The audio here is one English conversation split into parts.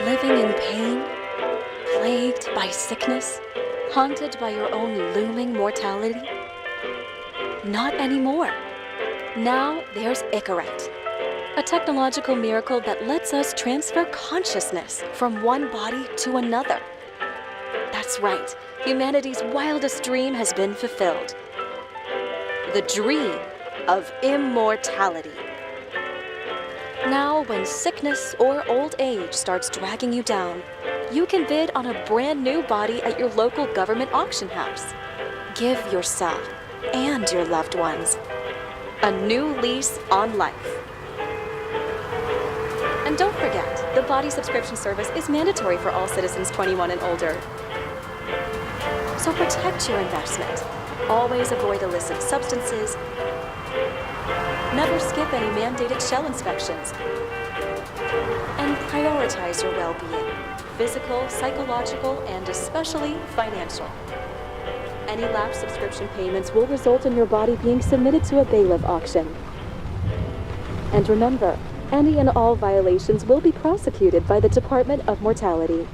Living in pain, plagued by sickness, haunted by your own looming mortality? Not anymore. Now there's Icarat, a technological miracle that lets us transfer consciousness from one body to another. That's right, humanity's wildest dream has been fulfilled. The dream of immortality. Now, when sickness or old age starts dragging you down, you can bid on a brand new body at your local government auction house. Give yourself and your loved ones a new lease on life. And don't forget, the body subscription service is mandatory for all citizens 21 and older. So protect your investment. Always avoid illicit substances. Never skip any mandated shell inspections. And prioritize your well-being, physical, psychological, and especially financial. Any lapsed subscription payments will result in your body being submitted to a bailiff auction. And remember, any and all violations will be prosecuted by the Department of Mortality.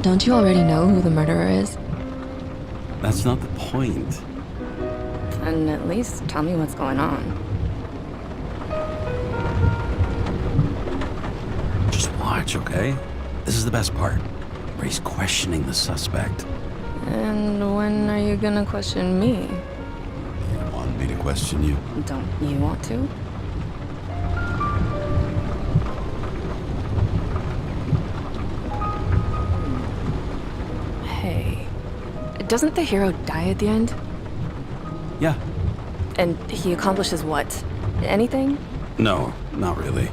Don't you already know who the murderer is? That's not the point. And at least tell me what's going on. Just watch, okay? This is the best part, where he's questioning the suspect. And when are you gonna question me? You want me to question you? Don't you want to? Hey, doesn't the hero die at the end? Yeah. And he accomplishes what? Anything? No, not really.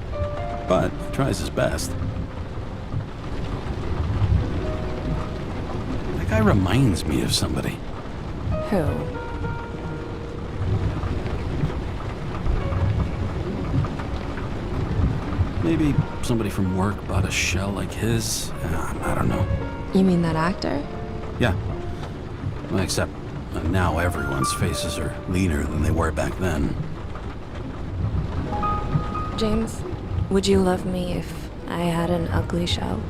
But he tries his best. That guy reminds me of somebody. Who? Maybe somebody from work bought a shell like his. I don't know. You mean that actor? Yeah. Well, except now everyone's faces are leaner than they were back then. James, would you love me if I had an ugly shell?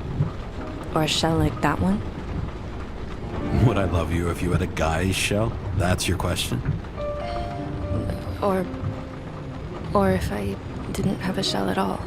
Or a shell like that one? Would I love you if you had a guy's shell? That's your question? Or if I didn't have a shell at all.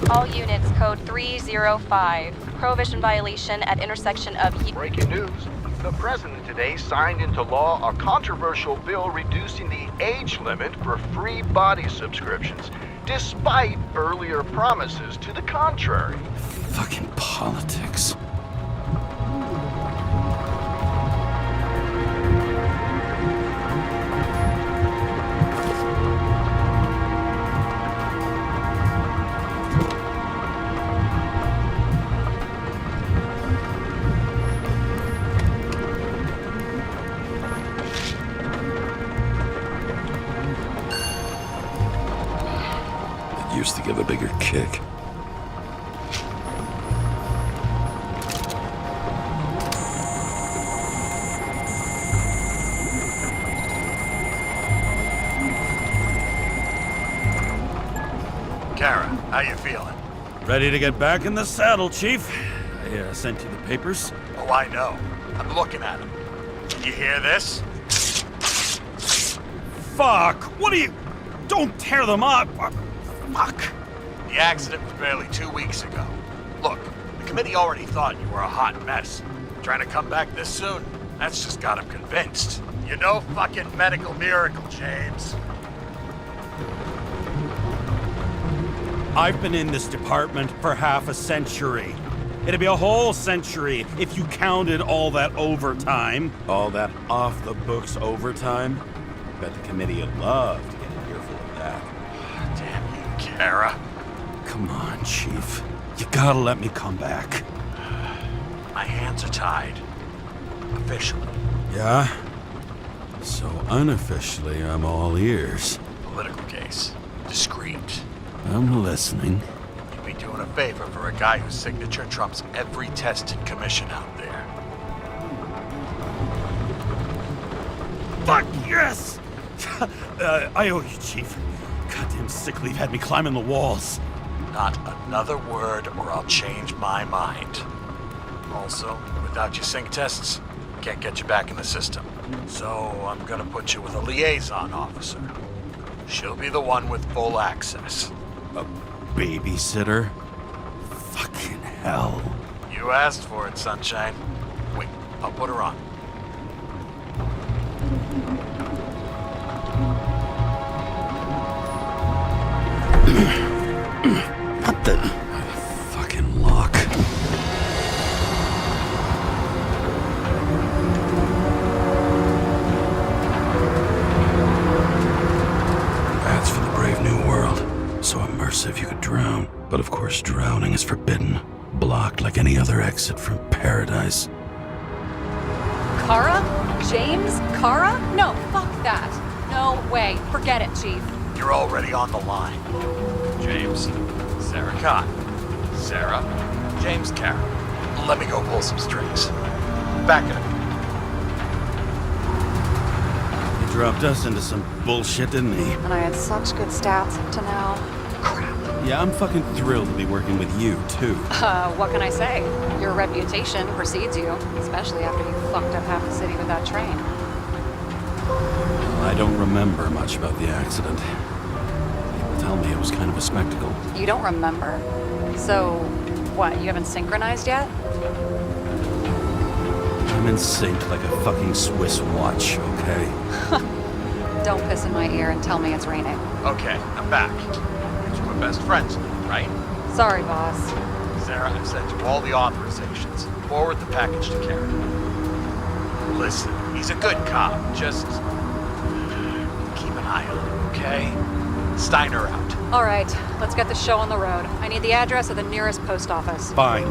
All units, code 305. Prohibition violation at intersection of... Breaking news. The president today signed into law a controversial bill reducing the age limit for free body subscriptions, despite earlier promises to the contrary. Fucking politics. Used to give a bigger kick. Karra, how you feeling? Ready to get back in the saddle, Chief. I sent you the papers. Oh, I know. I'm looking at them. You hear this? Fuck! What are you... Don't tear them up! Fuck! The accident was barely 2 weeks ago. Look, the committee already thought you were a hot mess. Trying to come back this soon, that's just got them convinced. You're no fucking medical miracle, James. I've been in this department for half a century. It'd be a whole century if you counted all that overtime. All that off-the-books overtime. Bet the committee would love to get an earful of that. Damn you, Karra. Come on, Chief. You gotta let me come back. My hands are tied. Officially. Yeah? So unofficially, I'm all ears. Political case. Discreet. I'm listening. You'd be doing a favor for a guy whose signature trumps every test and commission out there. Fuck yes! I owe you, Chief. Goddamn sick leave had me climbing the walls. Not another word or I'll change my mind. Also, without your sync tests, can't get you back in the system. So I'm gonna put you with a liaison officer. She'll be the one with full access. A babysitter? Fucking hell. You asked for it, Sunshine. Wait, I'll put her on. What the... fucking lock. That's for the brave new world. So immersive you could drown. But of course drowning is forbidden. Blocked like any other exit from paradise. Karra? James Karra? No, fuck that. No way. Forget it, Chief. You're already on the line. James, Sarah Khan. Sarah, James Karra. Let me go pull some strings. Back it up. He dropped us into some bullshit, didn't he? And I had such good stats up to now. Crap. Yeah, I'm fucking thrilled to be working with you, too. What can I say? Your reputation precedes you, especially after you fucked up half the city with that train. I don't remember much about the accident. People tell me it was kind of a spectacle. You don't remember? So, what, you haven't synchronized yet? I'm in sync like a fucking Swiss watch, okay? Don't piss in my ear and tell me it's raining. Okay, I'm back. You were best friends, right? Sorry, boss. Sarah, I've sent you all the authorizations. Forward the package to Karen. Listen, he's a good cop. Just keep an eye on him, okay? Steiner out. All right, let's get the show on the road. I need the address of the nearest post office. Fine.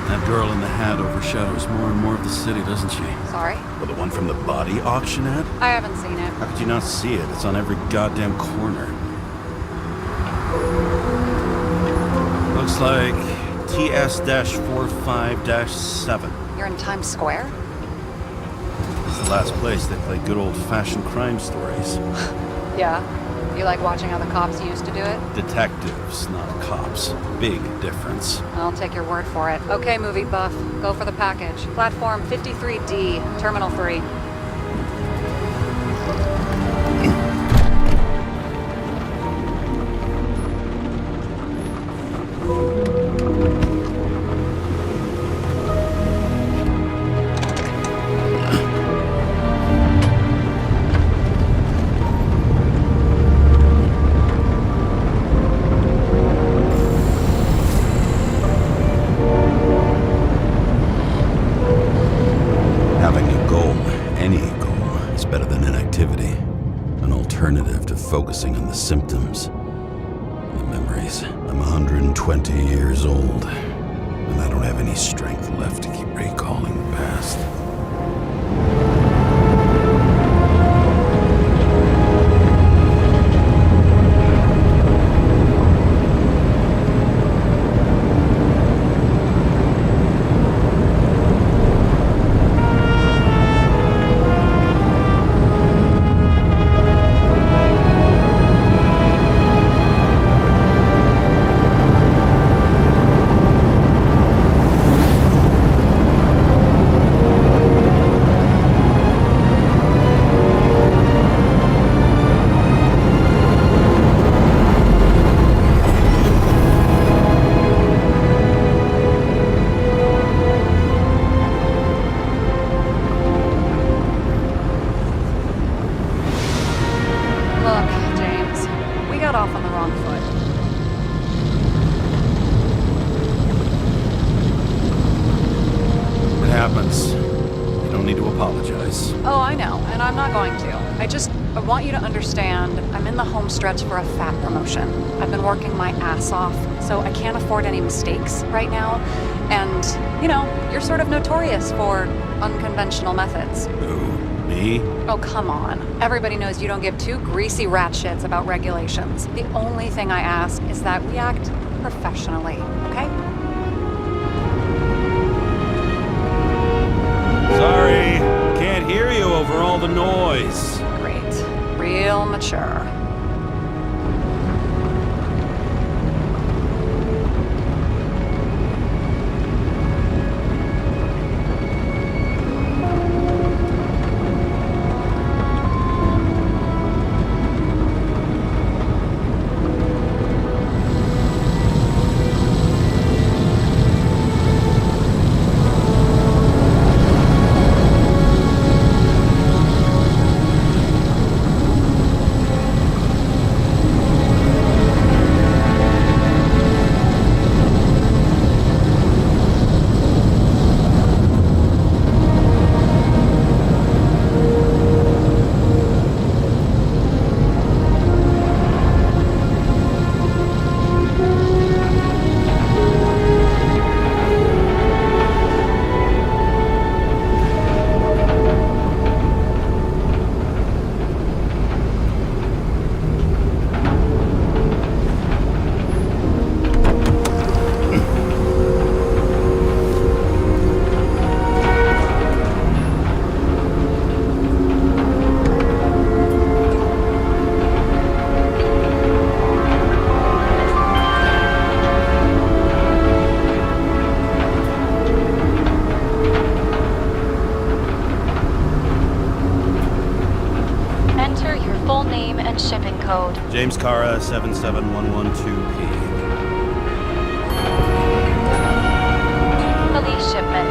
That girl in the hat overshadows more and more of the city, doesn't she? Sorry? Well, the one from the body auction ad? I haven't seen it. How could you not see it? It's on every goddamn corner. Looks like TS-45-7. You're in Times Square? It's the last place they play good old-fashioned crime stories. Yeah. You like watching how the cops used to do it? Detectives, not cops. Big difference. I'll take your word for it. Okay, movie buff. Go for the package. Platform 53D, Terminal 3. Focusing on the symptoms, the memories. I'm 120 years old, and I don't have any strength left to keep recalling the past. this. Oh, I know, and I'm not going to. I want you to understand, I'm in the home stretch for a fat promotion. I've been working my ass off, so I can't afford any mistakes right now. And, you're sort of notorious for unconventional methods. Who? Me? Oh, come on. Everybody knows you don't give two greasy rat shits about regulations. The only thing I ask is that we act professionally, okay? Sorry, can't hear you over all the noise. Great. Real mature. Shipping code. James Karra, 77112P. Police shipment.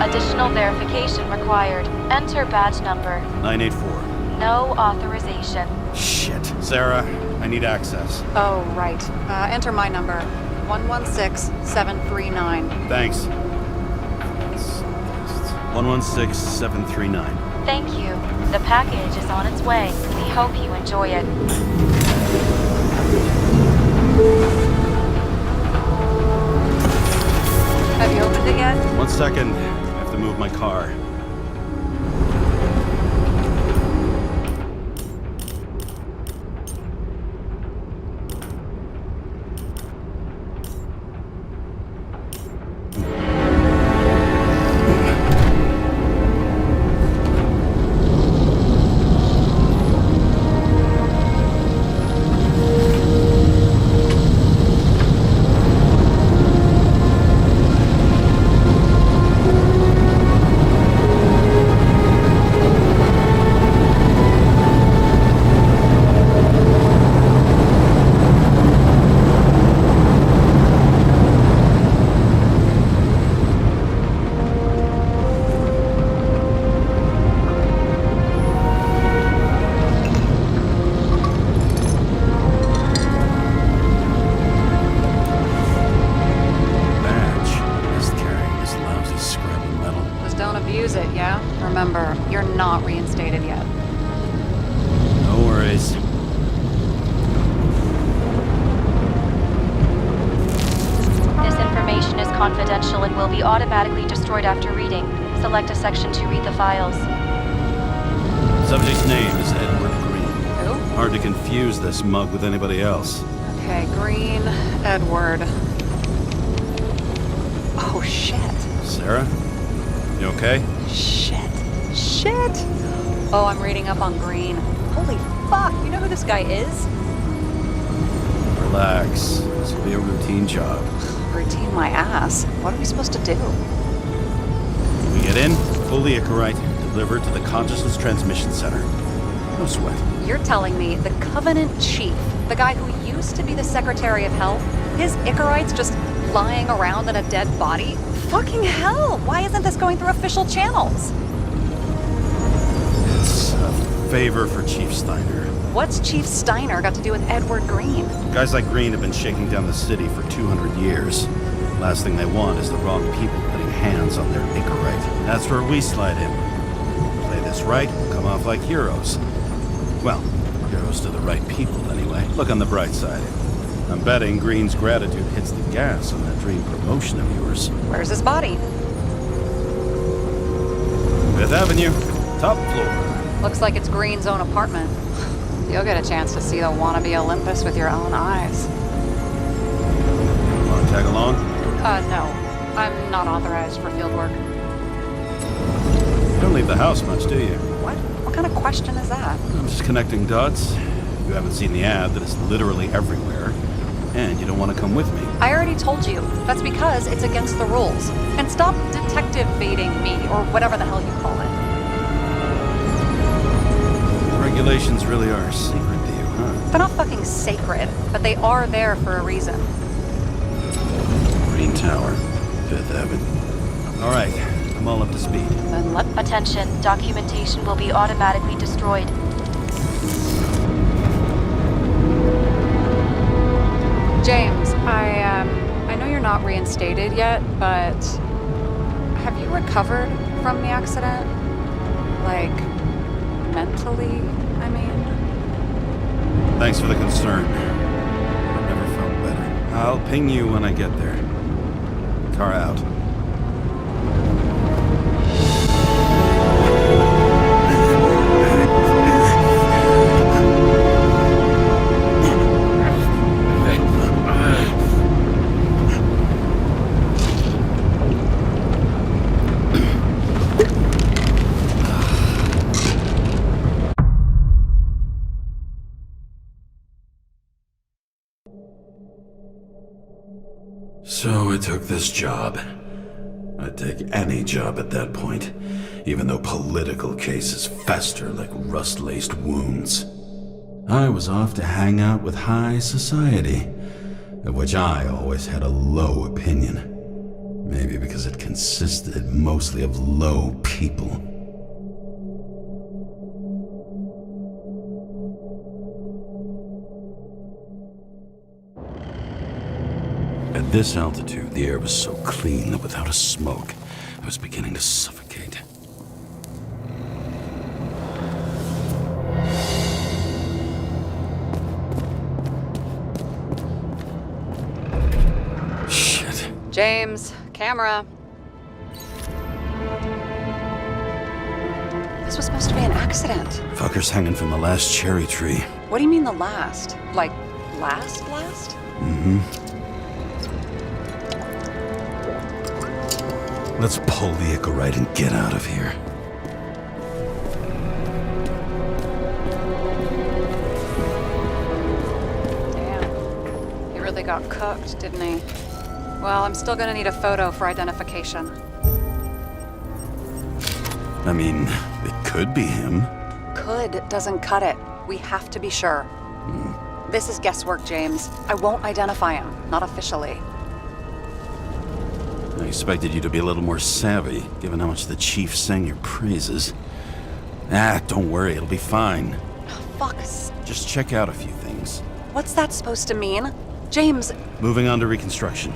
Additional verification required. Enter badge number. 984. No authorization. Shit. Sarah, I need access. Oh, right. Enter my number. 116739. Thanks. 116739. Thank you. The package is on its way. We hope you enjoy it. Have you opened it yet? 1 second. I have to move my car. Remember, you're not reinstated yet. No worries. This information is confidential and will be automatically destroyed after reading. Select a section to read the files. Subject's name is Edward Green. Who? Hard to confuse this mug with anybody else. Okay, Green, Edward. Oh, shit. Sarah? You okay? Shit. Oh, I'm reading up on Green. Holy fuck, you know who this guy is? Relax. This will be a routine job. Routine my ass. What are we supposed to do? We get in, fully Icarite, delivered to the Consciousness Transmission Center. No sweat. You're telling me the Covenant Chief, the guy who used to be the Secretary of Health, his Icarite's just lying around in a dead body? Fucking hell! Why isn't this going through official channels? It's a favor for Chief Steiner. What's Chief Steiner got to do with Edward Green? Guys like Green have been shaking down the city for 200 years. Last thing they want is the wrong people putting hands on their Icarite. That's where we slide in. Play this right, we'll come off like heroes. Well, heroes to the right people, anyway. Look on the bright side. I'm betting Green's gratitude hits the gas on that dream promotion of yours. Where's his body? Fifth Avenue, top floor. Looks like it's Green's own apartment. You'll get a chance to see the wannabe Olympus with your own eyes. Want to tag along? No. I'm not authorized for field work. You don't leave the house much, do you? What? What kind of question is that? I'm just connecting dots. You haven't seen the ad that is literally everywhere, and you don't want to come with me. I already told you. That's because it's against the rules. And stop detective-baiting me, or whatever the hell you call it. The regulations really are sacred to you, huh? They're not fucking sacred, but they are there for a reason. Green Tower, Fifth Avenue. All right, I'm all up to speed. Then let... Attention, documentation will be automatically destroyed. James, I know you're not reinstated yet, but have you recovered from the accident? Like, mentally, I mean? Thanks for the concern. I've never felt better. I'll ping you when I get there. Car out. So I took this job. I'd take any job at that point, even though political cases fester like rust-laced wounds. I was off to hang out with high society, of which I always had a low opinion. Maybe because it consisted mostly of low people. At this altitude, the air was so clean that without a smoke, I was beginning to suffocate. Shit. James, camera. This was supposed to be an accident. Fucker's hanging from the last cherry tree. What do you mean the last? Like, last? Mm-hmm. Let's pull the Icarat and get out of here. Damn. He really got cooked, didn't he? Well, I'm still gonna need a photo for identification. I mean, it could be him. Could doesn't cut it. We have to be sure. This is guesswork, James. I won't identify him. Not officially. I expected you to be a little more savvy, given how much the chief sang your praises. Don't worry, it'll be fine. Fuck. Just check out a few things. What's that supposed to mean? James... Moving on to Reconstruction.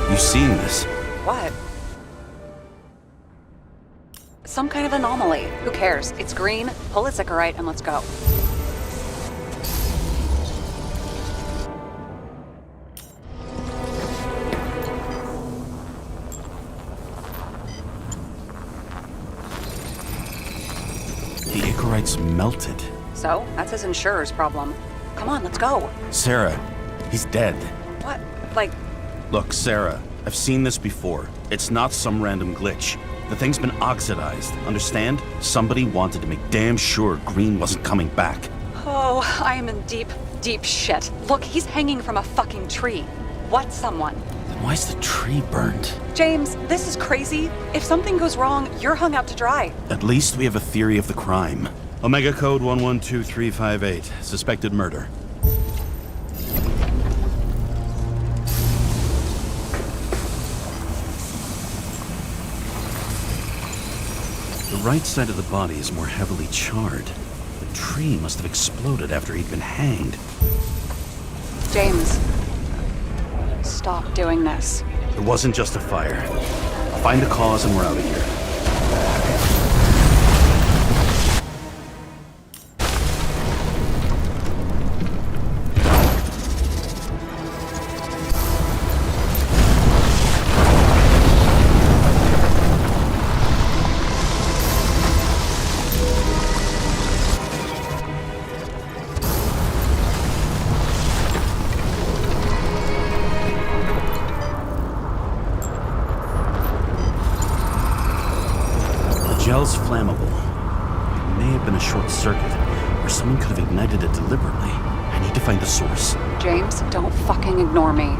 You seen this? What? Some kind of anomaly. Who cares? It's green, pull its Icarite, and let's go. The Icarite's melted. So, that's his insurer's problem. Come on, let's go. Sarah, he's dead. What? Like, Look, Sarah, I've seen this before. It's not some random glitch. The thing's been oxidized, understand? Somebody wanted to make damn sure Green wasn't coming back. oh, I am in deep, deep shit. Look, he's hanging from a fucking tree. What someone? The Why's the tree burnt? James, this is crazy. If something goes wrong, you're hung out to dry. At least we have a theory of the crime. Omega code 112358. Suspected murder. The right side of the body is more heavily charred. The tree must have exploded after he'd been hanged. James, stop doing this. It wasn't just a fire. I'll find the cause and we're out of here. Gel's flammable. It may have been a short circuit, or someone could have ignited it deliberately. I need to find the source. James, don't fucking ignore me.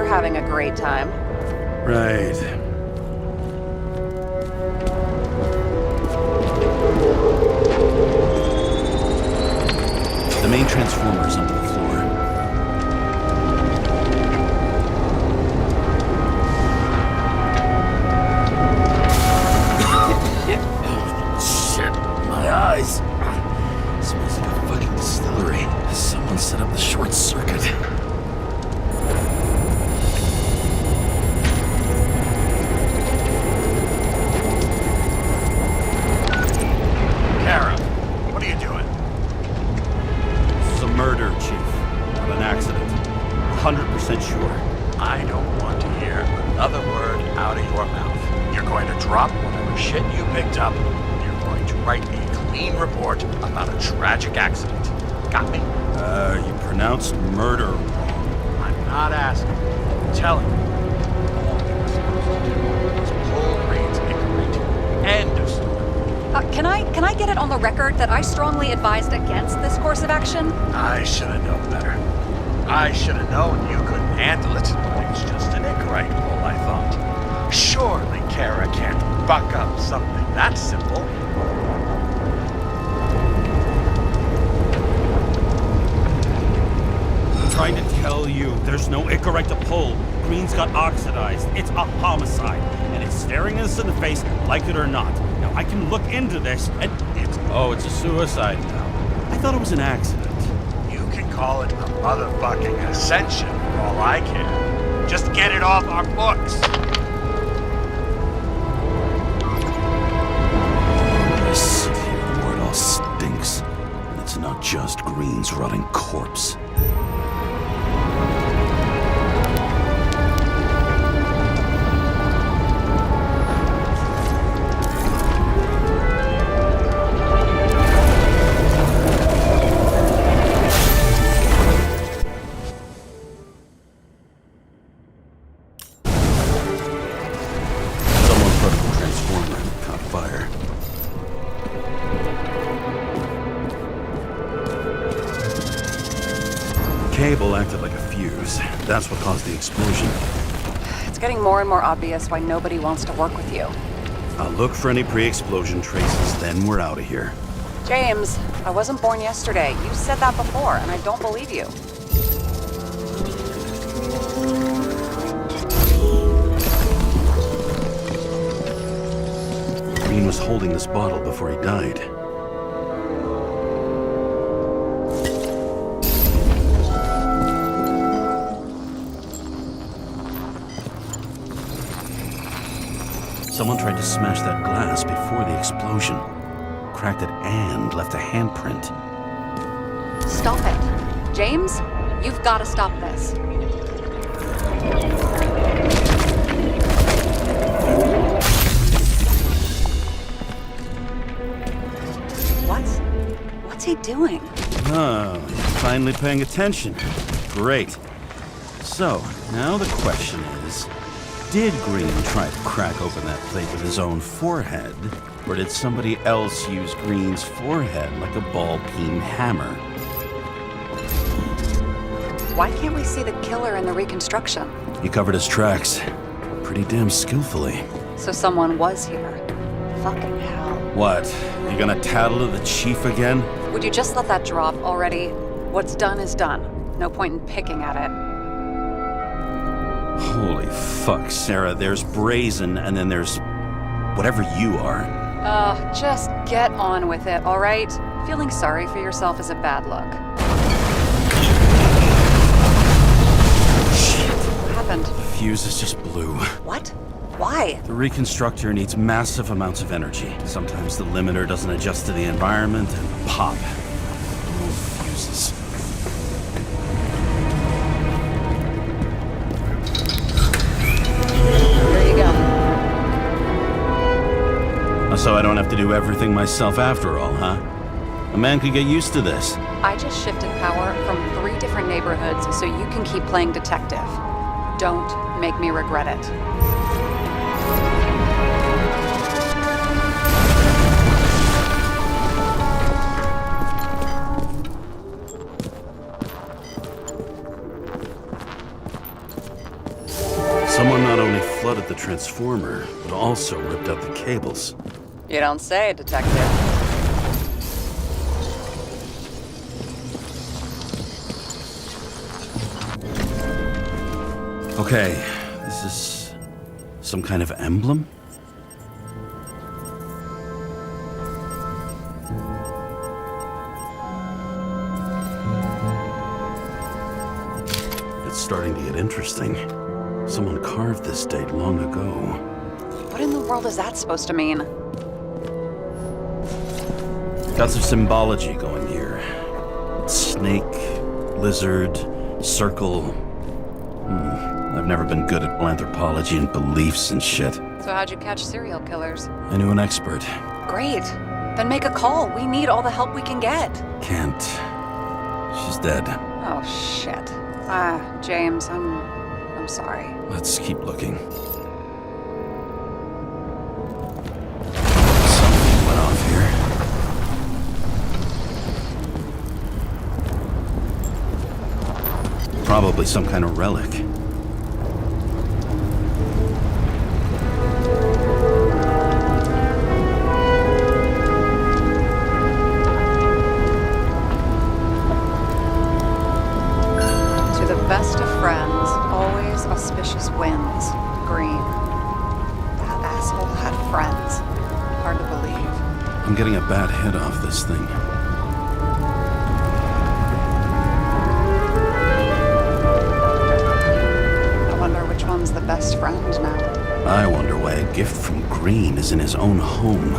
Having a great time. Right. The main transformer is under the floor. Shit, my eyes. Smells like a fucking distillery. Someone set up the short circuit. Karra, what are you doing? This is a murder, Chief. Not an accident. 100% sure. I don't want to hear another word out of your mouth. You're going to drop whatever shit you picked up. You're going to write a clean report about a tragic accident. Got me? You pronounced murder wrong. I'm not asking. I'm telling you. All you're supposed to do is pull Rain's Icarat. End of story. Can I get it on the record that I strongly advised against this course of action? I should have known better. I should have known you couldn't handle it. It's just an Icarat pull, I thought. Surely Karra can't buck up something that simple. I'm trying to tell you, there's no Icarat to pull. Green's got oxidized. It's a homicide, and it's staring us in the face, like it or not. Now, I can look into this, and it's a suicide now. I thought it was an accident. You can call it a motherfucking ascension for all I care. Just get it off our books. I sit here where it all stinks, and it's not just Green's rotting corpse. Cable acted like a fuse. That's what caused the explosion. It's getting more and more obvious why nobody wants to work with you. I'll look for any pre-explosion traces, then we're out of here. James, I wasn't born yesterday. You said that before, and I don't believe you. Green was holding this bottle before he died. Someone tried to smash that glass before the explosion. Cracked it and left a handprint. Stop it. James, you've got to stop this. he doing? Oh, finally paying attention. Great. So, now the question is, did Green try to crack open that plate with his own forehead, or did somebody else use Green's forehead like a ball-peen hammer? Why can't we see the killer in the reconstruction? He covered his tracks pretty damn skillfully. So someone was here. Fucking hell. What? You gonna tattle to the chief again? Would you just let that drop already? What's done is done. No point in picking at it. Holy fuck, Sarah. There's brazen, and then there's whatever you are. Just get on with it, all right? Feeling sorry for yourself is a bad look. Shit. What happened? The fuse just blew. What? Why? The Reconstructor needs massive amounts of energy. Sometimes the limiter doesn't adjust to the environment, and pop. More fuses. Here you go. So I don't have to do everything myself after all, huh? A man could get used to this. I just shifted power from 3 different neighborhoods so you can keep playing detective. Don't make me regret it. Someone not only flooded the transformer, but also ripped out the cables. You don't say, detective. Okay, this is some kind of emblem? It's starting to get interesting. Someone carved this date long ago. What in the world is that supposed to mean? Got some symbology going here. Snake, lizard, circle. I've never been good at anthropology and beliefs and shit. So how'd you catch serial killers? I knew an expert. Great. Then make a call. We need all the help we can get. Can't. She's dead. Oh, shit. James, I'm sorry. Let's keep looking. Something went off here. Probably some kind of relic. To the best of friends, always auspicious winds. Green. That asshole had friends. Hard to believe. I'm getting a bad hit off this thing. I wonder which one's the best friend now. I wonder why a gift from Green is in his own home.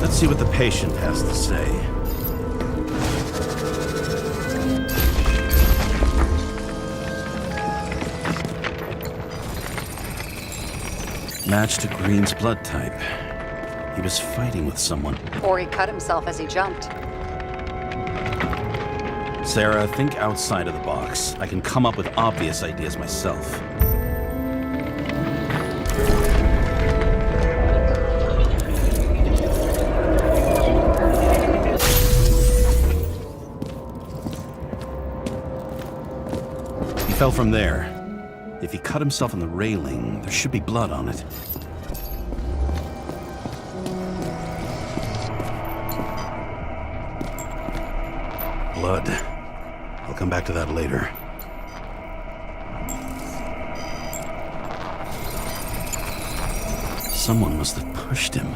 Let's see what the patient has to say. Match to Green's blood type. He was fighting with someone. Or he cut himself as he jumped. Sarah, think outside of the box. I can come up with obvious ideas myself. He fell from there. If he cut himself on the railing, there should be blood on it. Blood. I'll come back to that later. Someone must have pushed him.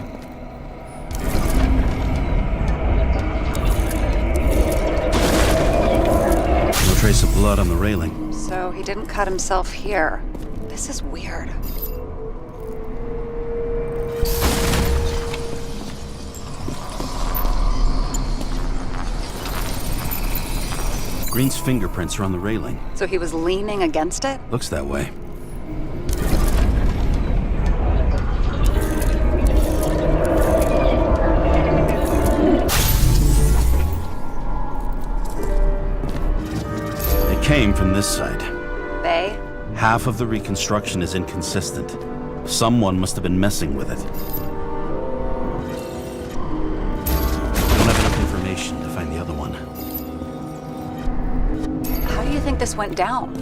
No trace of blood on the railing. So he didn't cut himself here. This is weird. Green's fingerprints are on the railing. So he was leaning against it? Looks that way. came from this side. They? Half of the reconstruction is inconsistent. Someone must have been messing with it. I don't have enough information to find the other one. How do you think this went down?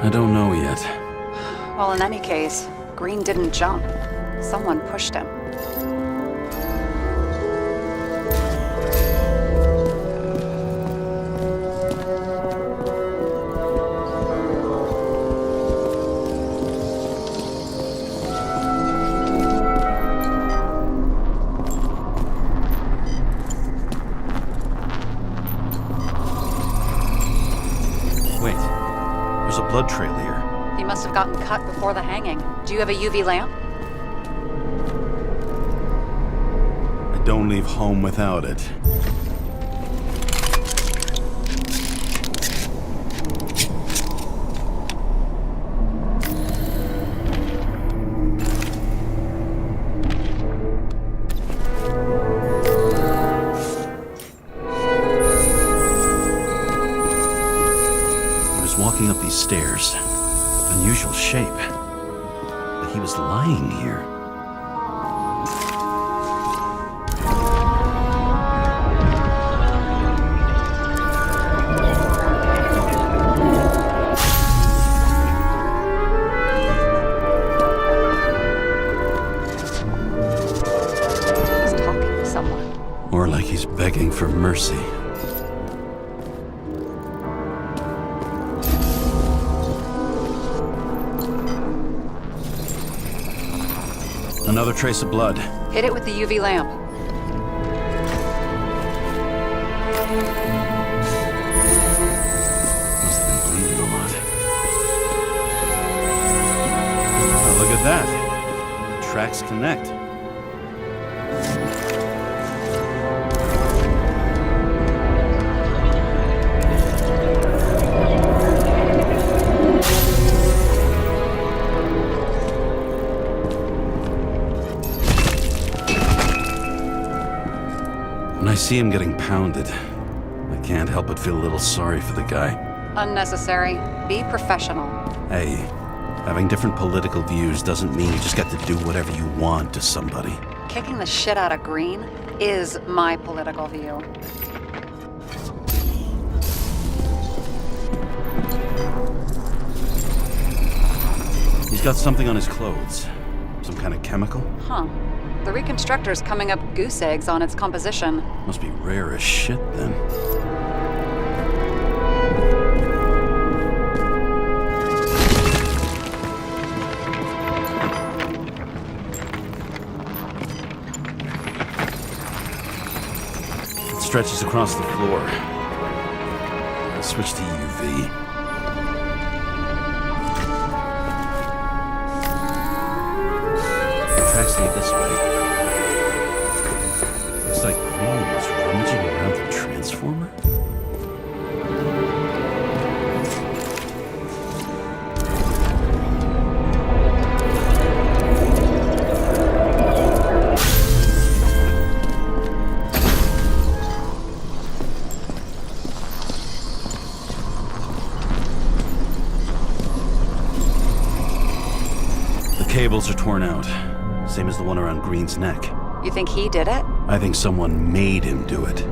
I don't know yet. Well, in any case, Green didn't jump. Someone pushed him. Wait, there's a blood trail here. He must have gotten cut before the hanging. Do you have a UV lamp? I don't leave home without it. I was walking up these stairs. Unusual shape. But he was lying here. He's talking to someone. More like he's begging for mercy. Another trace of blood. Hit it with the UV lamp. Must have been bleeding a lot. Oh, look at that. The tracks connect. When I see him getting pounded, I can't help but feel a little sorry for the guy. Unnecessary. Be professional. Hey, having different political views doesn't mean you just get to do whatever you want to somebody. Kicking the shit out of Green is my political view. He's got something on his clothes. Some kind of chemical? Huh. The Reconstructor's coming up goose eggs on its composition. Must be rare as shit, then. It stretches across the floor. I'll switch to UV. Tracks lead this way. Looks like Green was rummaging around the transformer. The cables are torn out. Same as the one around Green's neck. You think he did it? I think someone made him do it.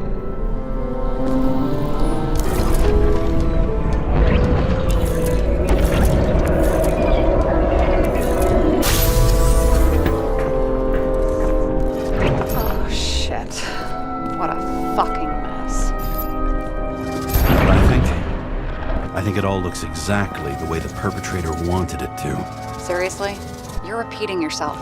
Oh, shit. What a fucking mess. But I think it all looks exactly the way the perpetrator wanted it to. Seriously? You're repeating yourself.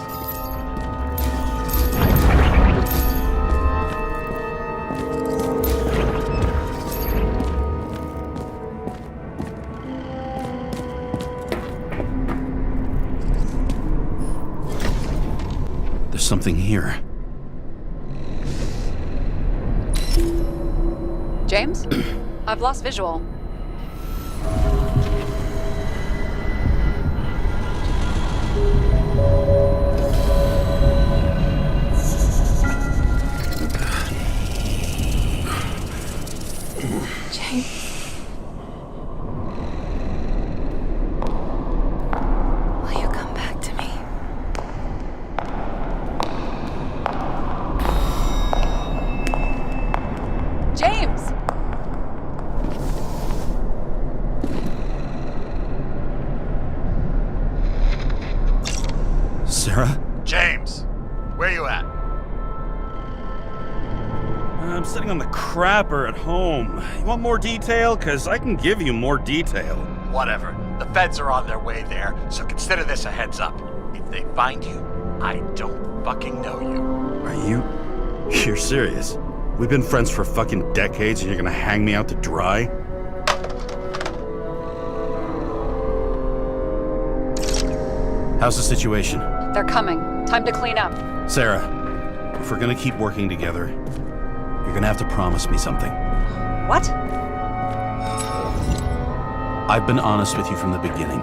There's something here. James? I've lost visual. James. Will you come back to me? James! Sarah? James, where you at? I'm sitting on the crapper at home. You want more detail? Because I can give you more detail. Whatever. The feds are on their way there, so consider this a heads up. If they find you, I don't fucking know you. Are you? You're serious? We've been friends for fucking decades and you're gonna hang me out to dry? How's the situation? They're coming. Time to clean up. Sarah, if we're gonna keep working together, you're gonna have to promise me something. What? I've been honest with you from the beginning,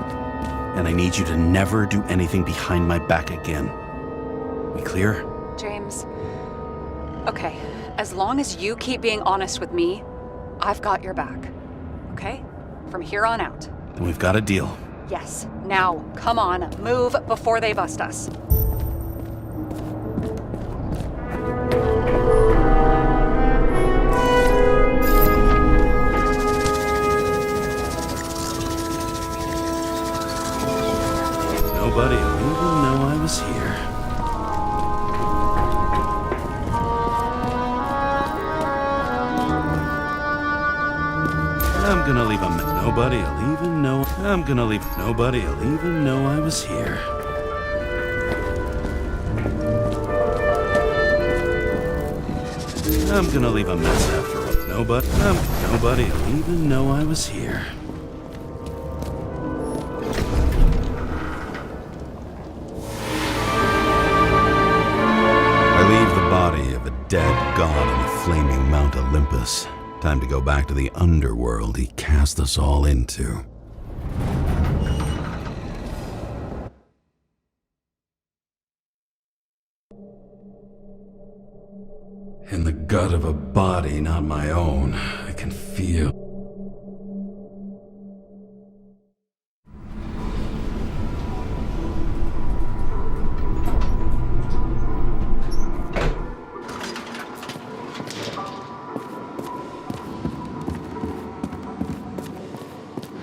and I need you to never do anything behind my back again. We clear? James. Okay, as long as you keep being honest with me, I've got your back. Okay? From here on out. Then we've got a deal. Yes. Now, come on, move before they bust us. Nobody will even know I was here. I'm gonna leave a nobody'll even know. I'm gonna leave nobody'll even know I was here. I'm gonna leave a mess after all. Nobody'll even know I was here. I leave the body of a dead god on the flaming Mount Olympus. Time to go back to the underworld he cast us all into. In the gut of a body not my own, I can feel.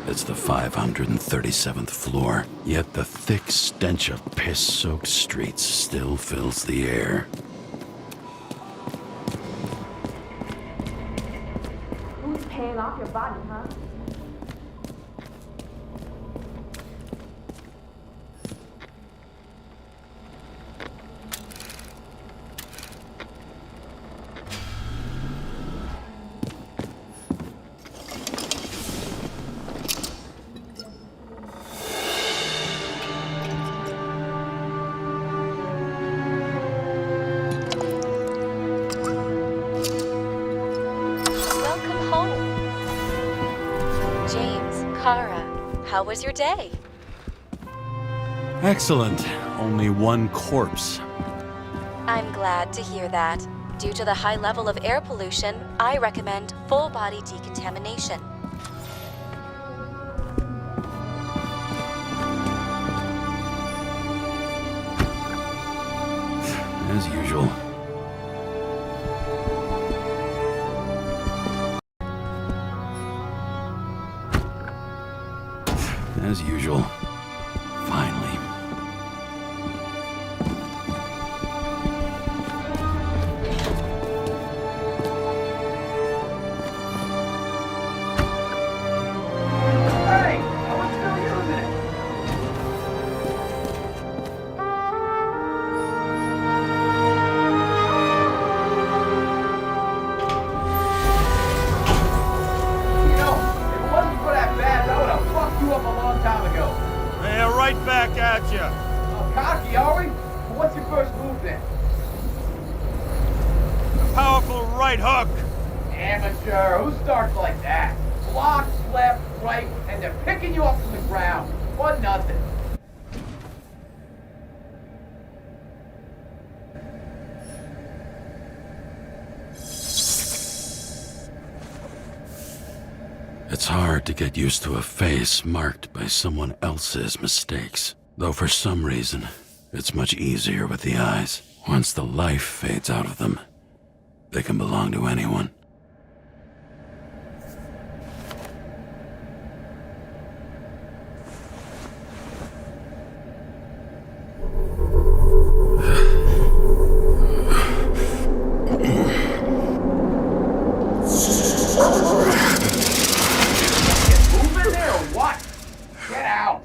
It's the 537th floor, yet the thick stench of piss-soaked streets still fills the air. Who's paying off your body, huh? Welcome home. James Karra, how was your day? Excellent. Only one corpse. I'm glad to hear that. Due to the high level of air pollution, I recommend full body decontamination. As usual. As usual. Finally. Hey! I was still using it! You know, if it wasn't for that badge, I would have fucked you up a long time ago. Yeah, right back at you. Oh, cocky, are we? Well, what's your first move then? Powerful right hook. Amateur, who starts like that? Block, left, right, and they're picking you up from the ground. 1-0. It's hard to get used to a face marked by someone else's mistakes. Though for some reason, it's much easier with the eyes. Once the life fades out of them, they can belong to anyone. Moving there or what? Get out!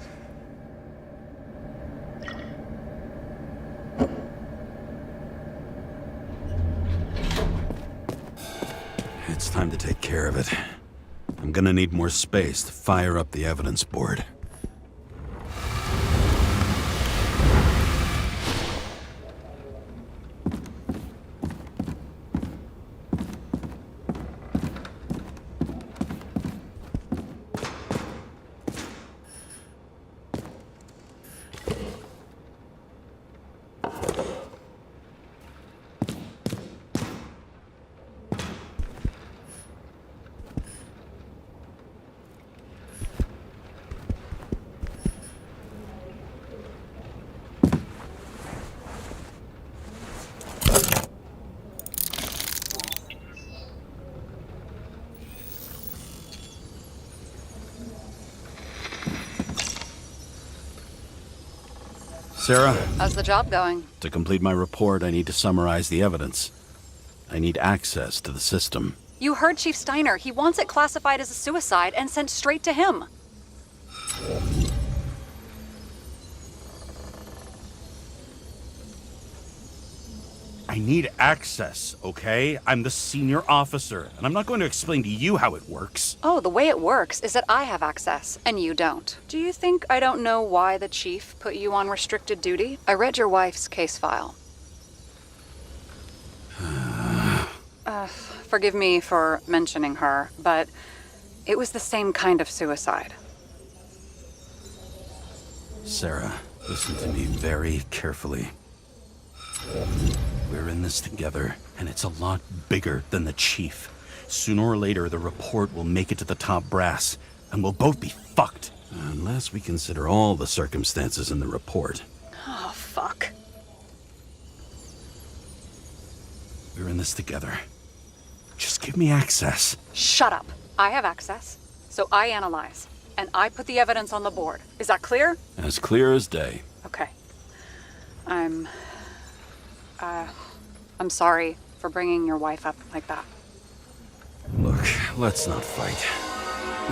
It's time to take care of it. I'm gonna need more space to fire up the evidence board. Sarah, How's the job going? to complete my report, I need to summarize the evidence. I need access to the system. You heard Chief Steiner. He wants it classified as a suicide and sent straight to him. I need access, okay? I'm the senior officer, and I'm not going to explain to you how it works. Oh, the way it works is that I have access, and you don't. Do you think I don't know why the chief put you on restricted duty? I read your wife's case file. Forgive me for mentioning her, but it was the same kind of suicide. Sarah, listen to me very carefully. We're in this together, and it's a lot bigger than the chief. Sooner or later, the report will make it to the top brass, and we'll both be fucked. Unless we consider all the circumstances in the report. Oh, fuck. We're in this together. Just give me access. Shut up. I have access, so I analyze, and I put the evidence on the board. Is that clear? As clear as day. Okay. I'm sorry for bringing your wife up like that. Look, let's not fight.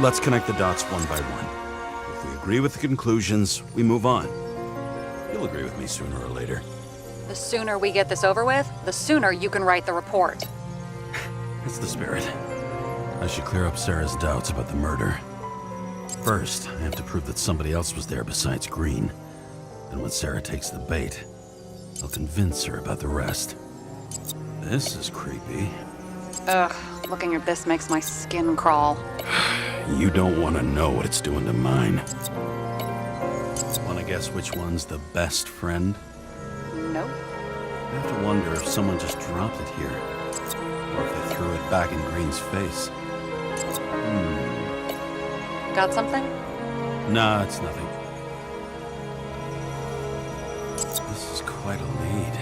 Let's connect the dots one by one. If we agree with the conclusions, we move on. You'll agree with me sooner or later. The sooner we get this over with, the sooner you can write the report. That's the spirit. I should clear up Sarah's doubts about the murder. First, I have to prove that somebody else was there besides Green. And when Sarah takes the bait, I'll convince her about the rest. This is creepy. Ugh, looking at this makes my skin crawl. You don't want to know what it's doing to mine. Want to guess which one's the best friend? Nope. I have to wonder if someone just dropped it here. Or if they threw it back in Green's face. Got something? Nah, it's nothing. This is quite a lead.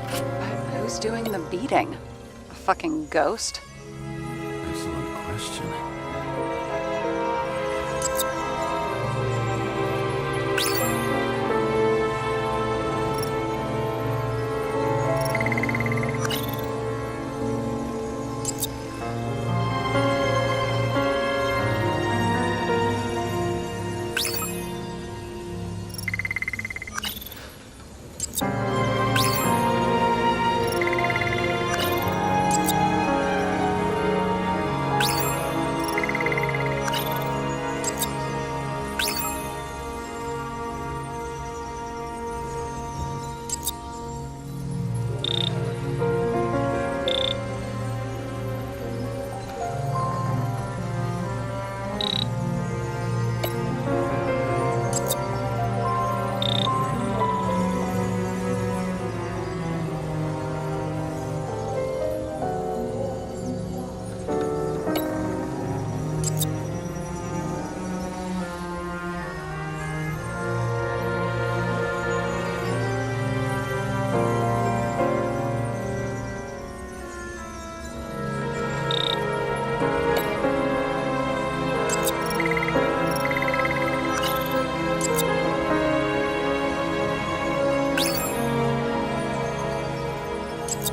But who's doing the beating? A fucking ghost? Excellent question.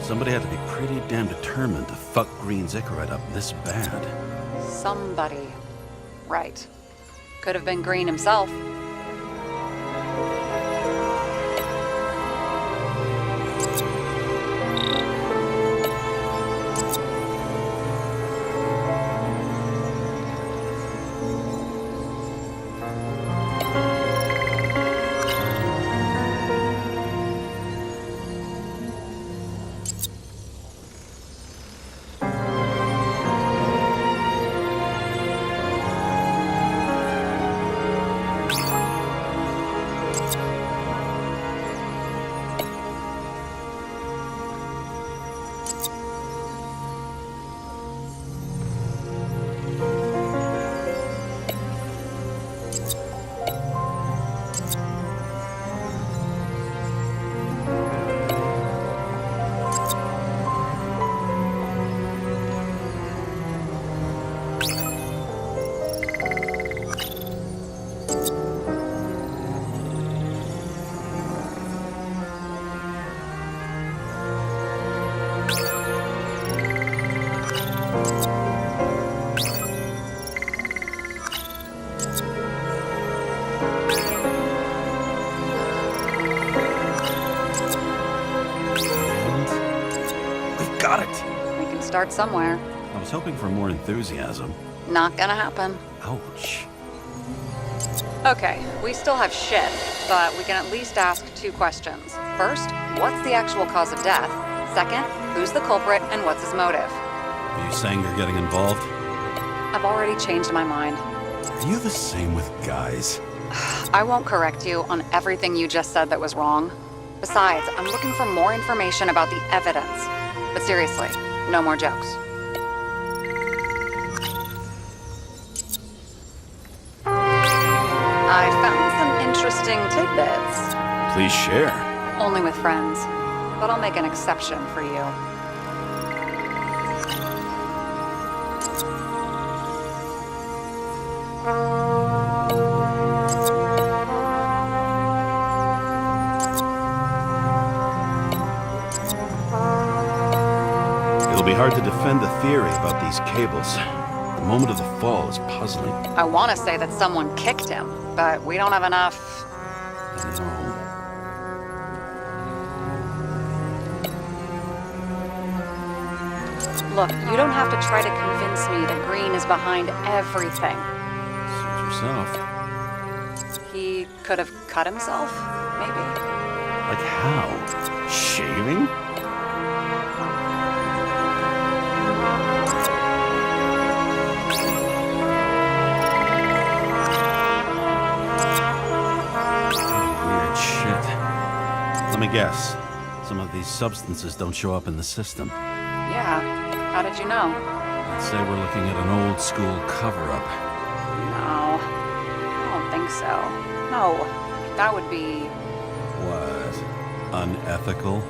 Somebody had to be pretty damn determined to fuck Green's Icarat up this bad. Somebody. Right. Could have been Green himself. Got it! We can start somewhere. I was hoping for more enthusiasm. Not gonna happen. Ouch. Okay, we still have shit, but we can at least ask 2 questions. First, what's the actual cause of death? Second, who's the culprit and what's his motive? Are you saying you're getting involved? I've already changed my mind. Are you the same with guys? I won't correct you on everything you just said that was wrong. Besides, I'm looking for more information about the evidence. But seriously, no more jokes. I found some interesting tidbits. Please share. Only with friends. But I'll make an exception for you. It'll be hard to defend the theory about these cables. The moment of the fall is puzzling. I want to say that someone kicked him, but we don't have enough. No. Look, you don't have to try to convince me that Green is behind everything. Suit yourself. He could have cut himself, maybe. Like how? Shaving? Weird shit. Let me guess. Some of these substances don't show up in the system. Yeah. How did you know? I'd say we're looking at an old school cover-up. No. I don't think so. No. That would be... What? Unethical?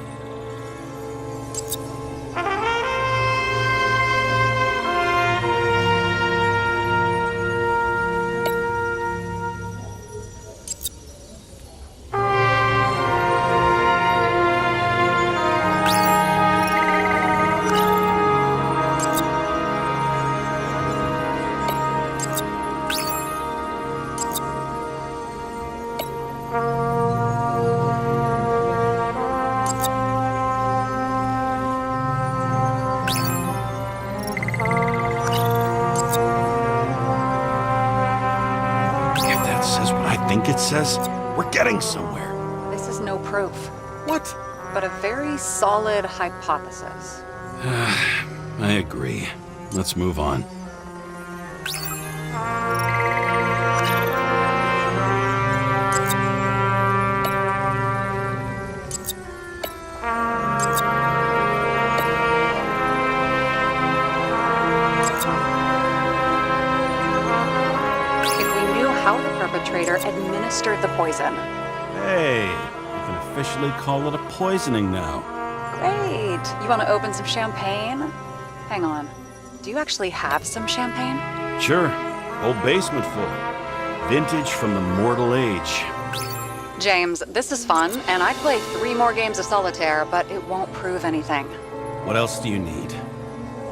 It says we're getting somewhere. This is no proof, What? but a very solid hypothesis. I agree. Let's move on. Perpetrator administered the poison. Hey, we can officially call it a poisoning now. Great. You want to open some champagne? Hang on. Do you actually have some champagne? Sure. Whole basement full. Vintage from the mortal age. James, this is fun, and I'd play 3 more games of solitaire, but it won't prove anything. What else do you need?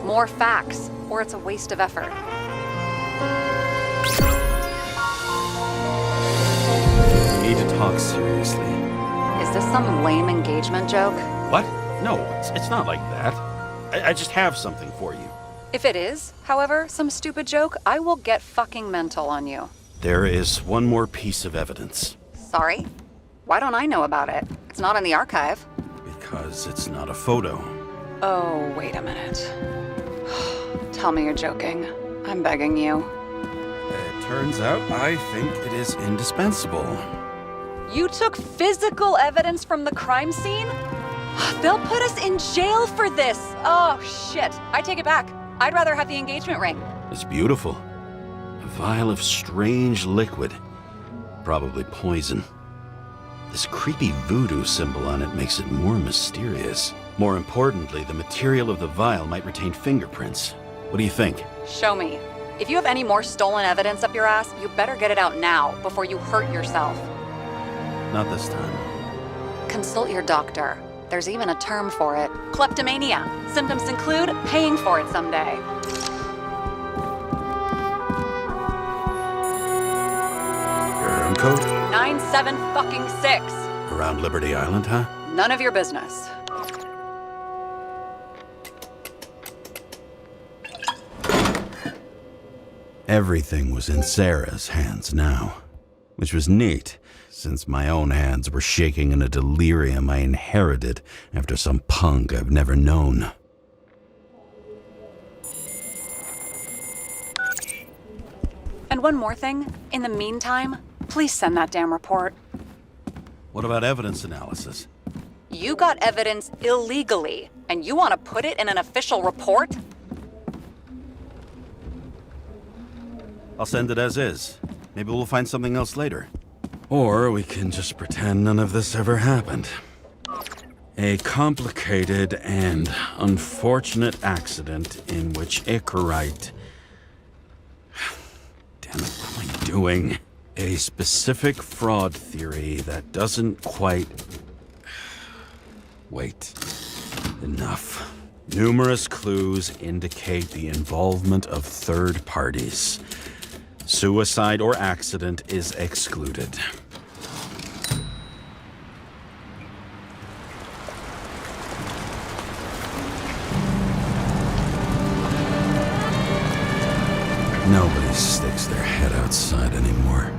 More facts, or it's a waste of effort. We need to talk seriously. Is this some lame engagement joke? What? No, it's not like that. I just have something for you. If it is, however, some stupid joke, I will get fucking mental on you. There is one more piece of evidence. Sorry? Why don't I know about it? It's not in the archive. Because it's not a photo. Oh, wait a minute. Tell me you're joking. I'm begging you. It turns out I think it is indispensable. You took physical evidence from the crime scene? They'll put us in jail for this! Oh, shit. I take it back. I'd rather have the engagement ring. It's beautiful. A vial of strange liquid. Probably poison. This creepy voodoo symbol on it makes it more mysterious. More importantly, the material of the vial might retain fingerprints. What do you think? Show me. If you have any more stolen evidence up your ass, you better get it out now before you hurt yourself. Not this time. Consult your doctor. There's even a term for it. Kleptomania. Symptoms include paying for it someday. Your room code? 97-fucking-6. Around Liberty Island, huh? None of your business. Everything was in Sarah's hands now, which was neat, since my own hands were shaking in a delirium I inherited after some punk I've never known. And one more thing. In the meantime, please send that damn report. What about evidence analysis? You got evidence illegally, and you want to put it in an official report? I'll send it as is. Maybe we'll find something else later. Or we can just pretend none of this ever happened. A complicated and unfortunate accident in which Icarat... Damn it, what am I doing? A specific fraud theory that doesn't quite... Wait. Enough. Numerous clues indicate the involvement of third parties. Suicide or accident is excluded. Nobody sticks their head outside anymore.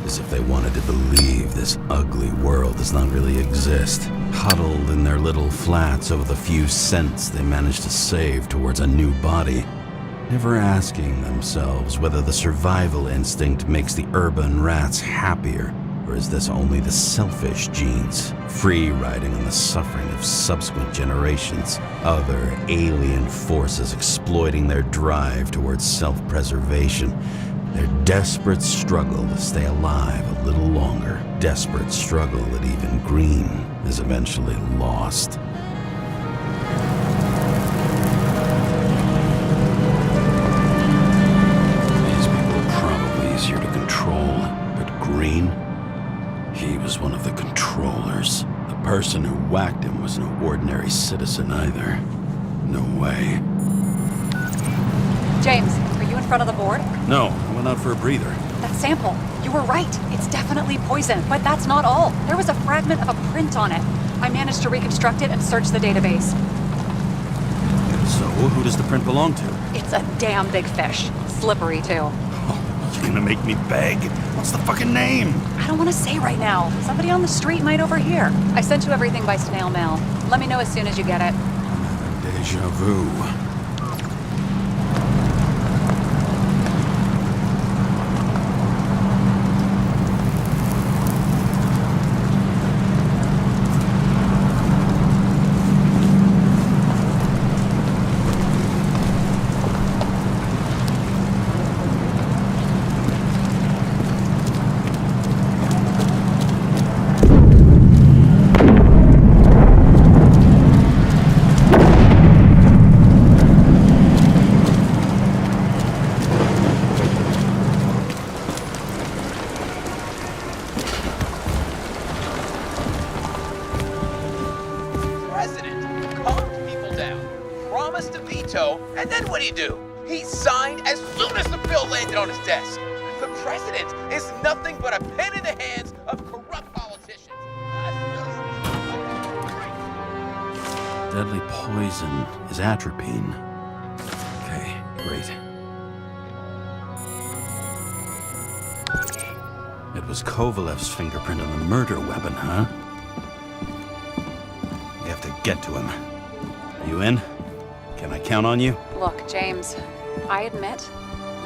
As if they wanted to believe this ugly world does not really exist. Huddled in their little flats over the few cents they managed to save towards a new body. Never asking themselves whether the survival instinct makes the urban rats happier, or is this only the selfish genes, free riding on the suffering of subsequent generations, other alien forces exploiting their drive towards self-preservation, their desperate struggle to stay alive a little longer, desperate struggle that even Green is eventually lost. Easier to control, but Green, he was one of the controllers. The person who whacked him was no ordinary citizen either. No way. James, are you in front of the board? No, I went out for a breather. That sample. You were right. It's definitely poison, but that's not all. There was a fragment of a print on it. I managed to reconstruct it and search the database. So, who does the print belong to? It's a damn big fish. Slippery, too. You're gonna make me beg? What's the fucking name? I don't want to say right now. Somebody on the street might overhear. I sent you everything by snail mail. Let me know as soon as you get it. Deja vu. Humped people down, promised to veto, and then what'd he do? He signed as soon as the bill landed on his desk. The president is nothing but a pen in the hands of corrupt politicians. Deadly poison is atropine. Okay, great. It was Kovalev's fingerprint on the murder weapon, huh? We have to get to him. Are you in? Can I count on you? Look, James, I admit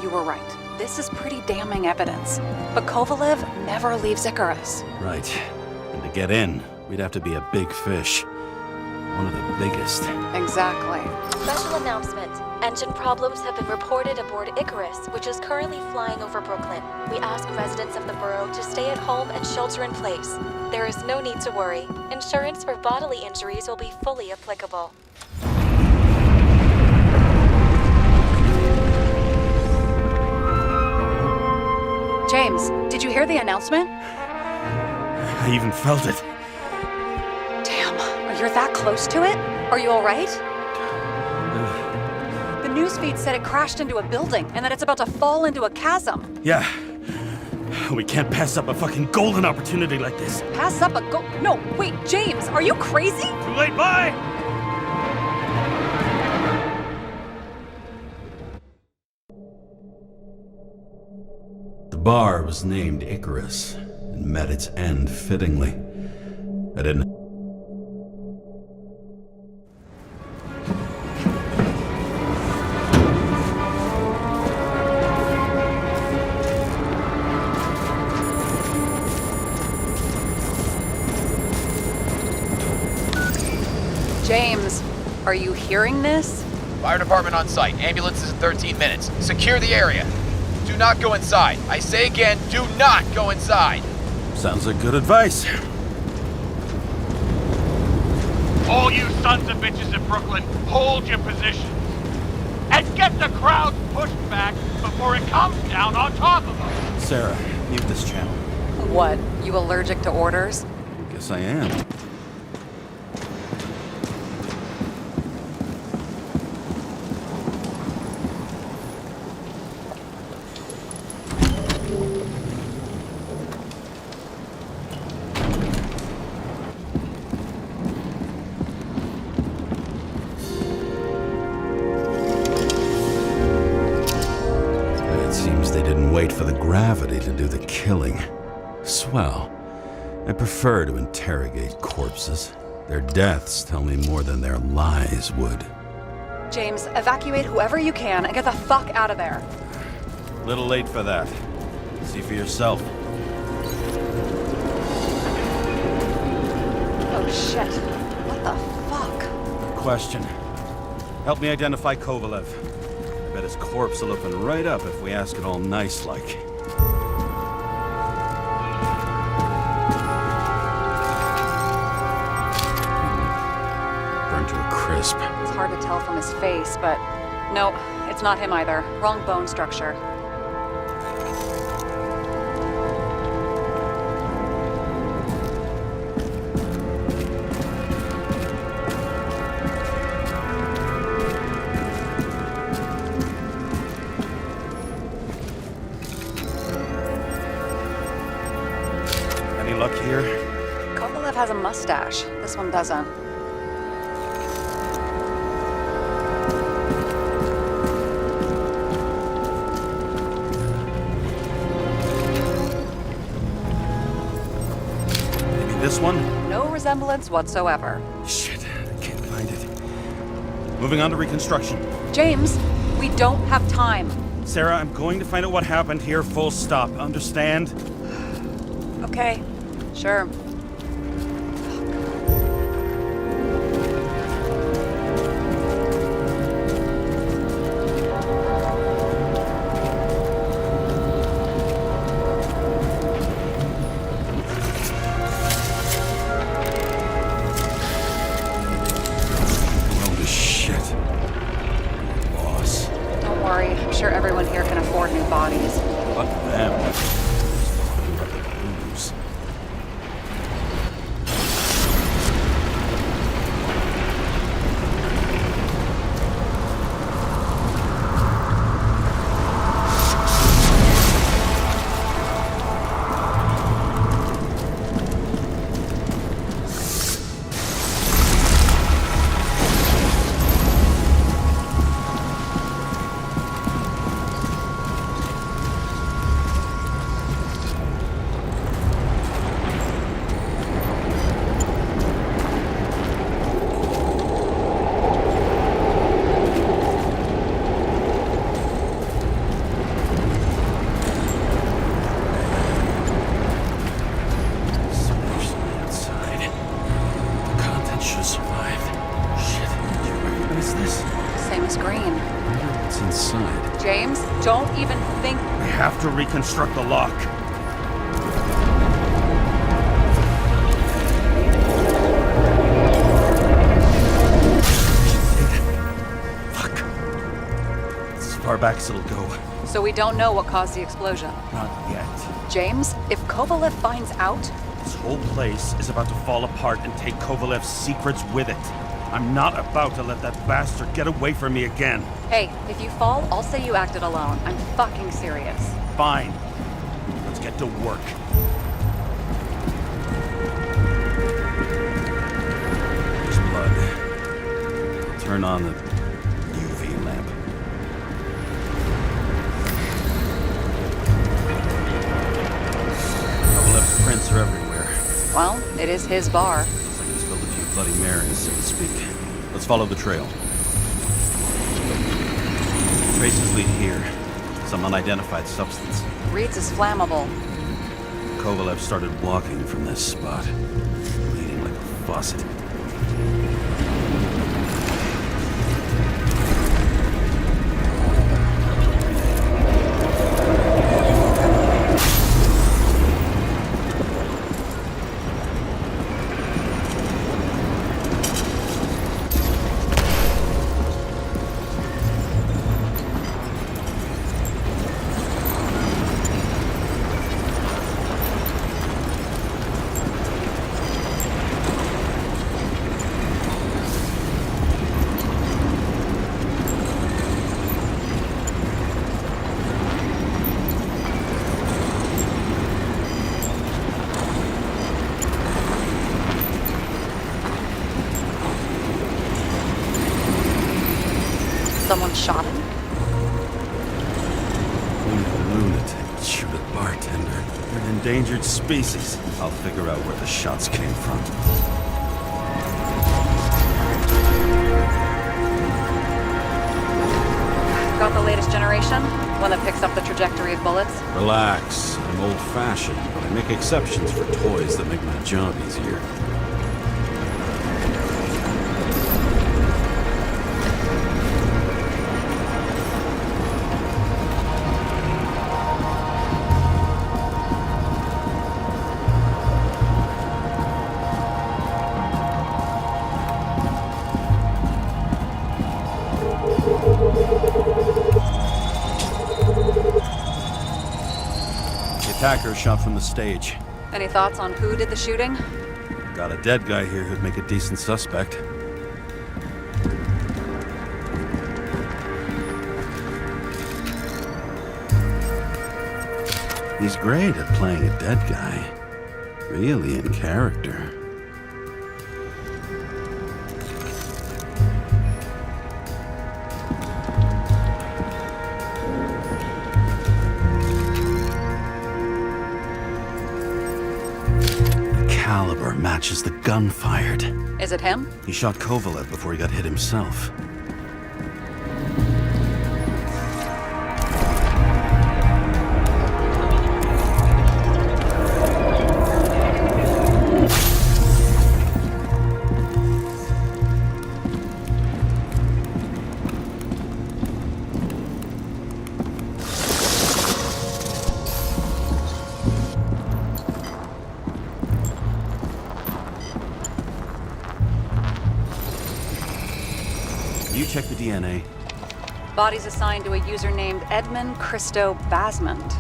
you were right. This is pretty damning evidence. But Kovalev never leaves Icarus. Right. And to get in, we'd have to be a big fish. One of the biggest. Exactly. Special announcement. Engine problems have been reported aboard Icarus, which is currently flying over Brooklyn. We ask residents of the borough to stay at home and shelter in place. There is no need to worry. Insurance for bodily injuries will be fully applicable. James, did you hear the announcement? I even felt it. Damn, you're that close to it? Are you all right? The newsfeed said it crashed into a building and that it's about to fall into a chasm. Yeah. We can't pass up a fucking golden opportunity like this. Pass up a No, wait, James, are you crazy? Too late, bye! The bar was named Icarus and met its end fittingly. I didn't. James, are you hearing this? Fire department on site. Ambulances in 13 minutes. Secure the area. Do not go inside. I say again, do not go inside. Sounds like good advice. All you sons of bitches in Brooklyn, hold your positions. And get the crowd pushed back before it comes down on top of them. Sarah, mute this channel. What, you allergic to orders? Guess I am. Wait for the gravity to do the killing. Swell. I prefer to interrogate corpses. Their deaths tell me more than their lies would. James, evacuate whoever you can and get the fuck out of there. Little late for that. See for yourself. Oh shit. What the fuck? Good question. Help me identify Kovalev. I bet his corpse will open right up if we ask it all nice-like. Burned to a crisp. It's hard to tell from his face, but no, it's not him either. Wrong bone structure. Luck here? Kovalev has a mustache. This one doesn't. Maybe this one? No resemblance whatsoever. Shit, I can't find it. Moving on to Reconstruction. James, we don't have time. Sarah, I'm going to find out what happened here, full stop. Understand? Okay. Sure. Holy shit. Loss. Don't worry. I'm sure everyone here can afford new bodies. Fuck them. screen. I wonder what's inside. James, don't even think. We have to reconstruct the lock. Fuck. It's as far back as it'll go. So we don't know what caused the explosion. Not yet. James, if Kovalev finds out, This whole place is about to fall apart and take Kovalev's secrets with it. I'm not about to let that bastard get away from me again. hey, if you fall, I'll say you acted alone. I'm fucking serious. Fine. Let's get to work. There's blood. I'll turn on the UV lamp. Kovalev's prints are everywhere. Well, it is his bar. Looks like he spilled a few Bloody Marys, so to speak. Let's follow the trail. Traces lead here. Some unidentified substance. Reed's is flammable. Kovalev started walking from this spot, bleeding like a faucet. Someone shot him? Lunatic, shoot a bartender. They're an endangered species. I'll figure out where the shots came from. Got the latest generation? One that picks up the trajectory of bullets? Relax. I'm old-fashioned, but I make exceptions for toys that make my job easier. Attacker shot from the stage. Any thoughts on who did the shooting? Got a dead guy here who'd make a decent suspect. He's great at playing a dead guy. Really in character. Caliber matches the gun fired. Is it him? He shot Kovalev before he got hit himself. You check the DNA. Body's assigned to a user named Edmund Christo Basmond.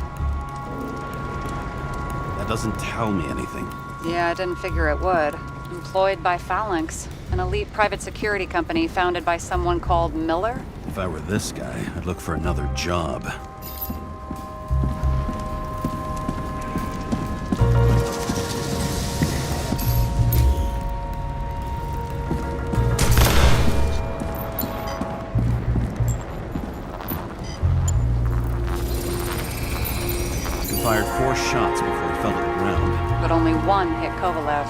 That doesn't tell me anything. Yeah, I didn't figure it would. Employed by Phalanx, an elite private security company founded by someone called Miller. If I were this guy, I'd look for another job. He fired 4 shots before he fell to the ground. But only one hit Kovalev.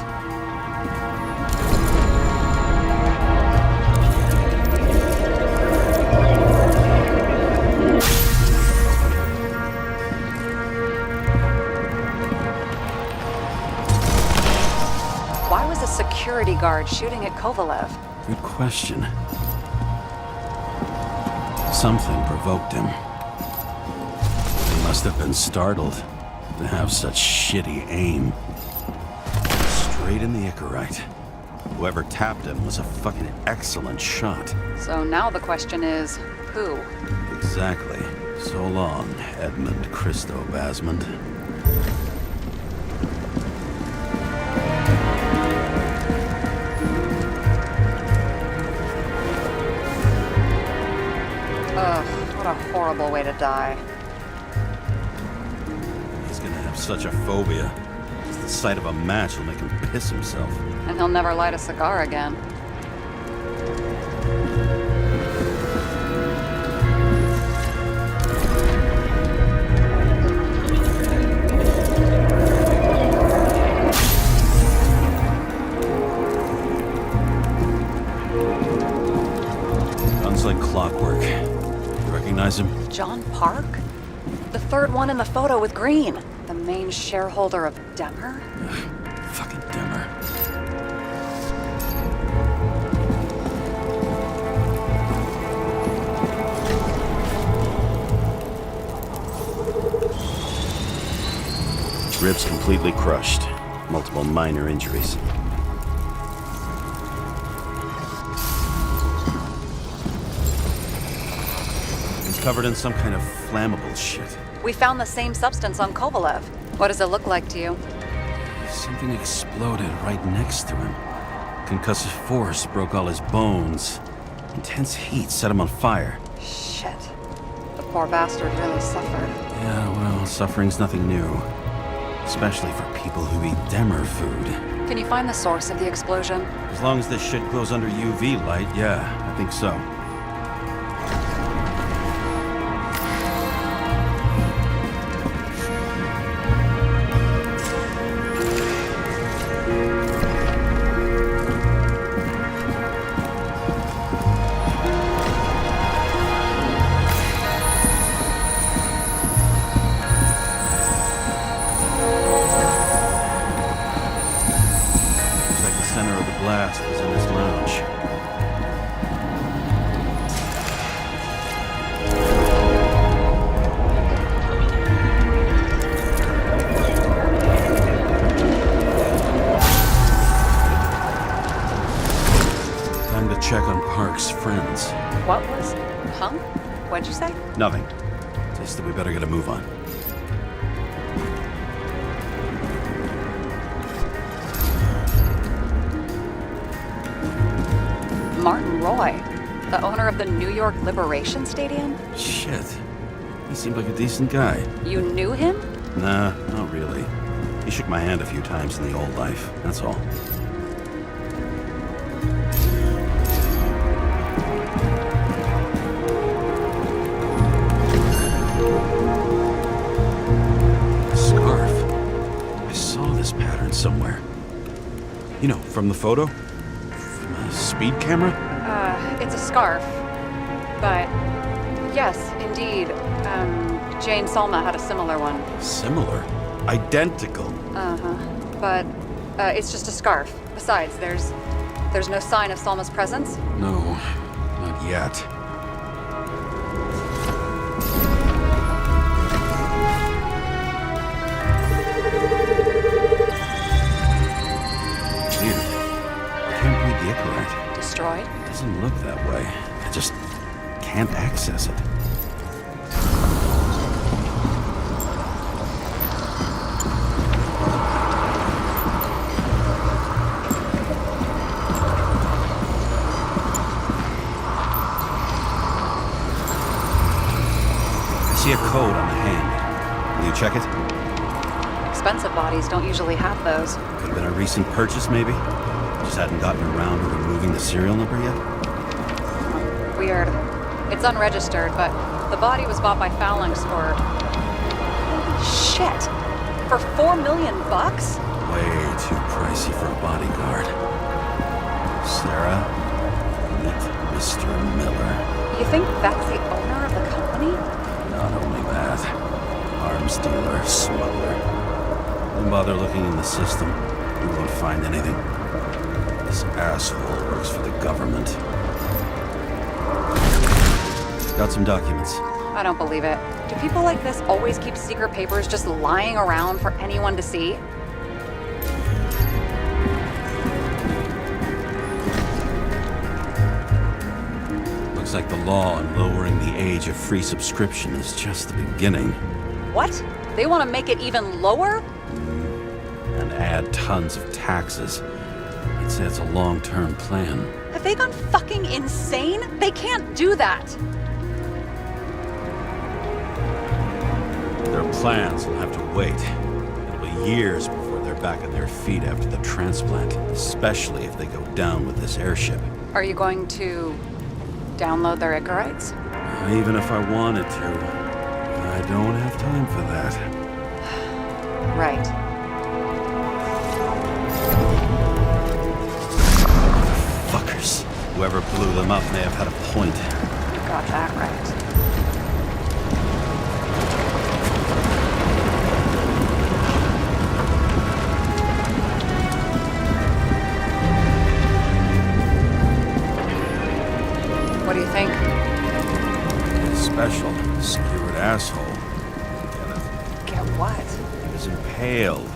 Why was a security guard shooting at Kovalev? Good question. Something provoked him. He must have been startled to have such shitty aim. Straight in the Icarat. Whoever tapped him was a fucking excellent shot. So now the question is, who? Exactly. So long, Edmund Christo Basmond. Ugh, what a horrible way to die. He's gonna have such a phobia. Just the sight of a match will make him piss himself. And he'll never light a cigar again. Guns like clockwork. You recognize him? John Park? The third one in the photo with Green. The main shareholder of Demmer? Fucking Demmer. Ribs completely crushed. Multiple minor injuries. He's covered in some kind of flammable shit. We found the same substance on Kovalev. What does it look like to you? Something exploded right next to him. Concussive force broke all his bones. Intense heat set him on fire. Shit. The poor bastard really suffered. Yeah, well, suffering's nothing new. Especially for people who eat Demmer food. Can you find the source of the explosion? As long as this shit glows under UV light, yeah, I think so. Blast was in his lounge. Time to check on Park's friends. What was? Huh? What'd you say? Nothing. Just that we better get a move on. Martin Roy, the owner of the New York Liberation Stadium? Shit. He seemed like a decent guy. You knew him? Nah, not really. He shook my hand a few times in the old life, that's all. Scarf. I saw this pattern somewhere. You know, from the photo? From a speed camera? It's a scarf. But, yes, indeed. Jane Salma had a similar one. Similar? Identical? Uh-huh. But, it's just a scarf. Besides, there's no sign of Salma's presence? No, not yet. Weird. I can't read the Icarat. Destroyed? It doesn't look that way. I just can't access it. I see a code on the hand. Will you check it? Expensive bodies don't usually have those. Could have been a recent purchase, maybe? Just hadn't gotten around to removing the serial number yet? Weird. It's unregistered, but the body was bought by Phalanx for... Shit! For $4 million bucks? Way too pricey for a bodyguard. Sarah, meet Mr. Miller. You think that's the owner of the company? Not only that, arms dealer, smuggler. Don't bother looking in the system. You won't find anything. This asshole works for the government. Got some documents. I don't believe it. Do people like this always keep secret papers just lying around for anyone to see? Looks like the law on lowering the age of free subscription is just the beginning. What? They want to make it even lower? And add tons of taxes. I'd say it's a long-term plan. Have they gone fucking insane? They can't do that! Their plans will have to wait. It'll be years before they're back on their feet after the transplant, especially if they go down with this airship. Are you going to download their Icarites? Even if I wanted to, I don't have time for that. Right. Fuckers. Whoever blew them up may have had a point. You got that right. What do you think? Special, skewered asshole. Get it? Get what? He was impaled.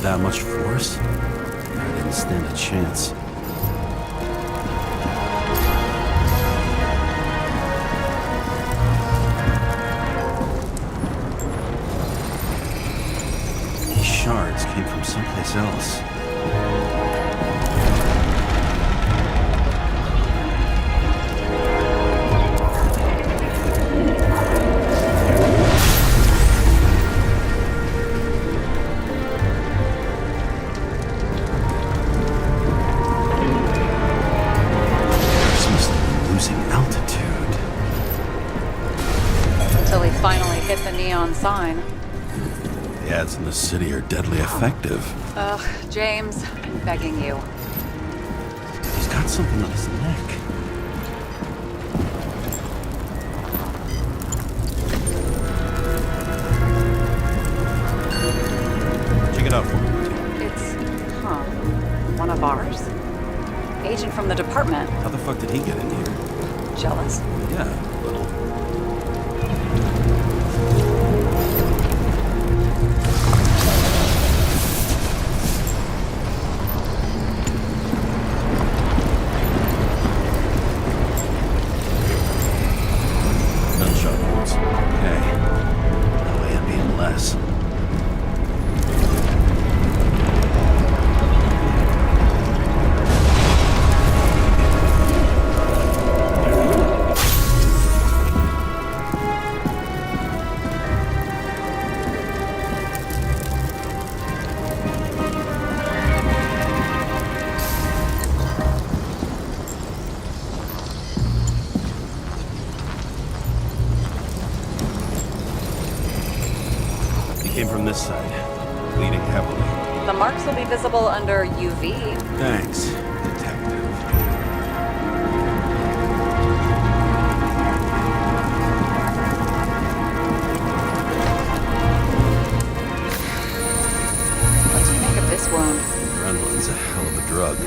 That much force? I didn't stand a chance. These shards came from someplace else. Sign. The ads in the city are deadly effective. Ugh, James, I'm begging you. He's got something on his neck. Check it out for me. It's, one of ours? Agent from the department. How the fuck did he get in here? Jealous? Yeah, a little. Came from this side, bleeding heavily. The marks will be visible under UV. Thanks, detective. What do you make of this wound? Adrenaline's a hell of a drug.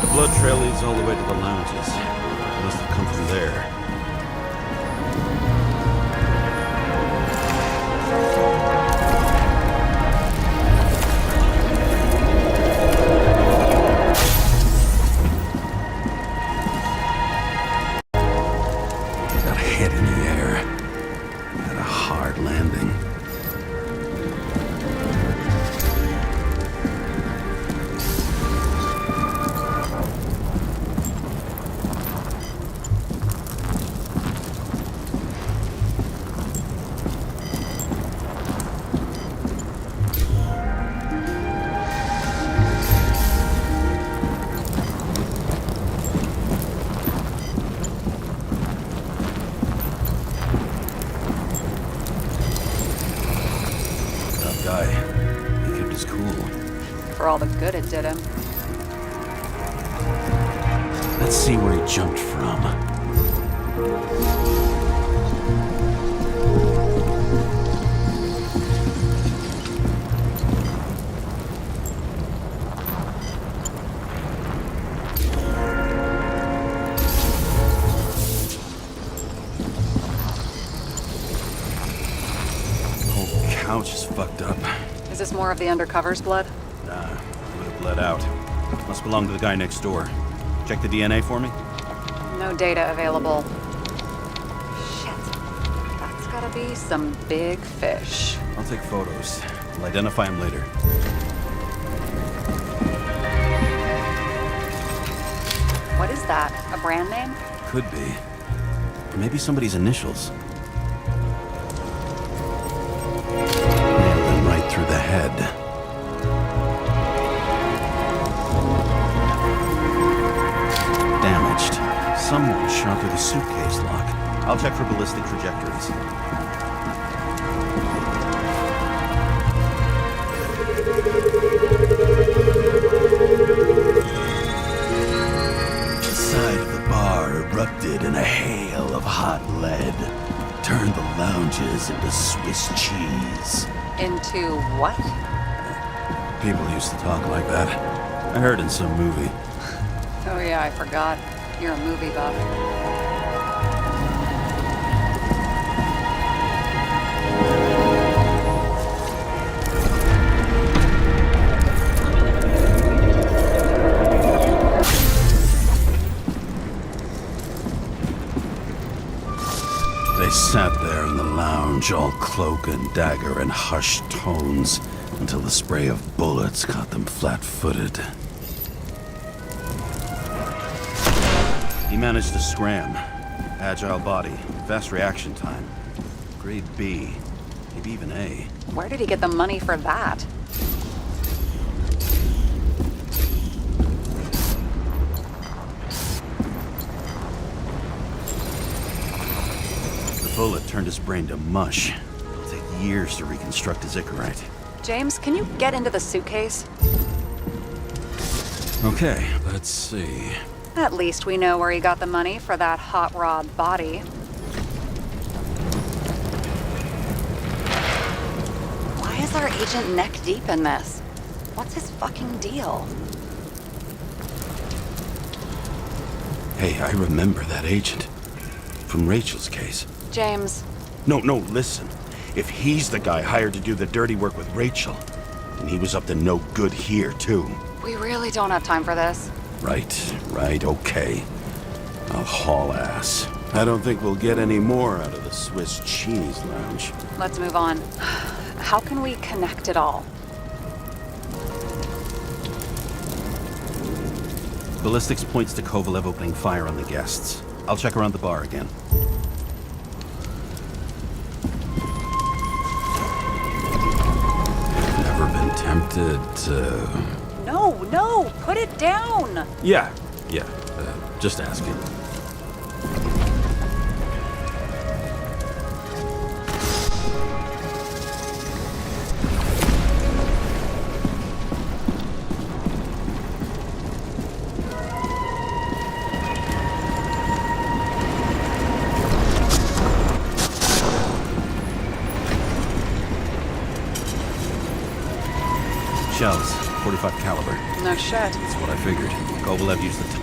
The blood trail leads all the way to the lounges. It must have come from there. for all the good it did him. Let's see where he jumped from. Whole couch is fucked up. Is this more of the undercover's blood? Nah, would have bled out. Must belong to the guy next door. Check the DNA for me? No data available. Shit. That's gotta be some big fish. I'll take photos. I'll identify him later. What is that? A brand name? Could be. Or maybe somebody's initials. Nailed him right through the head. Damaged. Someone shot through the suitcase lock. I'll check for ballistic trajectories. The side of the bar erupted in a hail of hot lead. Turned the lounges into Swiss cheese. Into what? People used to talk like that. I heard in some movie. Oh yeah, I forgot. You're a movie buff. They sat there in the lounge, all cloak and dagger and hushed tones, until the spray of bullets caught them flat-footed. He managed to scram. Agile body, fast reaction time. Grade B, maybe even A. Where did he get the money for that? The bullet turned his brain to mush. It'll take years to reconstruct his Icarat. James, can you get into the suitcase? Okay, let's see. At least we know where he got the money for that hot rod body. Why is our agent neck deep in this? What's his fucking deal? Hey, I remember that agent. From Rachel's case. James. No, listen. If he's the guy hired to do the dirty work with Rachel, then he was up to no good here, too. We really don't have time for this. Right, okay. I'll haul ass. I don't think we'll get any more out of the Swiss cheese lounge. Let's move on. How can we connect it all? Ballistics points to Kovalev opening fire on the guests. I'll check around the bar again. Never been tempted to... No, put it down! Yeah, just asking. Shells, 45 caliber. No shit. That's what I figured. Kovalev used the...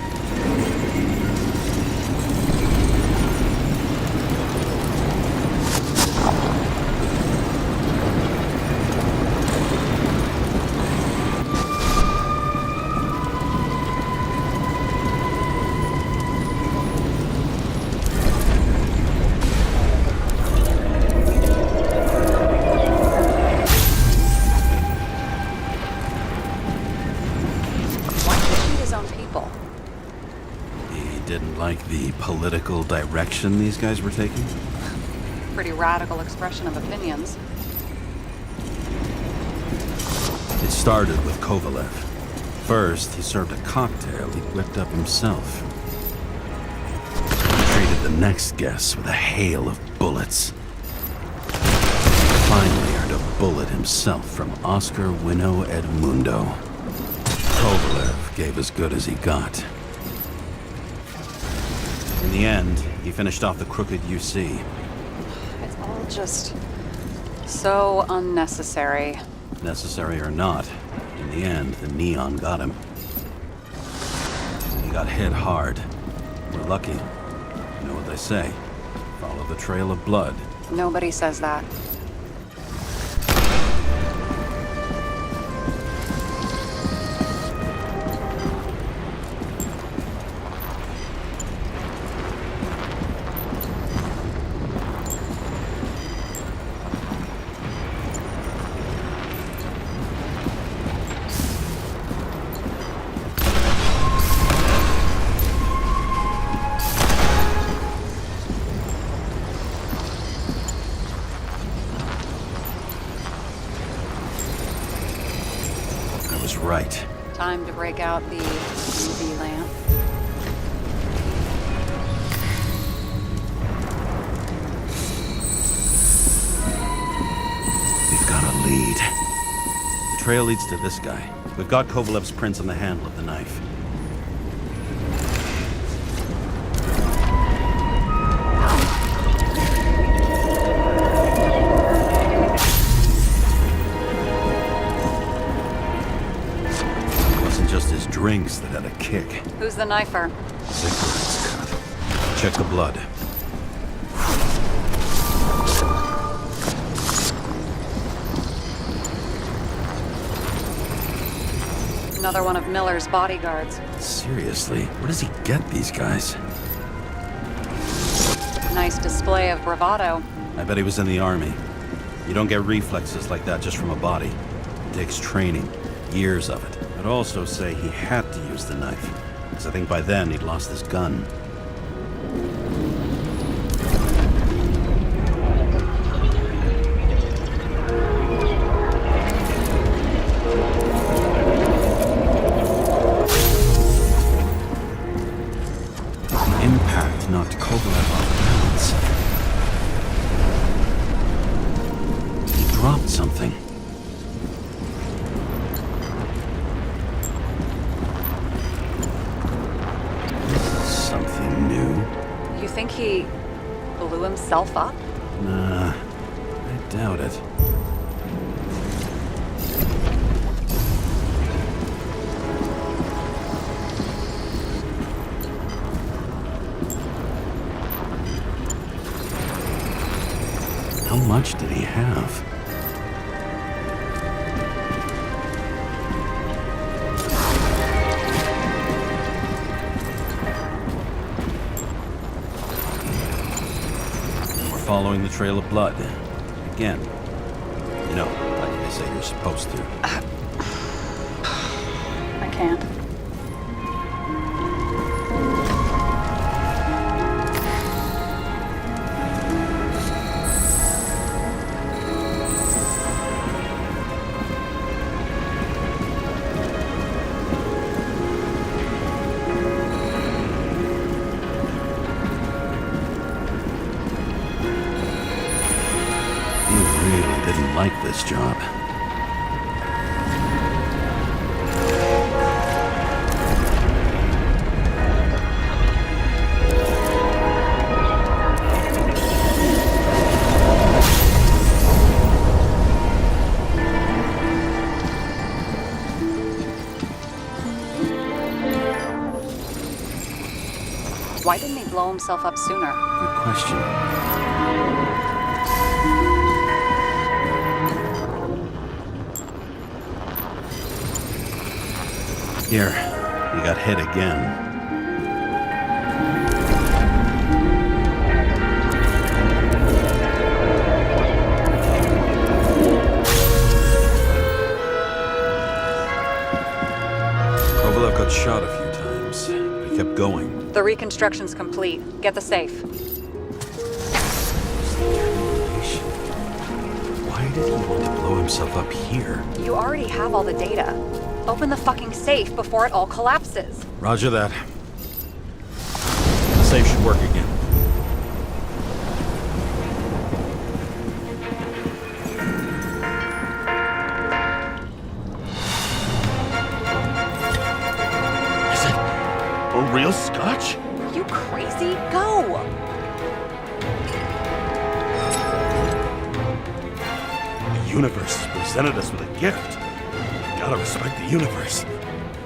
The political direction these guys were taking? Pretty radical expression of opinions. It started with Kovalev. First, he served a cocktail he whipped up himself. He treated the next guests with a hail of bullets. Finally earned a bullet himself from Oscar Winnow Edmundo. Kovalev gave as good as he got. In the end, he finished off the crooked UC. It's all just so unnecessary. Necessary or not, in the end, the neon got him. He got hit hard. We're lucky. You know what they say. Follow the trail of blood. Nobody says that. Right. Time to break out the UV lamp. We've got a lead. The trail leads to this guy. We've got Kovalev's prints on the handle of the knife. Drinks that had a kick. Who's the knifer? Cigarettes cut. Check the blood. Another one of Miller's bodyguards. Seriously, where does he get these guys? Nice display of bravado. I bet he was in the army. You don't get reflexes like that just from a body. It takes training. Years of it. I'd also say he had to use the knife, because I think by then he'd lost his gun. The impact knocked Kovalev off balance. He dropped something. Think he blew himself up? Nah, I doubt it. How much did he have? Following the trail of blood. Again. You know, like they say you're supposed to. I can't. Didn't like this job. Why didn't he blow himself up sooner? Good question. Here, you got hit again. Kovalev got shot a few times, but he kept going. The reconstruction's complete. Get the safe. Why did he want to blow himself up here? You already have all the data. Open the fucking safe before it all collapses. Roger that. The safe should work again. universe has presented us with a gift. Gotta respect the universe.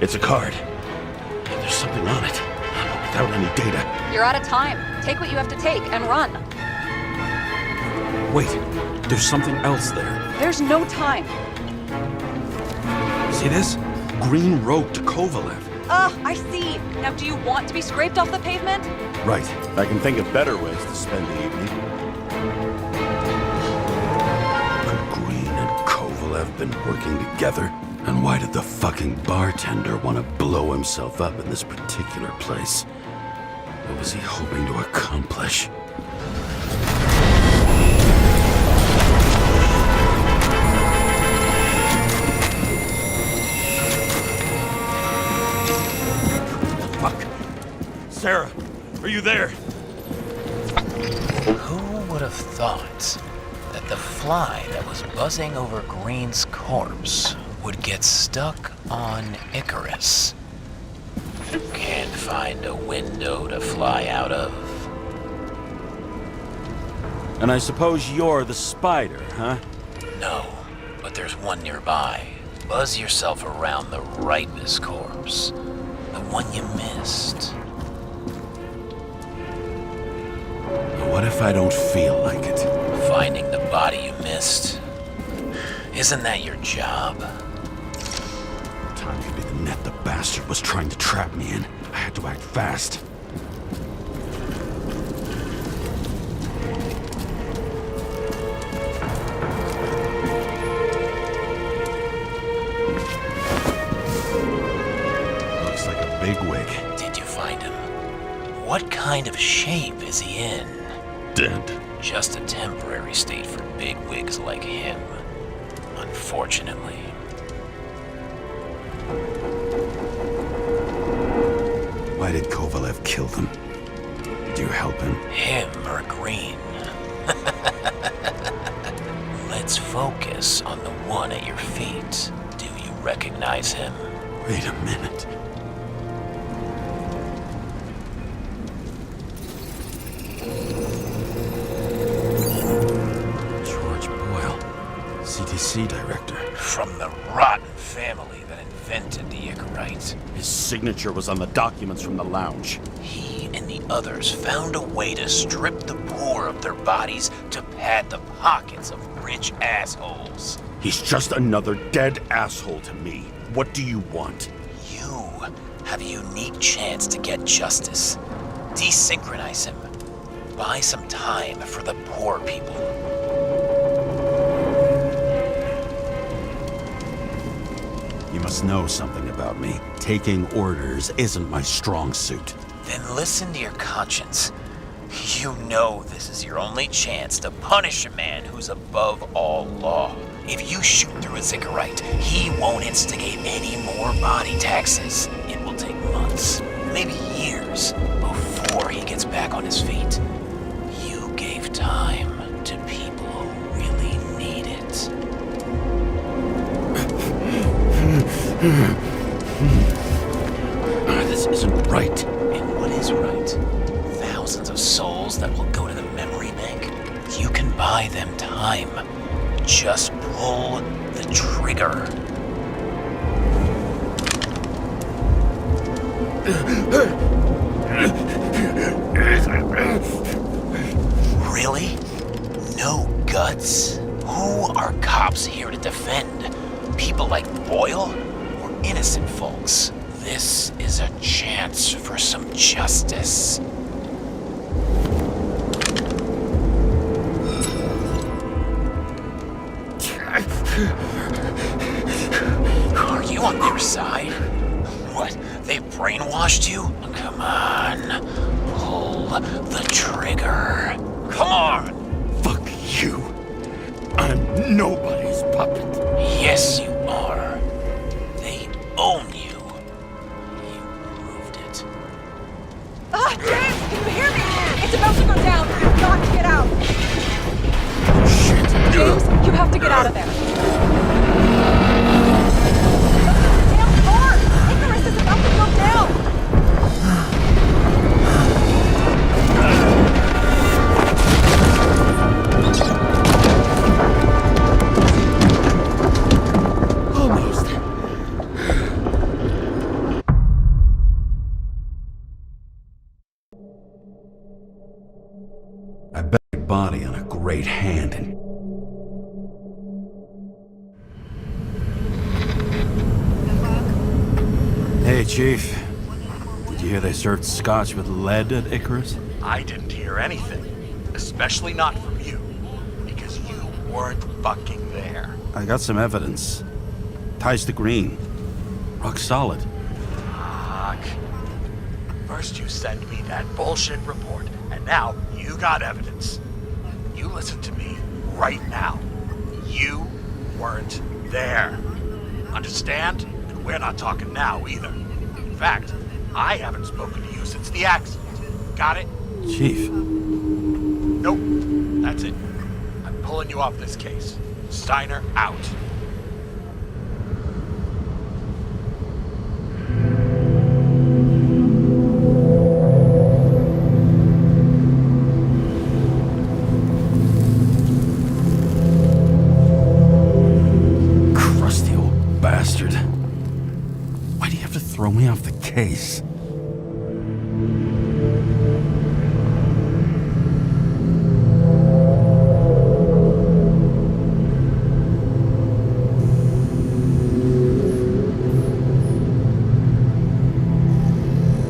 It's a card. And there's something on it. Without any data. You're out of time. Take what you have to take and run. Wait, there's something else there. There's no time. See this? Green road to Kovalev. I see. Now, do you want to be scraped off the pavement? Right. I can think of better ways to spend the evening. Could Green and Kovalev been working together? And why did the fucking bartender want to blow himself up in this particular place? What was he hoping to accomplish? Fuck. Sarah, are you there? Who would have thought that the fly that was buzzing over Green's corpse would get stuck on Icarus? Can't find a window to fly out of. And I suppose you're the spider, huh? No, but there's one nearby. Buzz yourself around the Ripus corpse. The one you missed. What if I don't feel like it? Finding the body you missed. Isn't that your job? Time could be the net the bastard was trying to trap me in. I had to act fast. Looks like a bigwig. Did you find him? What kind of shape is he in? Dead. Just a temporary state for bigwigs like him. Unfortunately. Why did Kovalev kill them? Did you help him? Him or Green? Let's focus on the one at your feet. Do you recognize him? Wait a minute. George Boyle, CTC director. From the rotten family that invented the Icarite. His signature was on the documents from the lounge. He and the others found a way to strip the poor of their bodies to pad the pockets of rich assholes. He's just another dead asshole to me. What do you want? You have a unique chance to get justice. Desynchronize him. Buy some time for the poor people. You must know something about me. Taking orders isn't my strong suit. Then listen to your conscience. You know this is your only chance to punish a man who's above all law. If you shoot through a Icarite, he won't instigate any more body taxes. It will take months, maybe years, before he gets back on his feet. You gave time to people who really need it. This isn't right. And what is right? Thousands of souls that will go to the memory bank. You can buy them time. Just pull the trigger. Really? No guts? Who are cops here to defend? People like Boyle or innocent folks? This is a chance for some justice. Are you on their side? What, they brainwashed you? Come on, pull the trigger. Come on! Fuck you. I'm nobody's puppet. Yes, you are. They own you. You proved it. James, can you hear me? It's about to go down. You've got to get out. Shit. James, you have to get out of there. Damn car! Icarus is about to go down. body on a great hand and... Hey, Chief. Did you hear they served scotch with lead at Icarus? I didn't hear anything. Especially not from you. Because you weren't fucking there. I got some evidence. Ties to Green. Rock solid. Fuck. First you send me that bullshit report, and now you got evidence. You listen to me right now. You weren't there. Understand? And we're not talking now either. In fact, I haven't spoken to you since the accident. Got it? Chief. Nope. That's it. I'm pulling you off this case. Steiner out. Crusty old bastard. Why do you have to throw me off the case?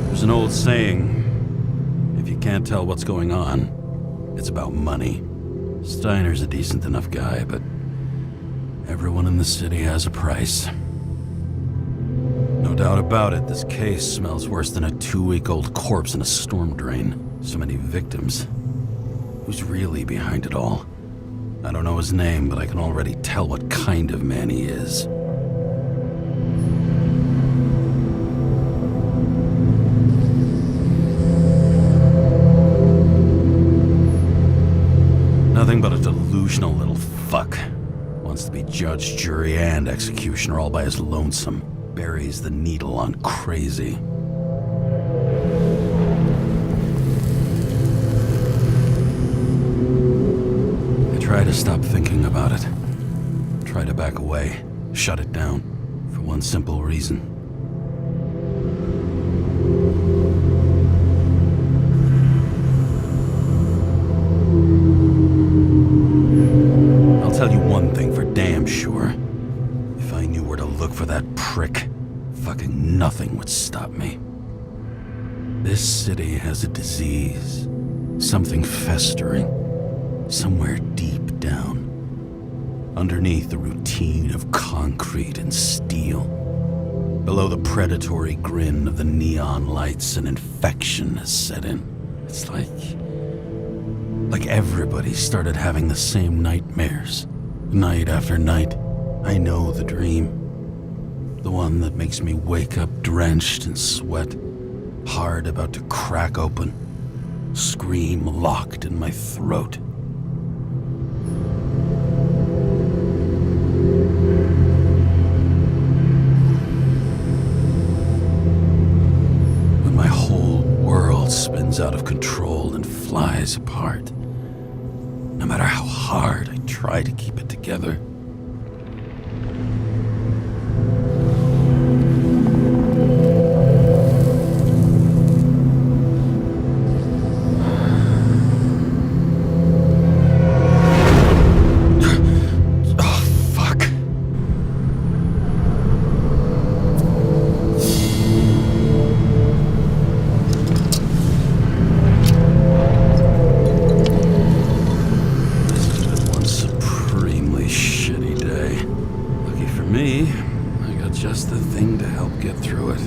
There's an old saying, if you can't tell what's going on, it's about money. Steiner's a decent enough guy, but everyone in the city has a price. No doubt about it, this case smells worse than a 2-week-old corpse in a storm drain. So many victims. Who's really behind it all? I don't know his name, but I can already tell what kind of man he is. Nothing but a delusional little fuck. Wants to be judge, jury, and executioner all by his lonesome. Buries the needle on crazy. I try to stop thinking about it. Try to back away. Shut it down. For one simple reason. I'll tell you one thing for damn sure. If I knew where to look for that prick, fucking nothing would stop me. This city has a disease. Something festering. Somewhere deep down. Underneath the routine of concrete and steel. Below the predatory grin of the neon lights, an infection has set in. It's like everybody started having the same nightmares. Night after night. I know the dream. The one that makes me wake up drenched in sweat. Heart about to crack open. Scream locked in my throat. When my whole world spins out of control and flies apart. No matter how hard I try to keep it together. Just the thing to help get through it.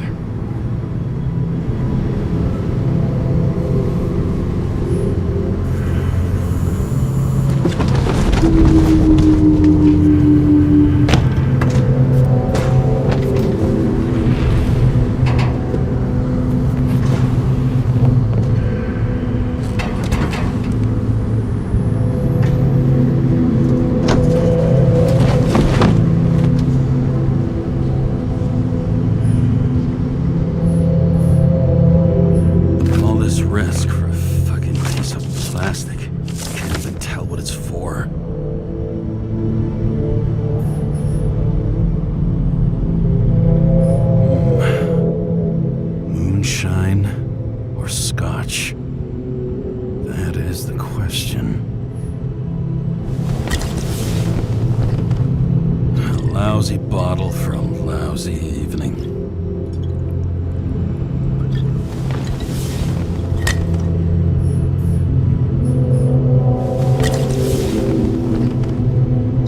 Risk for a fucking piece of plastic. Can't even tell what it's for. Moonshine or scotch? That is the question. Lousy bottle for a lousy evening.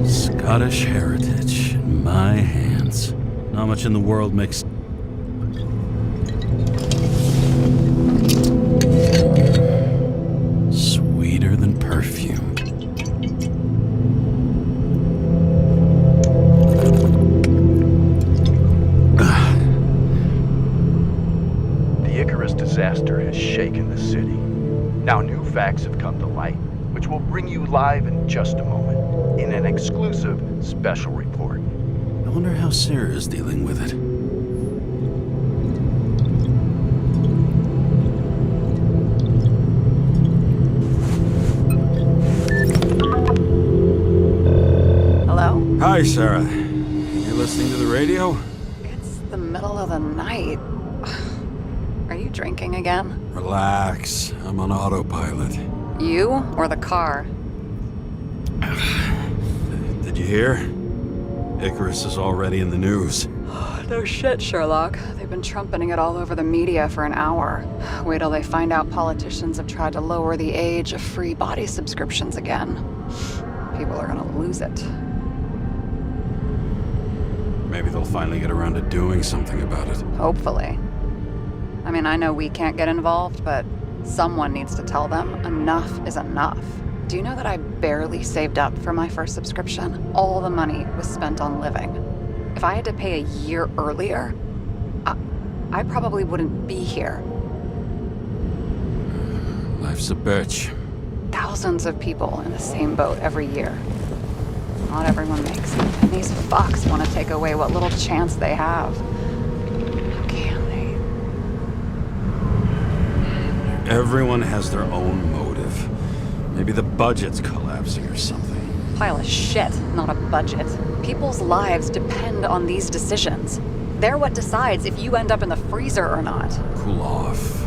Scottish heritage in my hands. Not much in the world makes... sweeter than perfume. The Icarus disaster has shaken the city. Now new facts have come to light, which will bring you live in just a moment, in an exclusive special report. I wonder how Sarah's dealing with it. Hello? Hi, Sarah. You listening to the radio? It's the middle of the night. Are you drinking again? Relax. I'm on autopilot. You or the car? Did you hear? Icarus is already in the news. No shit, Sherlock. They've been trumpeting it all over the media for an hour. Wait till they find out politicians have tried to lower the age of free body subscriptions again. People are gonna lose it. Maybe they'll finally get around to doing something about it. Hopefully. I mean, I know we can't get involved, but someone needs to tell them enough is enough. Do you know that I barely saved up for my first subscription? All the money was spent on living. If I had to pay a year earlier, I probably wouldn't be here. Life's a bitch. Thousands of people in the same boat every year. Not everyone makes it, and these fucks want to take away what little chance they have. How can they? Everyone has their own motive. Maybe the budget's collapsing or something. Pile of shit, not a budget. People's lives depend on these decisions. They're what decides if you end up in the freezer or not. Cool off.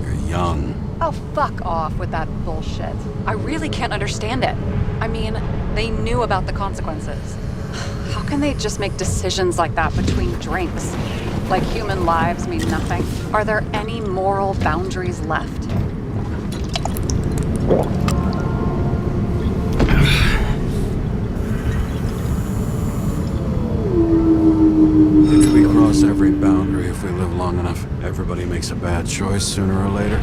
You're young. Oh, fuck off with that bullshit. I really can't understand it. I mean, they knew about the consequences. How can they just make decisions like that between drinks? Like human lives mean nothing? Are there any moral boundaries left? We cross every boundary if we live long enough. Everybody makes a bad choice sooner or later.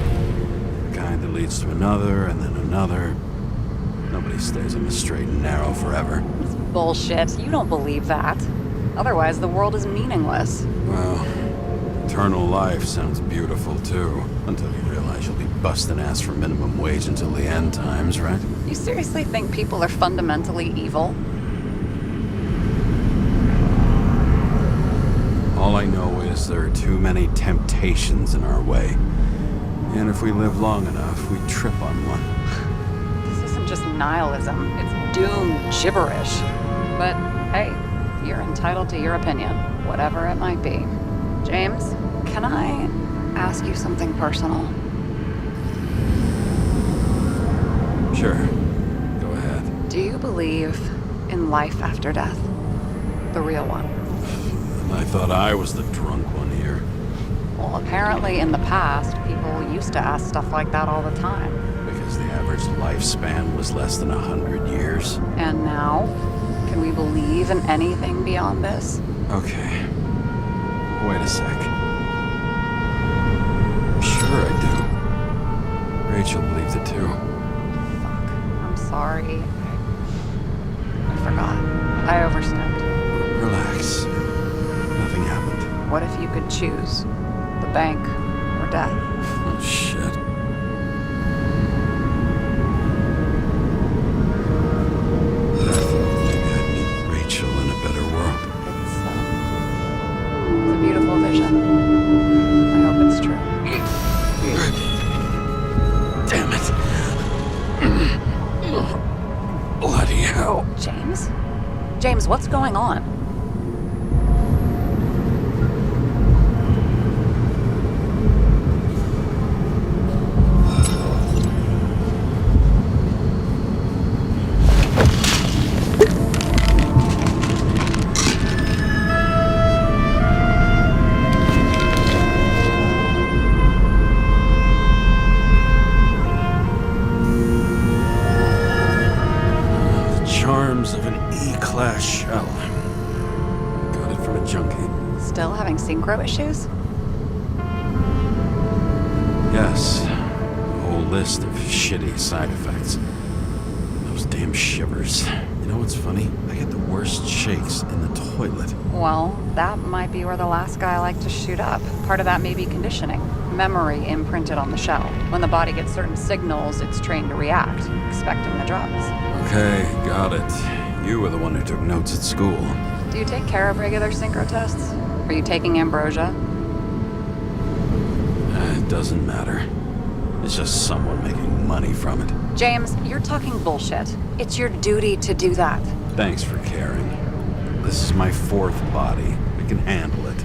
The kind that leads to another, and then another. Nobody stays on the straight and narrow forever. It's bullshit. You don't believe that. Otherwise, the world is meaningless. Well, eternal life sounds beautiful too. Until you realize you'll be busting ass for minimum wage until the end times, right? You seriously think people are fundamentally evil? All I know is there are too many temptations in our way. And if we live long enough, we trip on one. This isn't just nihilism, it's doom gibberish. But hey, you're entitled to your opinion, whatever it might be. James, can I ask you something personal? Sure. Go ahead. Do you believe in life after death? The real one? I thought I was the drunk one here. Well, apparently in the past, people used to ask stuff like that all the time. Because the average lifespan was less than 100 years. And now, can we believe in anything beyond this? Okay. Wait a sec. Sure I do. Rachel believed it too. Fuck. I'm sorry. I forgot. I overstepped. Relax. Nothing happened. What if you could choose? The bank or death? Oh, shit. Maybe I'd meet Rachel in a better world. It's a beautiful vision. I hope it's true. Damn it. Oh, bloody hell. James? James, what's going on? remains of an E-class shell. Got it from a junkie. Still having synchro issues? Yes. A whole list of shitty side effects. Those damn shivers. You know what's funny? I get the worst shakes in the toilet. Well, that might be where the last guy liked to shoot up. Part of that may be conditioning. Memory imprinted on the shell. When the body gets certain signals, it's trained to react, expecting the drugs. Okay, got it. You were the one who took notes at school. Do you take care of regular synchro tests? Are you taking ambrosia? It doesn't matter. It's just someone making money from it. James, you're talking bullshit. It's your duty to do that. Thanks for caring. This is my fourth body. I can handle it.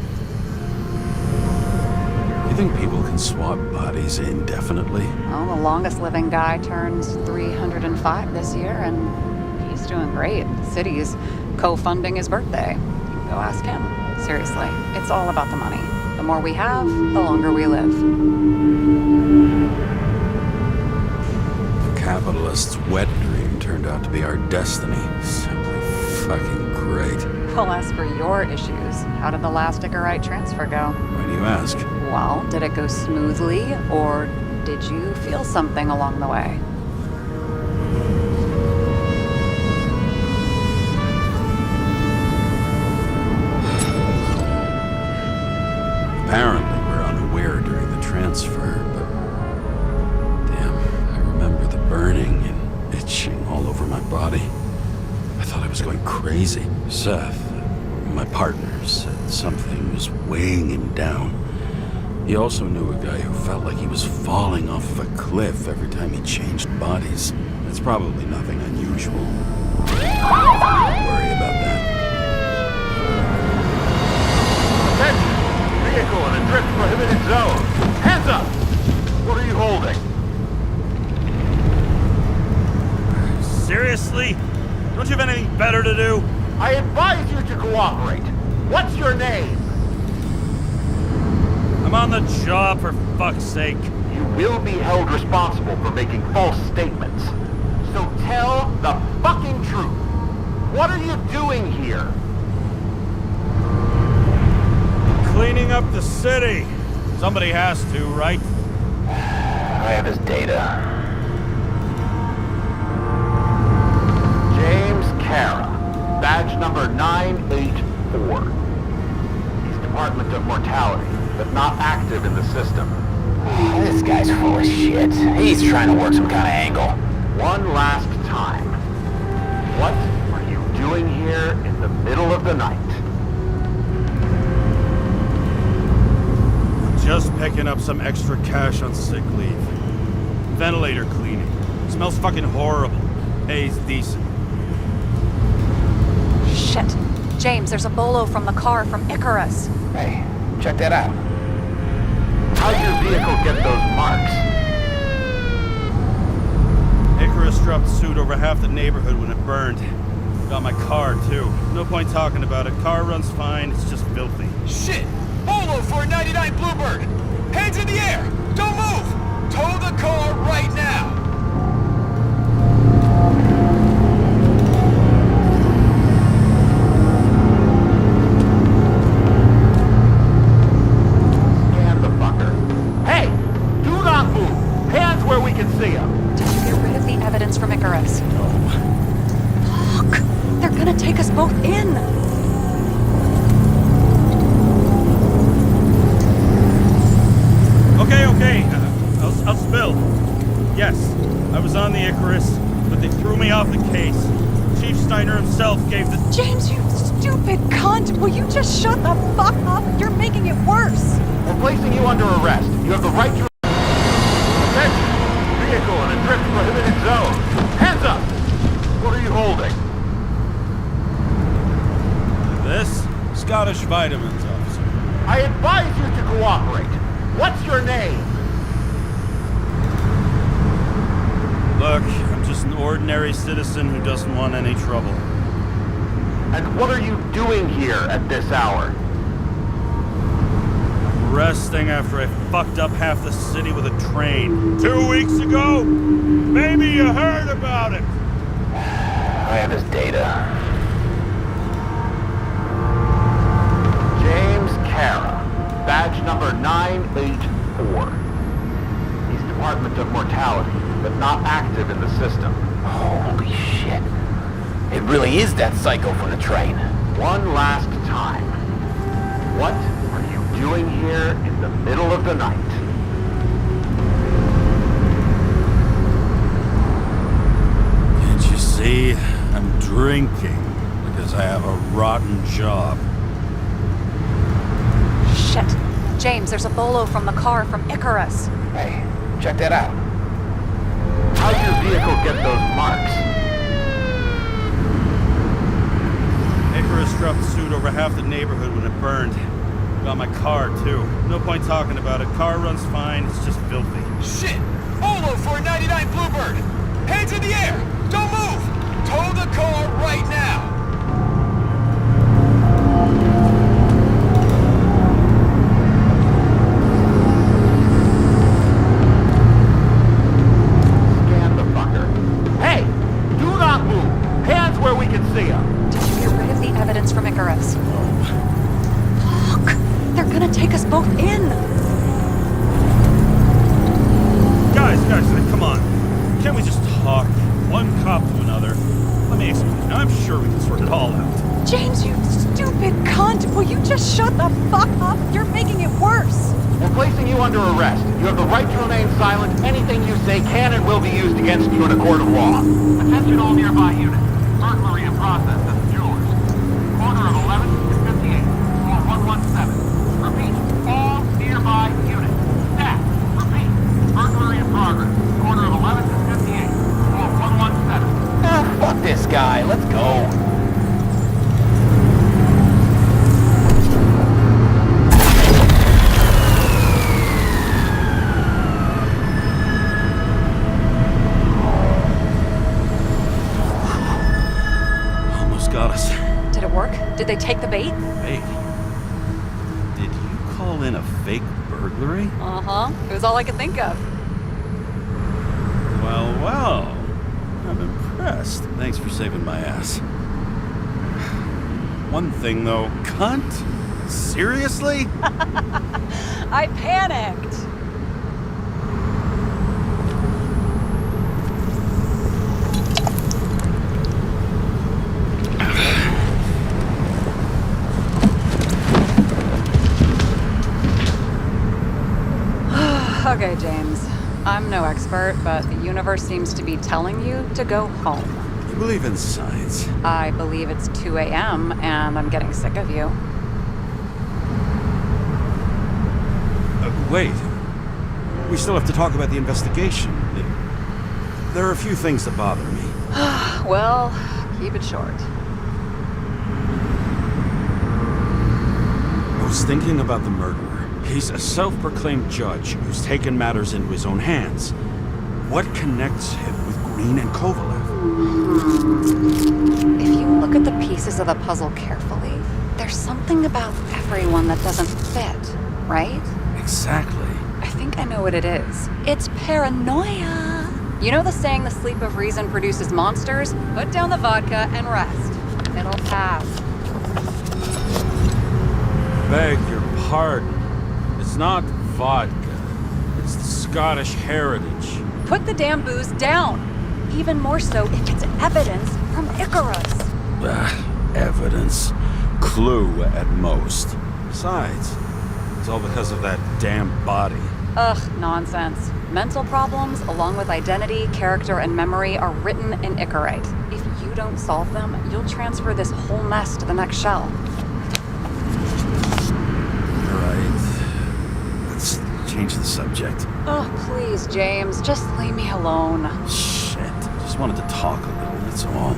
You think people can swap bodies indefinitely? Well, the longest living guy turns 305 this year, and he's doing great. The city's co-funding his birthday. You can go ask him. Seriously, it's all about the money. The more we have, the longer we live. The capitalist's wet dream turned out to be our destiny. Simply fucking great. Well, as for your issues, how did the last Icarat transfer go? Why do you ask? Well, did it go smoothly, or did you feel something along the way? Apparently, we're unaware during the transfer, but damn, I remember the burning and itching all over my body. I thought I was going crazy. Seth, my partner, said something was weighing him down. He also knew a guy who felt like he was falling off of a cliff every time he changed bodies. It's probably nothing unusual. Don't worry about that. Attention! Vehicle in a drift prohibited zone. Hands up! What are you holding? Seriously? Don't you have anything better to do? I advise you to cooperate. What's your name? I'm on the job, for fuck's sake. You will be held responsible for making false statements. So tell the fucking truth. What are you doing here? Cleaning up the city. Somebody has to, right? I have his data. James Karra, badge number 984. He's Department of Mortality, but not active in the system. This guy's full of shit. He's trying to work some kind of angle. One last time. What are you doing here in the middle of the night? Just picking up some extra cash on sick leave. Ventilator cleaning. Smells fucking horrible. Pays decent. Shit. James, there's a bolo from the car from Icarus. Hey, check that out. How'd your vehicle get those marks? Icarus dropped suit over half the neighborhood when it burned. Got my car, too. No point talking about it. Car runs fine, it's just filthy. Shit! Bolo for a 99 Bluebird! Hands in the air! Don't move! Tow the car right now! Scan the fucker. Hey! Do not move! Hands where we can see him! Did you get rid of the evidence from Icarus? No. Look! They're gonna take us both in! Okay. I'll spill. Yes, I was on the Icarus, but they threw me off the case. Chief Steiner himself gave the... James, you stupid cunt! Will you just shut the fuck up? You're making it worse! We're placing you under arrest. You have the right to... Attention! Vehicle in a drift prohibited zone. Hands up! What are you holding? This? Scottish Vitamins, officer. I advise you to cooperate. What's your name? Look, I'm just an ordinary citizen who doesn't want any trouble. And what are you doing here at this hour? Resting after I fucked up half the city with a train. 2 weeks ago? Maybe you heard about it. I have his data. James Karra, badge number 984. He's Department of Mortality, but not active in the system. Holy shit. It really is that psycho from the train. One last time. What are you doing here in the middle of the night? Can't you see? I'm drinking because I have a rotten job. Shit. James, there's a bolo from the car from Icarus. Hey, check that out. How'd your vehicle get those marks? Icarus dropped suit over half the neighborhood when it burned. Got my car, too. No point talking about it. Car runs fine, it's just filthy. Shit! Bolo for a 99 Bluebird! Hands in the air! Don't move! Tow the car right now! Scan the fucker. Hey! Do not move! Hands where we can see them! Did you get rid of the evidence from Icarus? Fuck! They're gonna take us both in! Guys, come on. Can't we just talk? One cop to another. Let me explain. I'm sure we can sort it all out. James, you stupid cunt! Will you just shut the fuck up? You're making it worse! We're placing you under arrest. You have the right to remain silent. Anything you say can and will be used against you in a court of law. Attention all nearby units. Burglary in process at the jewelers. Corner of 11 and 58. Floor 117. Repeat. All nearby units. Staff. Repeat. Burglary in progress. Corner of 11 and 58. Floor 117. Ah, fuck this guy. Let's go. Got us. Did it work? Did they take the bait? Hey, did you call in a fake burglary? Uh-huh. It was all I could think of. Well. I'm impressed. Thanks for saving my ass. One thing, though. Cunt? Seriously? I panicked. Okay, James. I'm no expert, but the universe seems to be telling you to go home. You believe in science? I believe it's 2 a.m. and I'm getting sick of you. Wait. We still have to talk about the investigation. There are a few things that bother me. Well, keep it short. I was thinking about the murderer. He's a self-proclaimed judge who's taken matters into his own hands. What connects him with Green and Kovalev? If you look at the pieces of the puzzle carefully, there's something about everyone that doesn't fit, right? Exactly. I think I know what it is. It's paranoia. You know the saying, the sleep of reason produces monsters? Put down the vodka and rest. It'll pass. Beg your pardon. It's not vodka. It's the Scottish heritage. Put the damn booze down. Even more so if it's evidence from Icarus. Evidence. Clue at most. Besides, it's all because of that damn body. Ugh, nonsense. Mental problems, along with identity, character, and memory, are written in Icarat. If you don't solve them, you'll transfer this whole mess to the next shell. Change the subject. Oh, please, James. Just leave me alone. Shit. Just wanted to talk a little, that's all.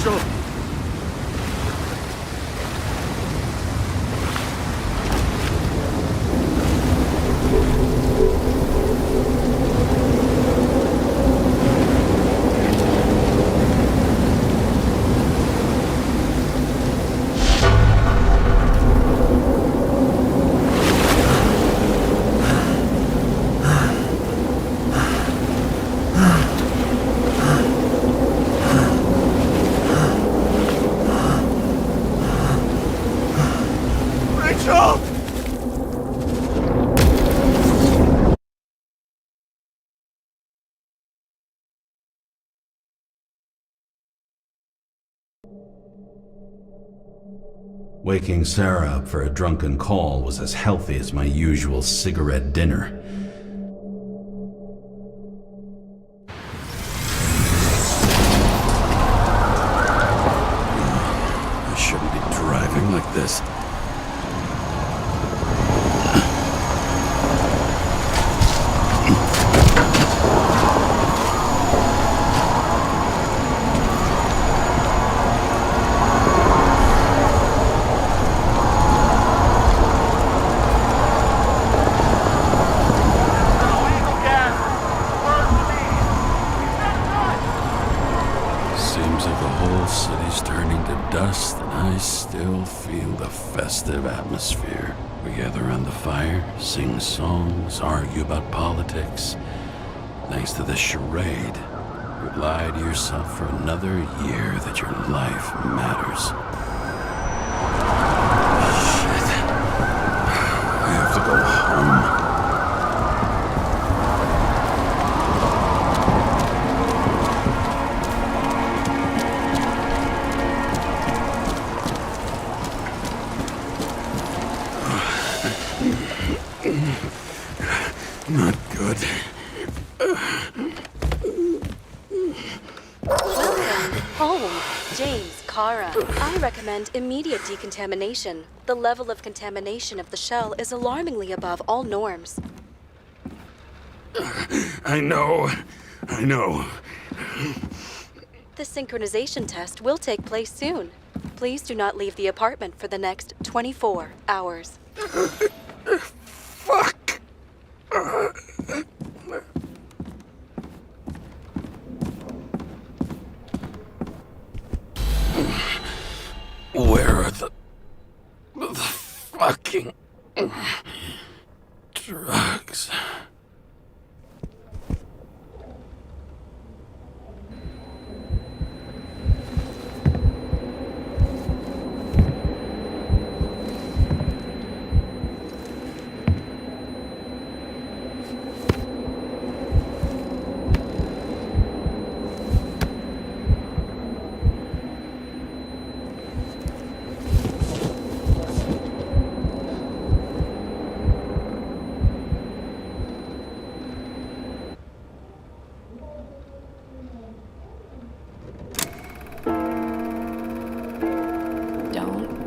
Marshal! Waking Sarah up for a drunken call was as healthy as my usual cigarette dinner. I shouldn't be driving like this. I still feel the festive atmosphere. We gather around the fire, sing songs, argue about politics. Thanks to this charade, you lie to yourself for another year that your life matters. Shit. I have to go home. Not good. Welcome home, James Karra. I recommend immediate decontamination. The level of contamination of the shell is alarmingly above all norms. I know. The synchronization test will take place soon. Please do not leave the apartment for the next 24 hours. Fuck! Where are the fucking drugs?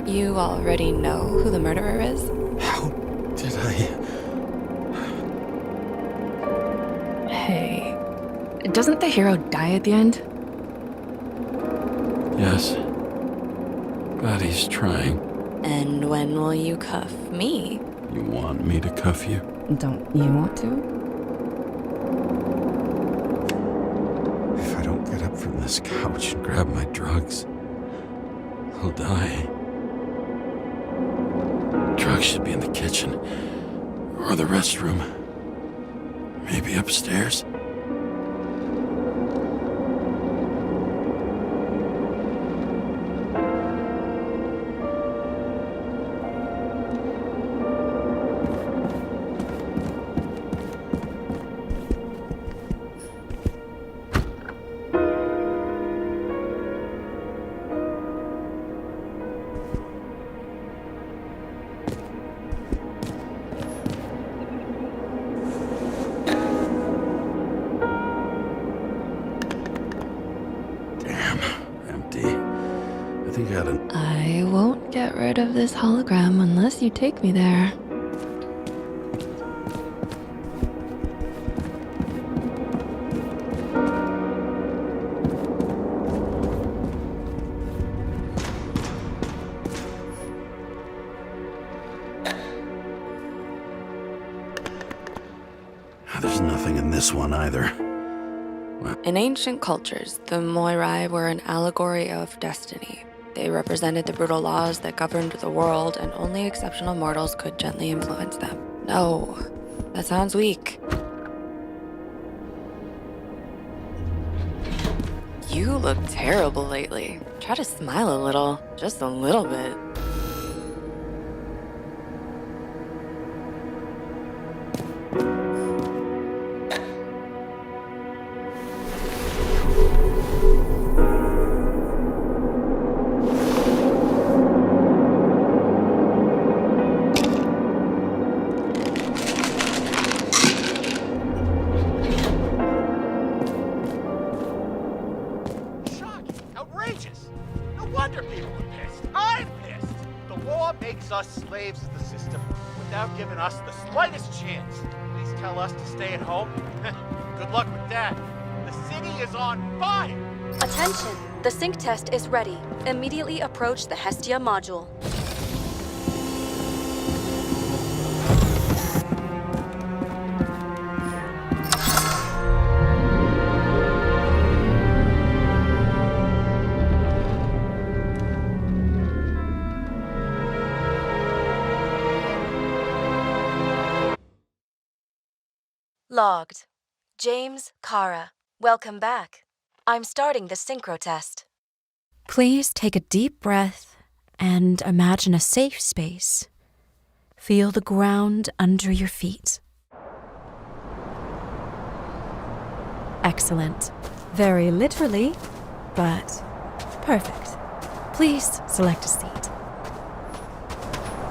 You already know who the murderer is? How did I... Hey, doesn't the hero die at the end? Yes. But he's trying. And when will you cuff me? You want me to cuff you? Don't you want to? If I don't get up from this couch and grab my drugs, I'll die. Drugs should be in the kitchen. Or the restroom. Maybe upstairs. I won't get rid of this hologram unless you take me there. this one either. In ancient cultures, the Moirai were an allegory of destiny. They represented the brutal laws that governed the world, and only exceptional mortals could gently influence them. No, that sounds weak. You look terrible lately. Try to smile a little, just a little bit. Slaves of the system without giving us the slightest chance. Please tell us to stay at home. Good luck with that. The city is on fire! Attention! The sync test is ready. Immediately approach the Hestia module. Logged. James Karra. Welcome back. I'm starting the synchro test. Please take a deep breath and imagine a safe space. Feel the ground under your feet. Excellent. Very literally, but perfect. Please select a seat.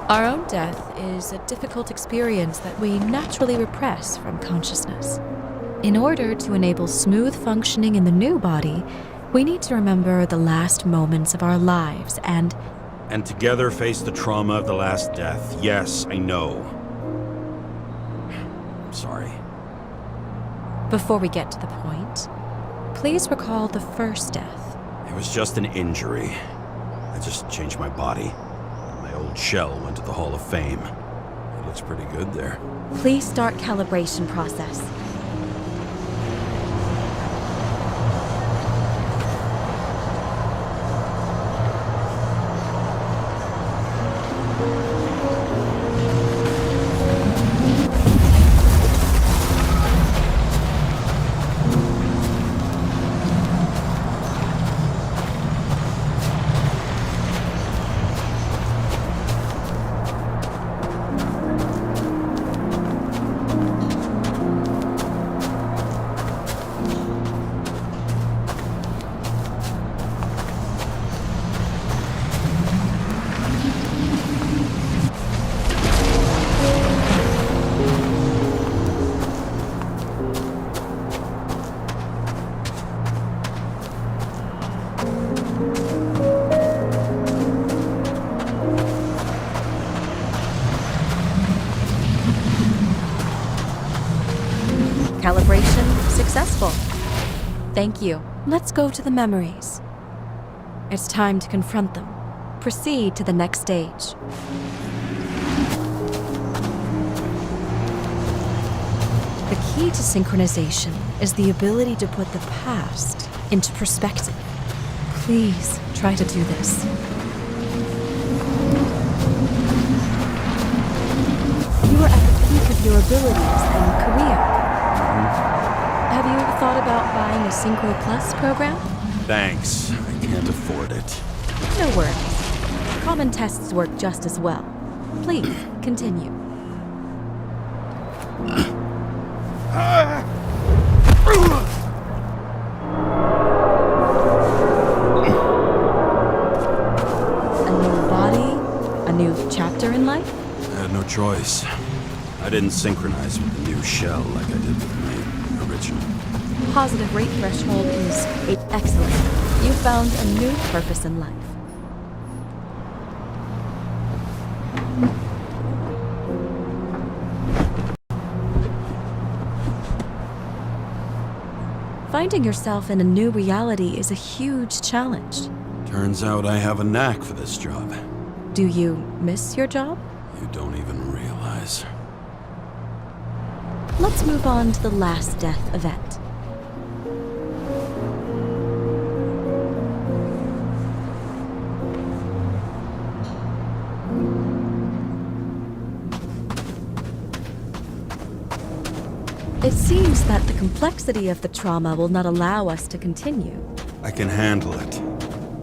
Our own death is a difficult experience that we naturally repress from consciousness. In order to enable smooth functioning in the new body, we need to remember the last moments of our lives and together face the trauma of the last death. Yes, I know. I'm sorry. Before we get to the point, please recall the first death. It was just an injury. I just changed my body. My old shell went to the Hall of Fame. It looks pretty good there. Please start calibration process. Calibration successful. Thank you. Let's go to the memories. It's time to confront them. Proceed to the next stage. The key to synchronization is the ability to put the past into perspective. Please try to do this. You are at the peak of your abilities and career. Have you ever thought about buying a Synchro Plus program? Thanks. I can't afford it. No worries. Common tests work just as well. Please, continue. A new body? A new chapter in life? I had no choice. I didn't synchronize with the new shell like I did with my original. Positive rate threshold is excellent. You found a new purpose in life. Finding yourself in a new reality is a huge challenge. Turns out I have a knack for this job. Do you miss your job? You don't even realize. Let's move on to the last death event. It seems that the complexity of the trauma will not allow us to continue. I can handle it.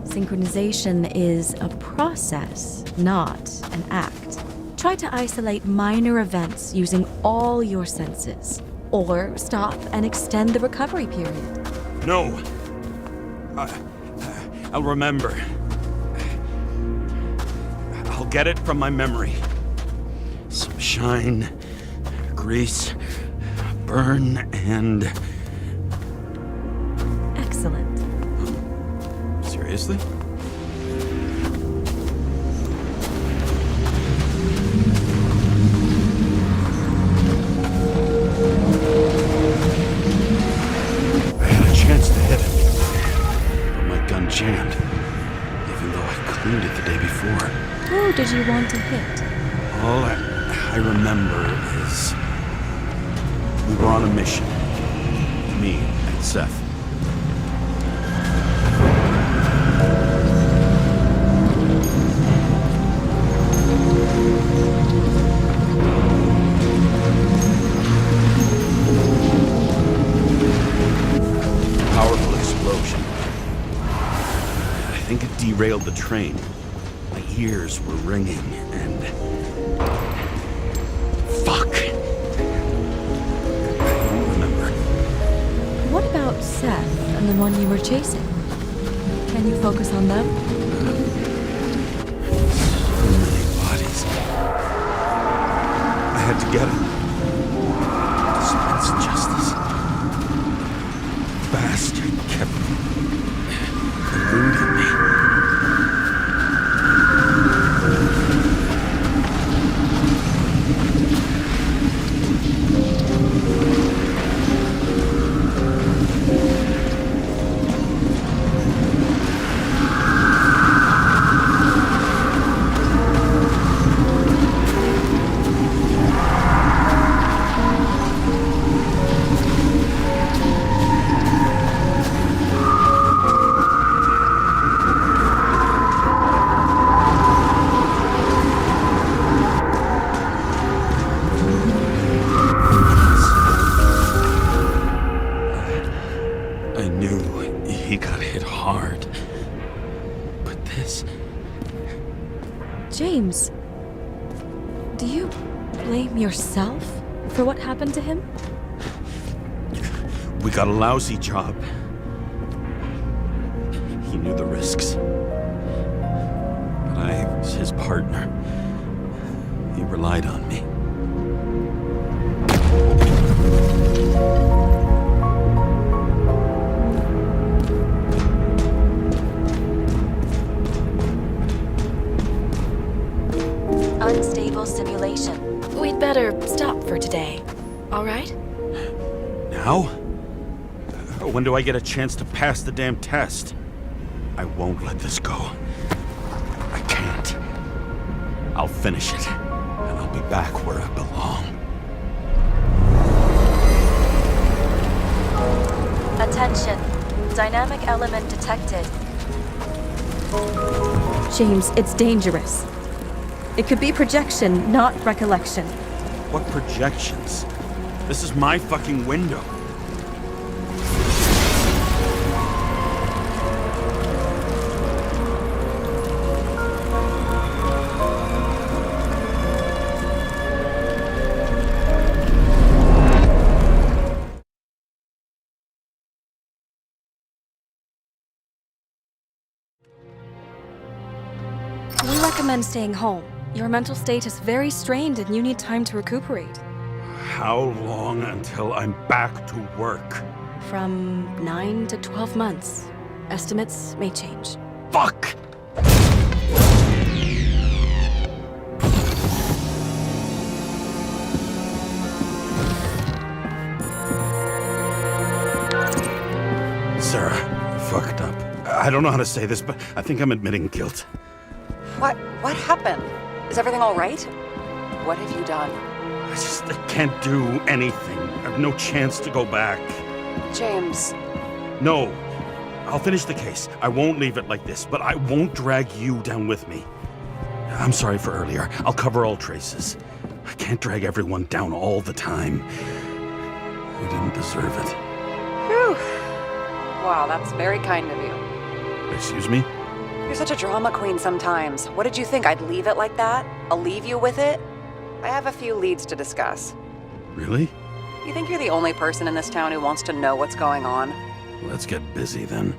Synchronization is a process, not an act. Try to isolate minor events using all your senses, or stop and extend the recovery period. No. I'll remember. I'll get it from my memory. Some shine, grease, burn, and... Excellent. Seriously? I had a chance to hit it, but my gun jammed, even though I cleaned it the day before. Who did you want to hit? All I remember is we were on a mission. Me and Seth. Powerful explosion. I think it derailed the train. My ears were ringing and... Fuck! I don't remember. What about Seth and the one you were chasing? Can you focus on them? So many bodies. I had to get him. Dispense justice. Bastard kept eluding me. James, do you blame yourself for what happened to him? We got a lousy job. He knew the risks. But I was his partner. He relied on me. Unstable simulation. We'd better stop for today, all right? Now? When do I get a chance to pass the damn test? I won't let this go. I can't. I'll finish it, and I'll be back where I belong. Attention. Dynamic element detected. James, it's dangerous. It could be projection, not recollection. What projections? This is my fucking window. We recommend staying home. Your mental state is very strained and you need time to recuperate. How long until I'm back to work? From 9 to 12 months. Estimates may change. Fuck! Sarah, I fucked up. I don't know how to say this, but I think I'm admitting guilt. What happened? Is everything all right? What have you done? I can't do anything. I have no chance to go back. James. No. I'll finish the case. I won't leave it like this, but I won't drag you down with me. I'm sorry for earlier. I'll cover all traces. I can't drag everyone down all the time. You didn't deserve it. Whew. Wow, that's very kind of you. Excuse me? You're such a drama queen sometimes. What did you think, I'd leave it like that? I'll leave you with it? I have a few leads to discuss. Really? You think you're the only person in this town who wants to know what's going on? Let's get busy then.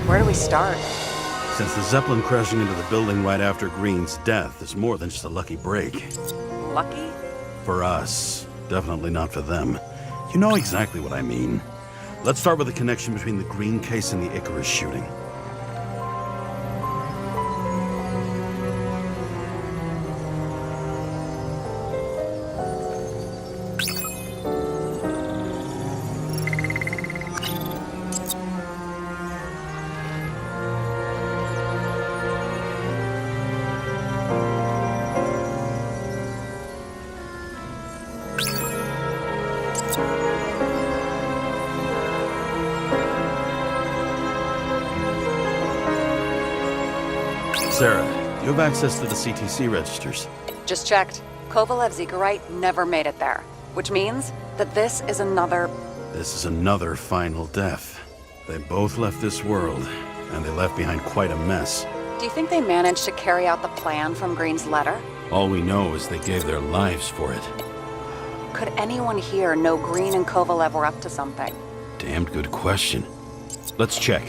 Where do we start? Since the Zeppelin crashing into the building right after Green's death is more than just a lucky break. Lucky? For us. Definitely not for them. You know exactly what I mean. Let's start with the connection between the Green case and the Icarus shooting. Sarah, you have access to the CTC registers. Just checked. Kovalev's Icarat never made it there. Which means that this is another... This is another final death. They both left this world, and they left behind quite a mess. Do you think they managed to carry out the plan from Green's letter? All we know is they gave their lives for it. Could anyone here know Green and Kovalev were up to something? Damned good question. Let's check.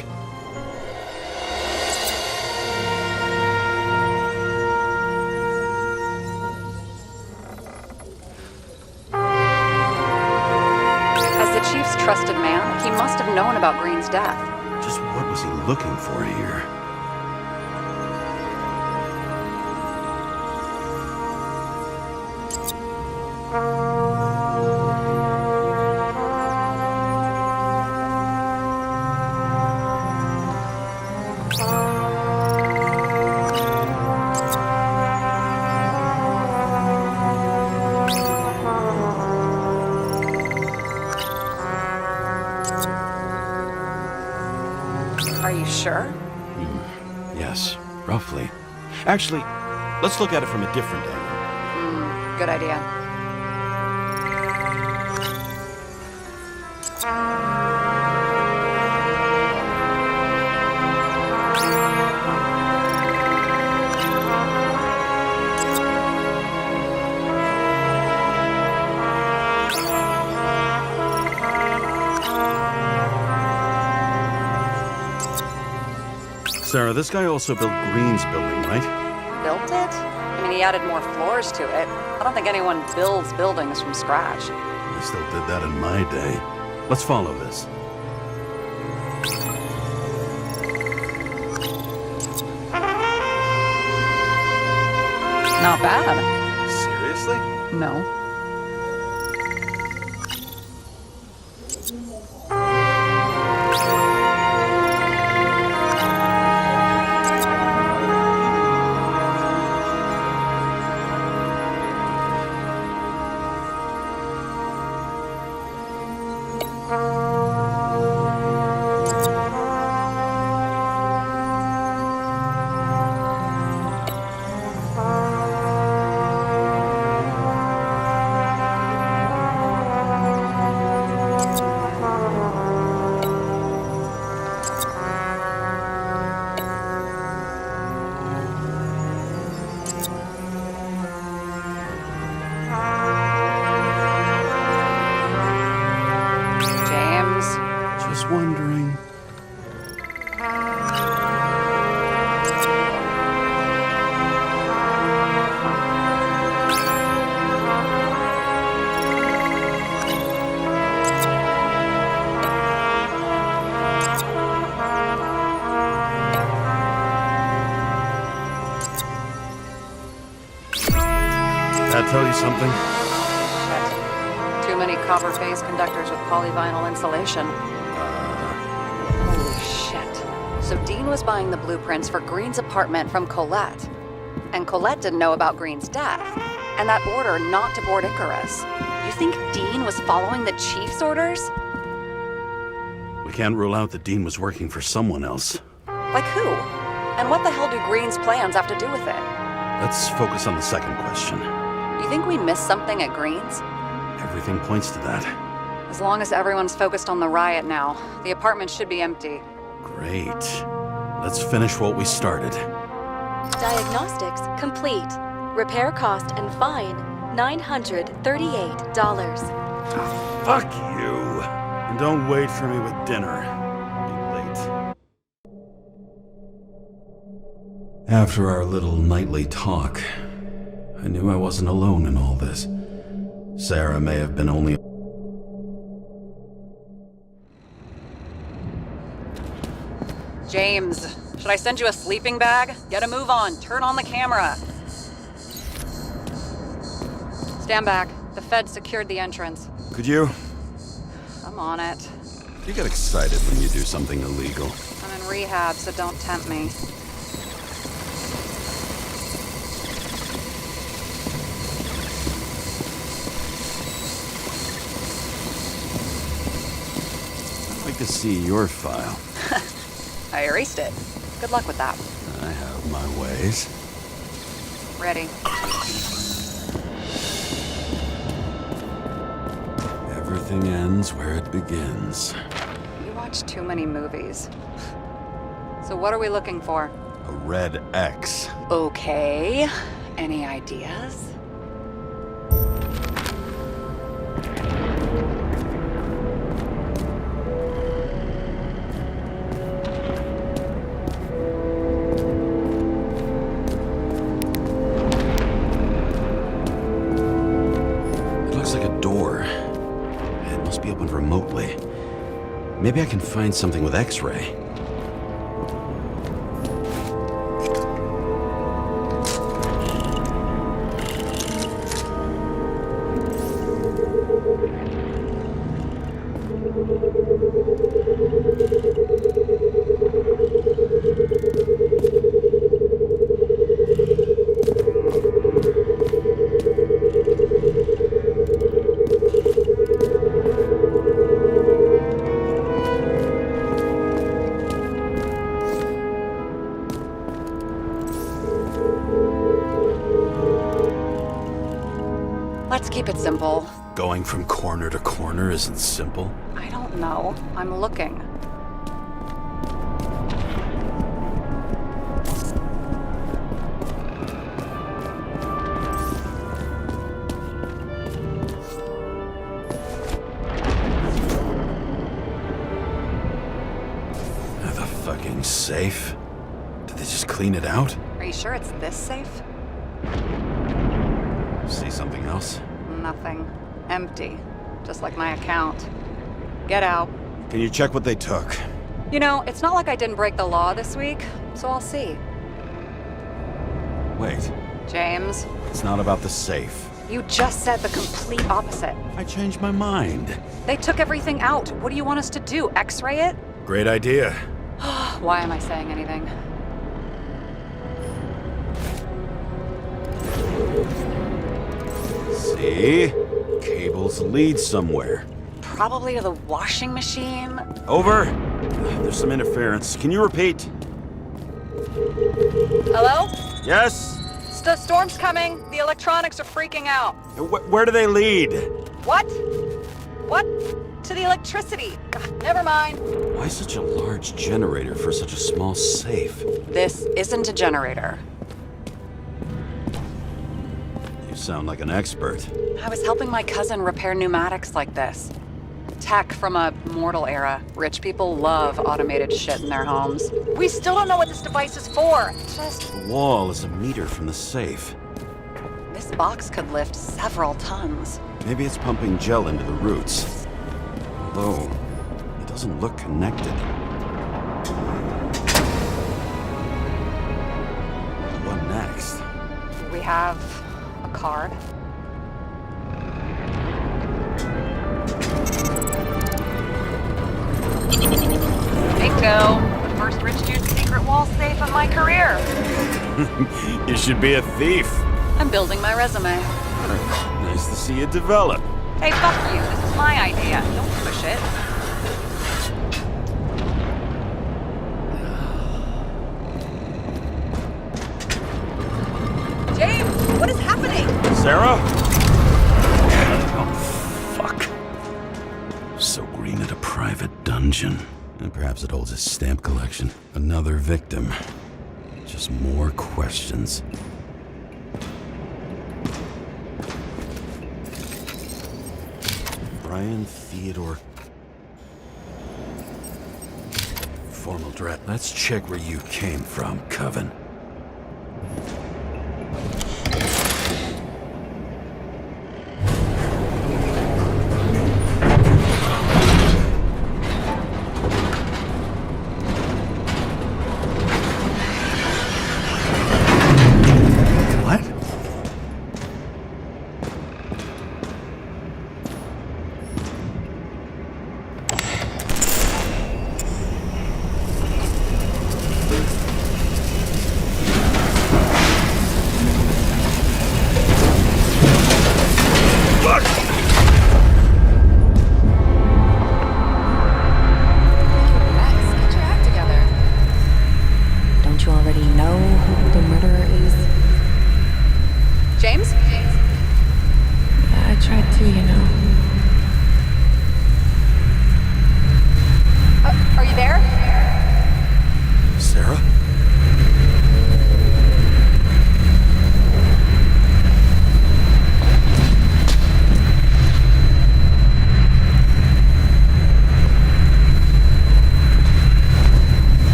Chief's trusted man, he must have known about Green's death. Just what was he looking for here? Are you sure? Yes, roughly. Actually, let's look at it from a different angle. Good idea. Sarah, this guy also built Green's building, right? Built it? I mean, he added more floors to it. I don't think anyone builds buildings from scratch. I still did that in my day. Let's follow this. Not bad. Seriously? No. tell you something? Shit. Too many copper phase conductors with polyvinyl insulation. Holy shit. So Dean was buying the blueprints for Green's apartment from Colette. And Colette didn't know about Green's death. And that order not to board Icarus. You think Dean was following the chief's orders? We can't rule out that Dean was working for someone else. Like who? And what the hell do Green's plans have to do with it? Let's focus on the second question. You think we missed something at Green's? Everything points to that. As long as everyone's focused on the riot now, the apartment should be empty. Great. Let's finish what we started. Diagnostics complete. Repair cost and fine, $938. Fuck you. And don't wait for me with dinner. I'll be late. After our little nightly talk, I knew I wasn't alone in all this. Sarah may have been only... James, should I send you a sleeping bag? Get a move on. Turn on the camera. Stand back. The Fed secured the entrance. Could you? I'm on it. You get excited when you do something illegal. I'm in rehab, so don't tempt me. I'd like to see your file. I erased it. Good luck with that. I have my ways. Ready. Everything ends where it begins. You watch too many movies. So what are we looking for? A red X. Okay. Any ideas? It looks like a door. It must be opened remotely. Maybe I can find something with X-ray. Let's keep it simple. Going from corner to corner isn't simple. I don't know. I'm looking. The fucking safe? Did they just clean it out? Are you sure it's this safe? See something else? Nothing. Empty. Just like my account. Get out. Can you check what they took? You know, it's not like I didn't break the law this week, so I'll see. Wait, James, it's not about the safe. you just said the complete opposite. I changed my mind. They took everything out. What do you want us to do? X-ray it? Great idea. Why am I saying anything? See? Cables lead somewhere. Probably to the washing machine. Over. There's some interference. Can you repeat? Hello? Yes? Storm's coming. The electronics are freaking out. Where do they lead? What? What? To the electricity. Ugh, never mind. Why such a large generator for such a small safe? This isn't a generator. You sound like an expert. I was helping my cousin repair pneumatics like this. Tech from a mortal era. Rich people love automated shit in their homes. We still don't know what this device is for. Just... The wall is a meter from the safe. This box could lift several tons. Maybe it's pumping gel into the roots. Although, it doesn't look connected. What next? We have a card. go. The first rich dude's secret wall safe of my career. You should be a thief. I'm building my resume. Nice to see it develop. Hey, fuck you. This is my idea. Don't push it. James, what is happening? Sarah? Oh, fuck. So green at a private dungeon. And perhaps it holds a stamp collection. Another victim. Just more questions. Brian Theodore. Formal dress. Let's check where you came from, Coven.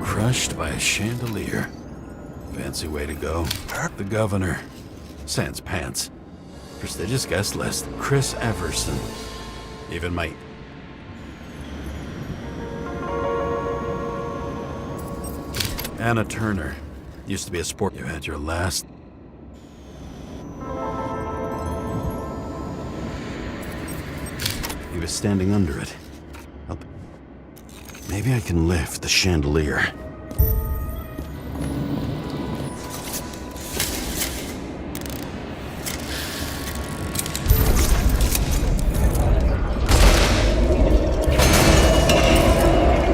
Crushed by a chandelier. Fancy way to go. The governor. Sans pants. Prestigious guest list. Chris Everson. Even my... Anna Turner. Used to be a sport. You had your last... He was standing under it. Maybe I can lift the chandelier.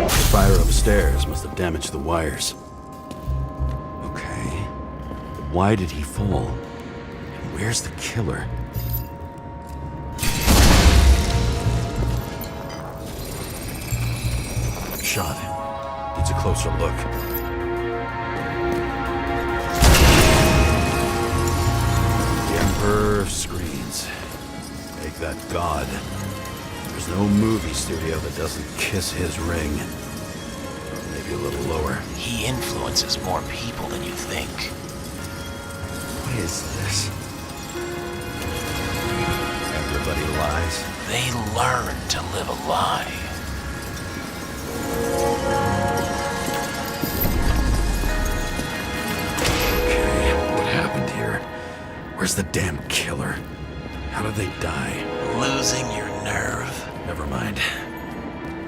The fire upstairs must have damaged the wires. Okay. Why did he fall? And where's the killer? Shot. Needs a closer look. The Emperor of Screens. Make that God. There's no movie studio that doesn't kiss his ring. Or maybe a little lower. He influences more people than you think. What is this? Everybody lies. They learn to live a lie. Okay, what happened here? Where's the damn killer? How did they die? Losing your nerve? Never mind.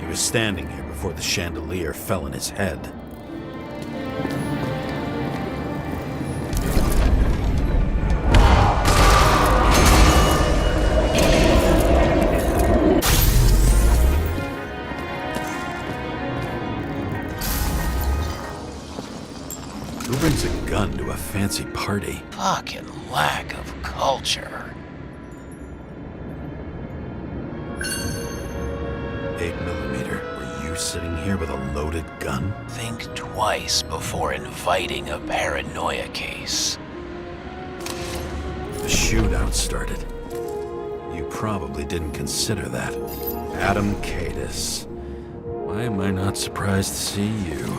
He was standing here before the chandelier fell on his head. Who brings a gun to a fancy party? Fucking lack of culture. 8mm. Were you sitting here with a loaded gun? Think twice before inviting a paranoia case. The shootout started. you probably didn't consider that. Adam Cadis. Why am I not surprised to see you?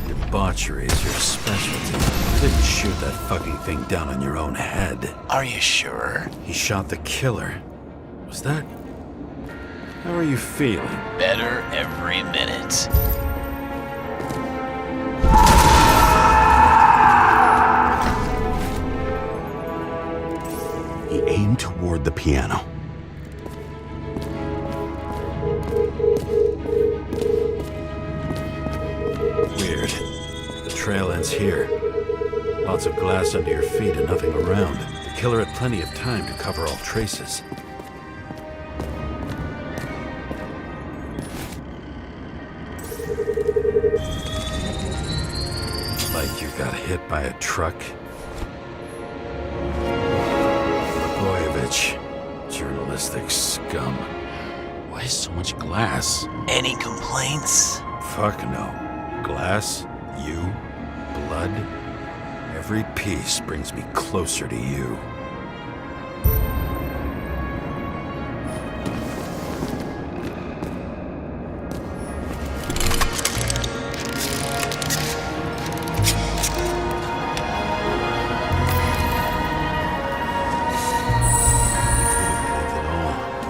Debauchery is your specialty. You didn't shoot that fucking thing down on your own head. Are you sure? He shot the killer. Was that... How are you feeling? Better every minute. He aimed toward the piano. Weird. The trail ends here. Lots of glass under your feet and nothing around. The killer had plenty of time to cover all traces. Like you got hit by a truck. Blagojevich, journalistic scum. Why so much glass? Any complaints? Fuck no. Glass, you, blood. Every piece brings me closer to you.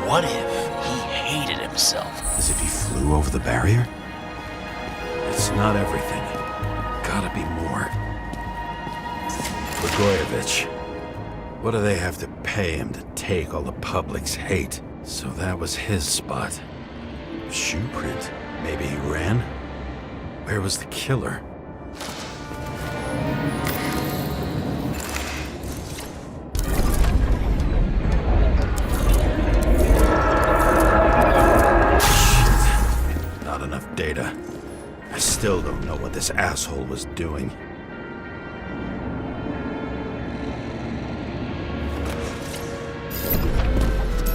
What if he hated himself? As if he flew over the barrier? It's not everything. Gotta be more. Blagojevich. What do they have to pay him to take all the public's hate? So that was his spot. Shoe print. Maybe he ran? Where was the killer? Shit. Not enough data. I still don't know what this asshole was doing.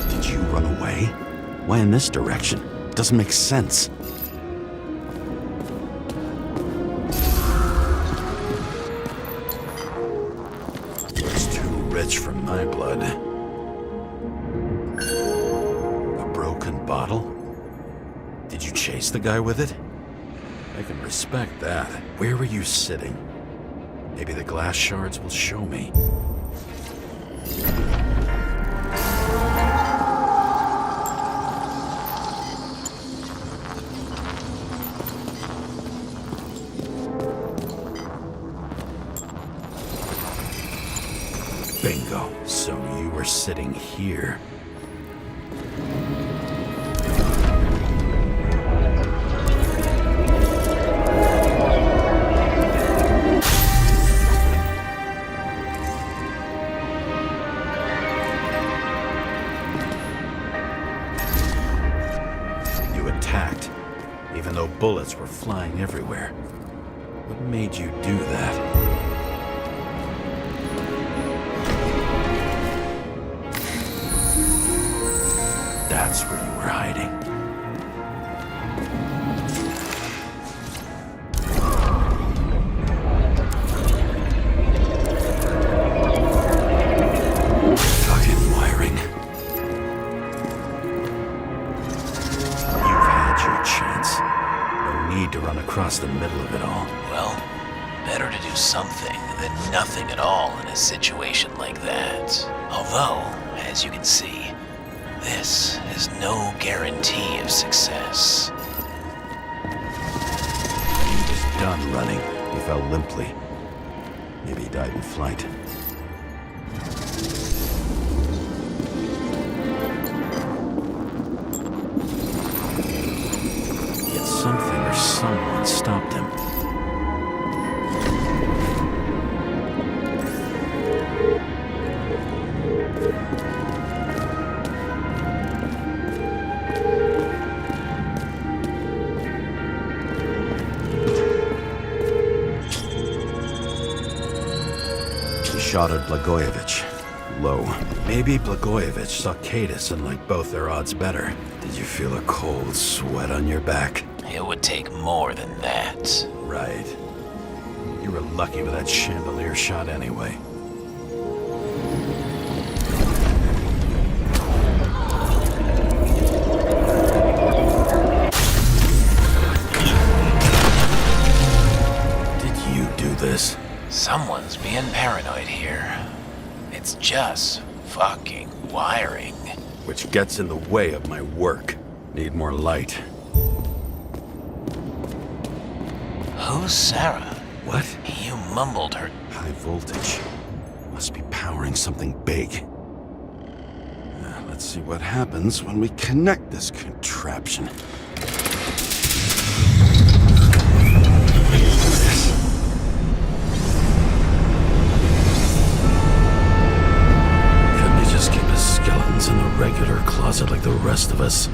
Did you run away? Why in this direction? Doesn't make sense. It's too rich for my blood. A broken bottle? Did you chase the guy with it? I can respect that. Where were you sitting? Maybe the glass shards will show me. Bingo. So you were sitting here. Even though bullets were flying everywhere. What made you do that? That's where you were hiding. Fucking wiring. You've had your chance. No need to run across the middle of it all. Well, better to do something than nothing at all in a situation like that. Although, as you can see, this is no guarantee of success. He was done running. He fell limply. Maybe he died in flight. Yet something or someone stopped him. Shot at Blagojevich. Low. Maybe Blagojevich saw Cadis and liked both their odds better. Did you feel a cold sweat on your back? It would take more than that. Right. You were lucky with that chandelier shot anyway. It's just fucking wiring. Which gets in the way of my work. Need more light. Who's Sarah? What? You mumbled her. High voltage. Must be powering something big. Let's see what happens when we connect this contraption. Couldn't he just keep his skeletons in a regular closet like the rest of us?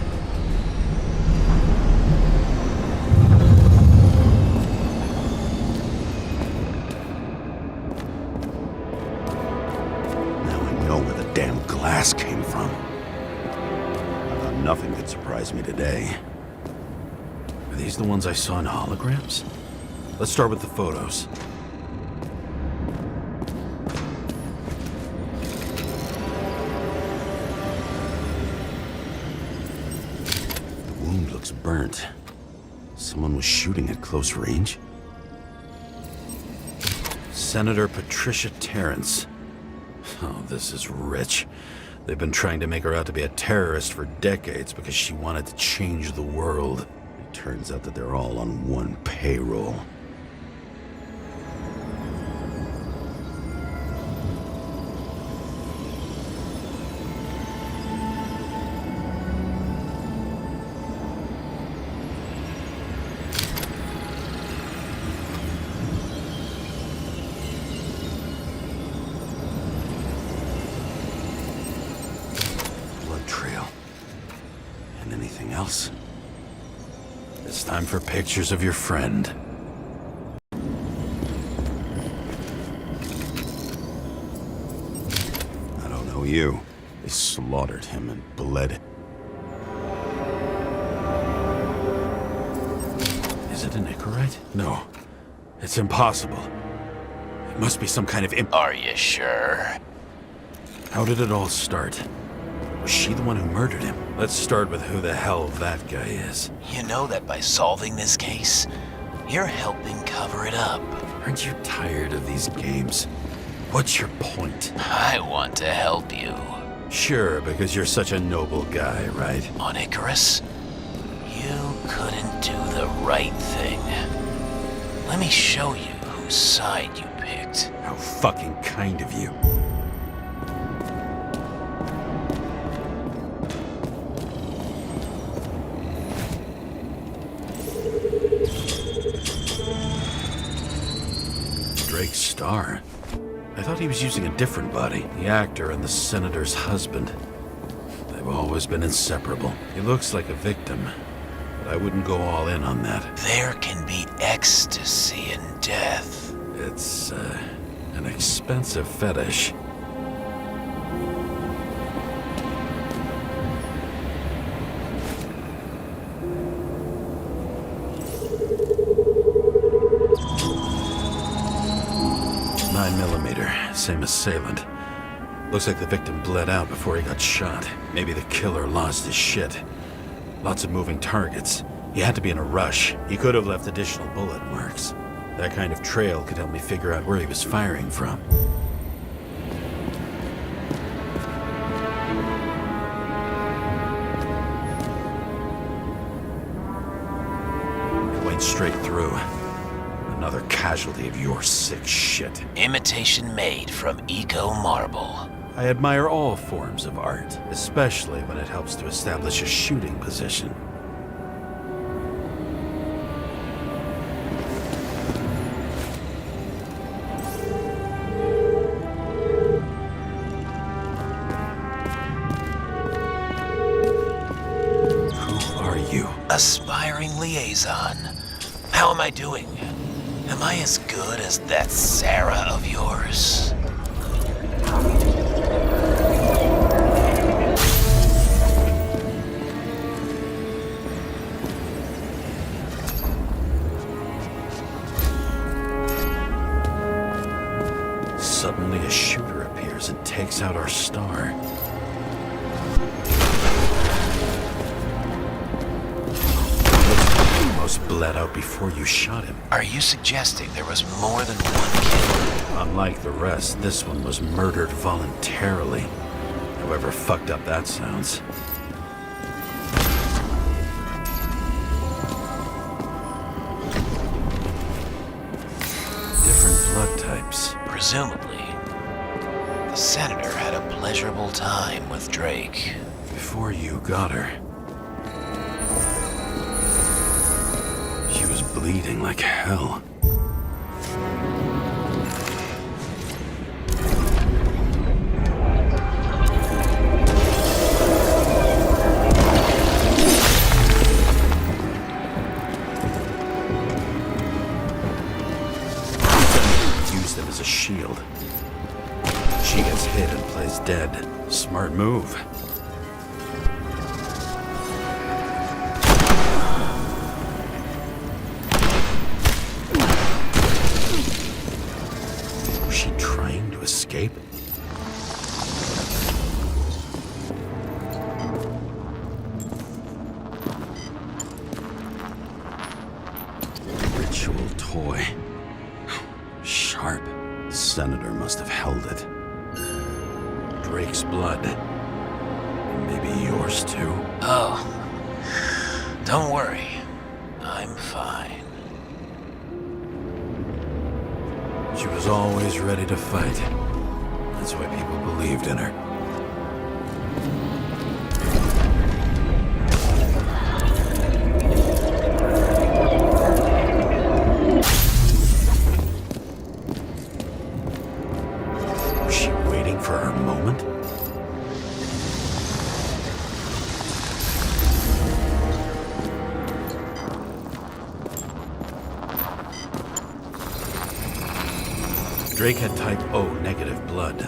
Glass came from. I thought nothing could surprise me today. Are these the ones I saw in holograms? Let's start with the photos. The wound looks burnt. Someone was shooting at close range. Senator Patricia Terrence. Oh, this is rich. They've been trying to make her out to be a terrorist for decades because she wanted to change the world. It turns out that they're all on one payroll. Else. It's time for pictures of your friend. I don't know you. They slaughtered him and bled. Is it an Icarat? No. It's impossible. It must be some kind of Are you sure? How did it all start? Was she the one who murdered him? Let's start with who the hell that guy is. You know that by solving this case, you're helping cover it up. Aren't you tired of these games? What's your point? I want to help you. Sure, because you're such a noble guy, right? On Icarus, you couldn't do the right thing. Let me show you whose side you picked. How fucking kind of you. Star. I thought he was using a different body. The actor and the senator's husband. They've always been inseparable. He looks like a victim, but I wouldn't go all in on that. There can be ecstasy in death. It's, an expensive fetish. Same assailant. Looks like the victim bled out before he got shot. Maybe the killer lost his shit. Lots of moving targets. He had to be in a rush. He could have left additional bullet marks. That kind of trail could help me figure out where he was firing from. It went straight through. Another casualty of your sick shit. Imitation made from eco marble. I admire all forms of art, especially when it helps to establish a shooting position. Who are you? Aspiring liaison. How am I doing? Am I as good as that Sarah of yours? Suddenly a shooter appears and takes out our star. almost bled out before you shot him. Are you suggesting there was more than one killer? Unlike the rest, this one was murdered voluntarily. However fucked up that sounds. Different blood types. Presumably, the senator had a pleasurable time with Drake. Before you got her, she was bleeding like hell. Used them as a shield. She gets hit and plays dead. Smart move. Was she trying to escape? Ritual toy. Sharp. The senator must have held it. Drake's blood. Maybe yours too? Oh, don't worry. I'm fine. She was always ready to fight. That's why people believed in her. Was she waiting for her moment? Drake had type O negative blood.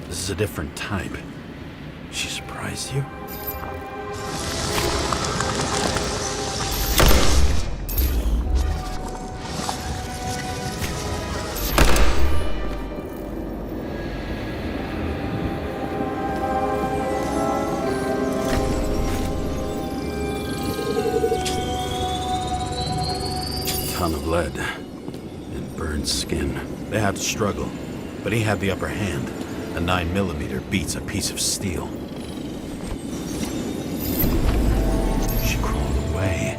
This is a different type. She surprised you? Ton of lead and burned skin. They had to struggle, but he had the upper hand. A 9mm beats a piece of steel. She crawled away.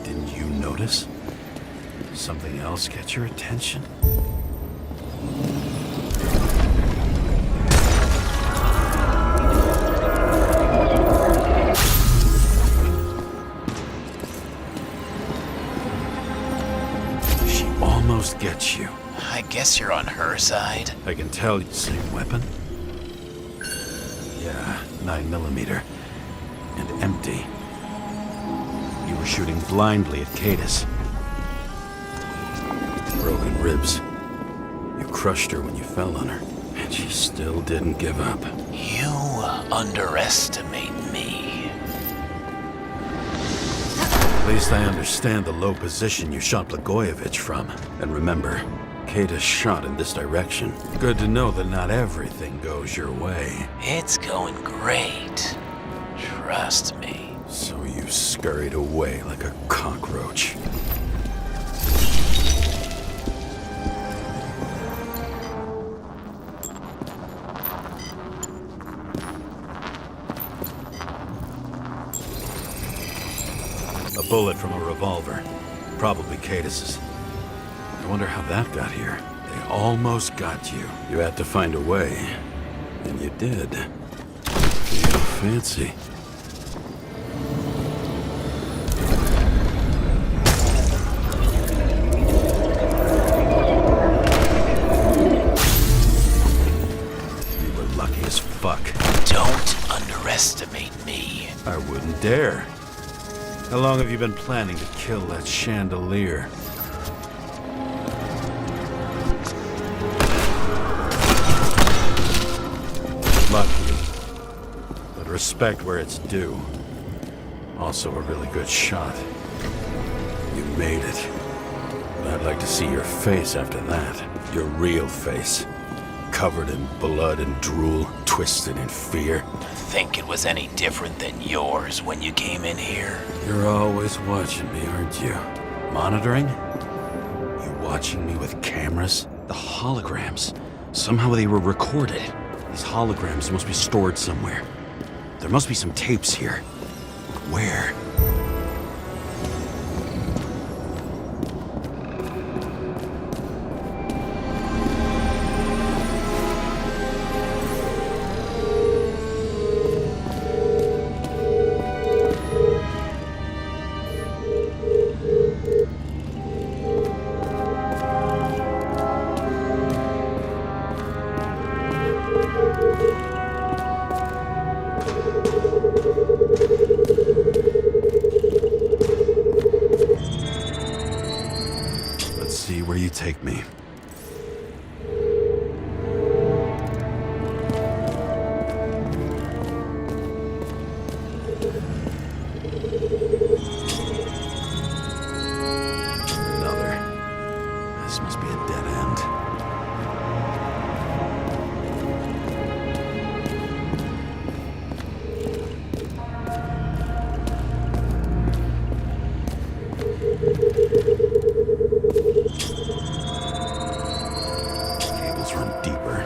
Didn't you notice? Something else get your attention? She almost gets you. I guess you're on her side. I can tell. Same weapon? Yeah, 9mm. And empty. You were shooting blindly at Cadus. Broken ribs. You crushed her when you fell on her. And she still didn't give up. You underestimate me. At least I understand the low position you shot Blagojevich from. And remember, Cadus shot in this direction. Good to know that not everything goes your way. It's going great. Trust me. So you scurried away like a cockroach. A bullet from a revolver. Probably Cadus's. I wonder how that got here. They almost got you. You had to find a way. And you did. Feel fancy. You were lucky as fuck. Don't underestimate me. I wouldn't dare. How long have you been planning to kill that chandelier? Lucky. But respect where it's due. Also a really good shot. You made it. But I'd like to see your face after that. Your real face. covered in blood and drool, twisted in fear. Think it was any different than yours when you came in here? You're always watching me, aren't you? Monitoring? You watching me with cameras? The holograms. Somehow they were recorded. These holograms must be stored somewhere. There must be some tapes here. Where? See where you take me. Another. This must be a dead end. Run deeper.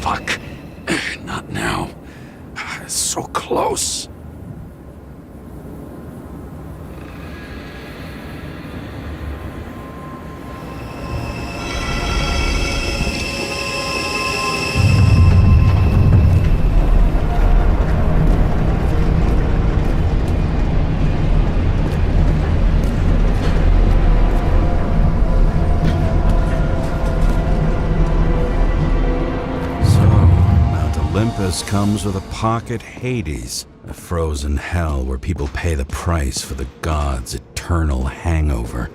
Fuck. Not now. It's so close. Olympus comes with a pocket Hades, a frozen hell where people pay the price for the gods' eternal hangover.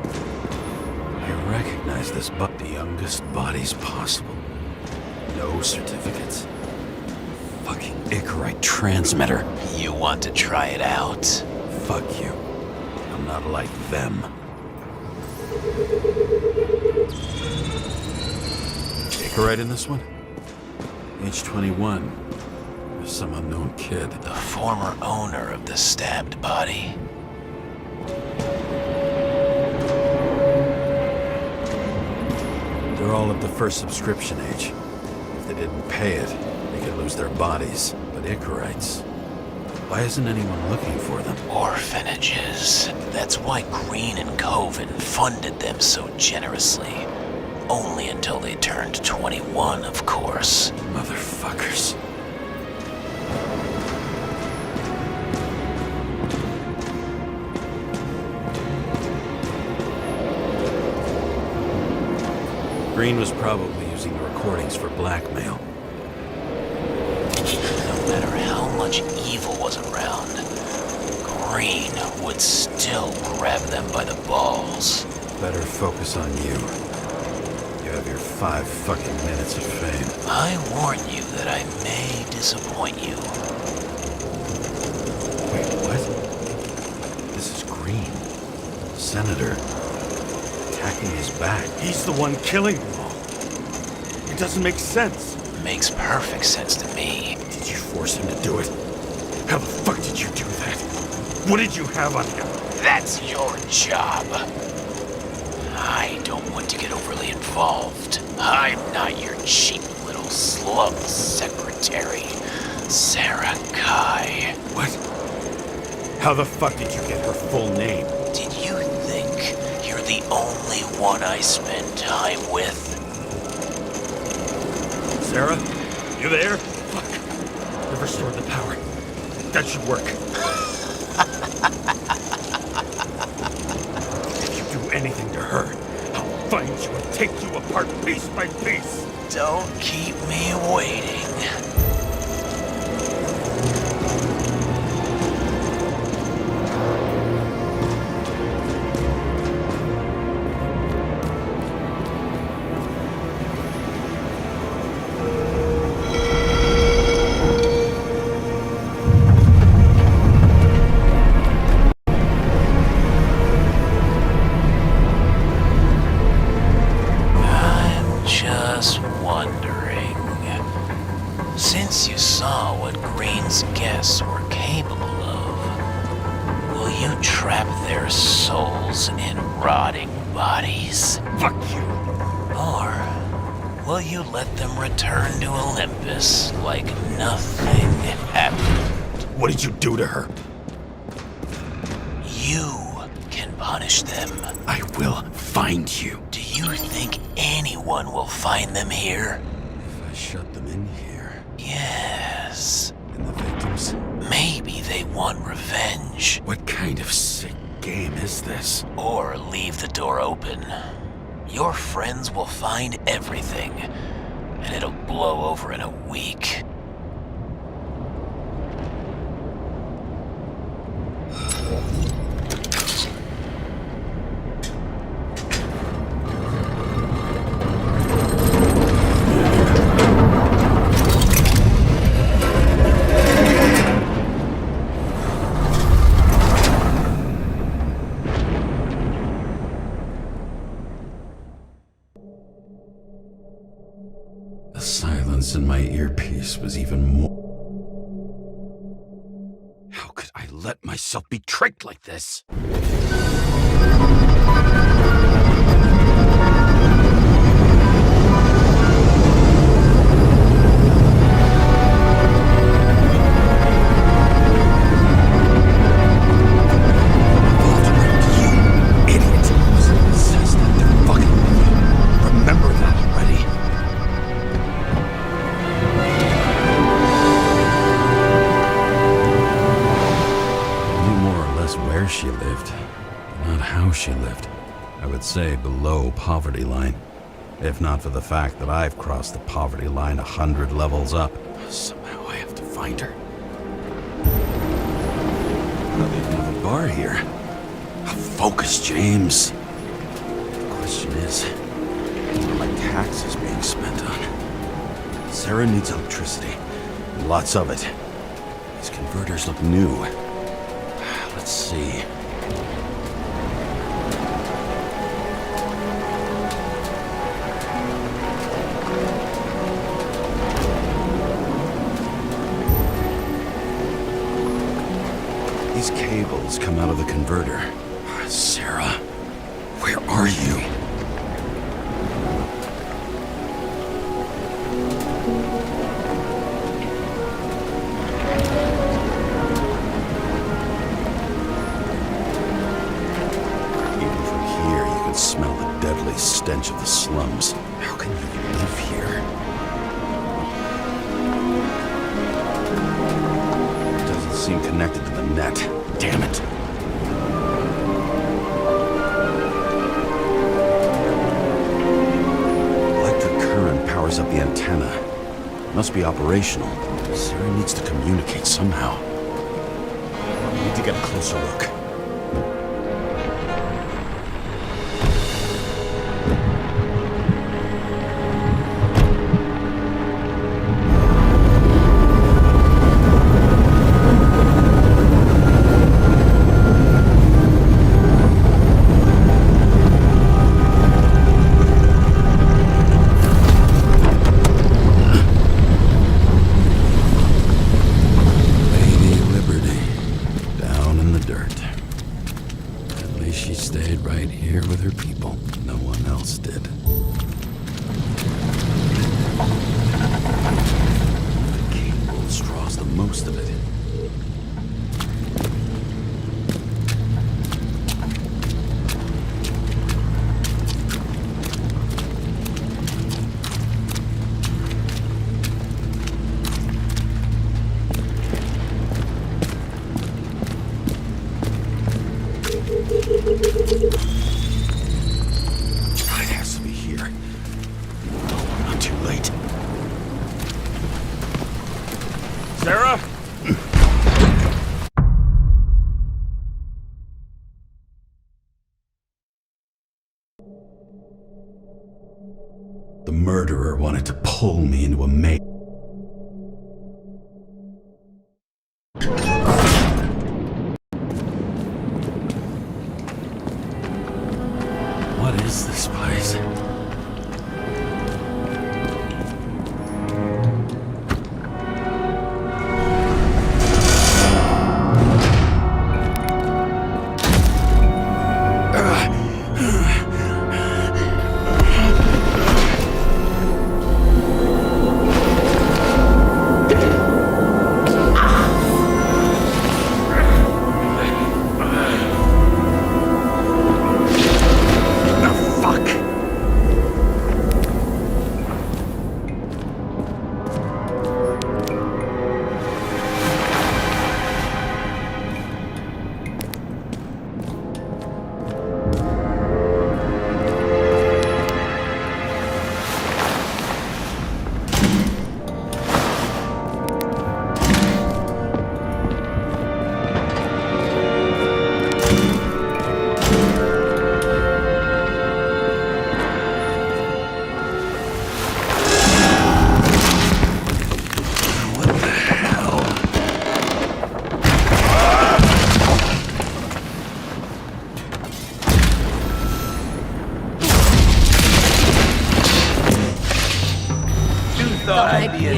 I recognize this, but the youngest bodies possible. No certificates. Fucking Icarite transmitter. You want to try it out? Fuck you. I'm not like them. Icarite in this one? Age 21. There's some unknown kid. The former owner of the stabbed body. They're all at the first subscription age. If they didn't pay it, they could lose their bodies. But Icarites, why isn't anyone looking for them? Orphanages. That's why Green and Coven funded them so generously. Only until they turned 21, of course. Motherfuckers. Green was probably using the recordings for blackmail. No matter how much evil was around, Green would still grab them by the balls. Better focus on you. You have your 5 fucking minutes of fame. I warn you that I may disappoint you. Wait, what? This is Green. Senator. Attacking his back. He's the one killing them all. It doesn't make sense. Makes perfect sense to me. Did you force him to do it? How the fuck did you do that? What did you have on him? That's your job. I don't want to get overly involved. I'm not your cheap little slum secretary, Sarah Kai. What? How the fuck did you get her full name? Did you think you're the only one I spend time with? Sarah? You there? Fuck. I've restored the power. That should work. If you do anything to her, I'll find you and take you apart piece by piece. Don't keep me waiting. possess or capable of? Will you trap their souls in rotting bodies? Fuck you! Or will you let them return to Olympus like nothing happened? What did you do to her? You can punish them. I will find you. Do you think anyone will find them here? If I shut them in here, Yes. and the victims? Maybe they want revenge. What kind of sick game is this? Or leave the door open. Your friends will find everything, and it'll blow over in a week. The silence in my earpiece was even more. How could I let myself be tricked like this? She lived, not how she lived. I would say below poverty line, if not for the fact that I've crossed the poverty line 100 levels up. Somehow I have to find her. Well, they have a bar here. Focus, James. The question is, what are my taxes being spent on? Sarah needs electricity. Lots of it. These converters look new. Let's see. These cables come out of the converter. Sarah, where are you? Smell the deadly stench of the slums. How can you live here? It doesn't seem connected to the net. Damn it. Electric current powers up the antenna. Must be operational. Sarah needs to communicate somehow. I need to get a closer look. It has to be here. I'm not too late. Sarah? The murderer wanted to pull me into a maze. What is this place?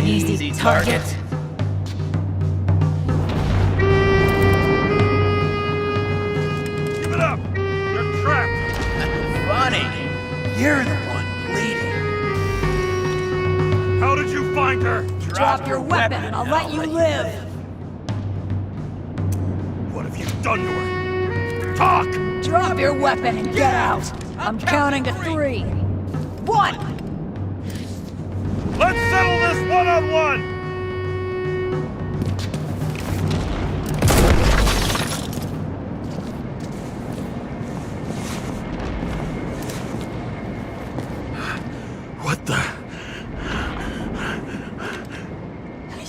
easy target. Give it up! You're trapped! Funny. You're the one bleeding. How did you find her? Drop your weapon and I'll let you live. What have you done to her? Talk! Drop your weapon and get out. I'm counting to 3. 1! Let's settle this one-on-one! What the?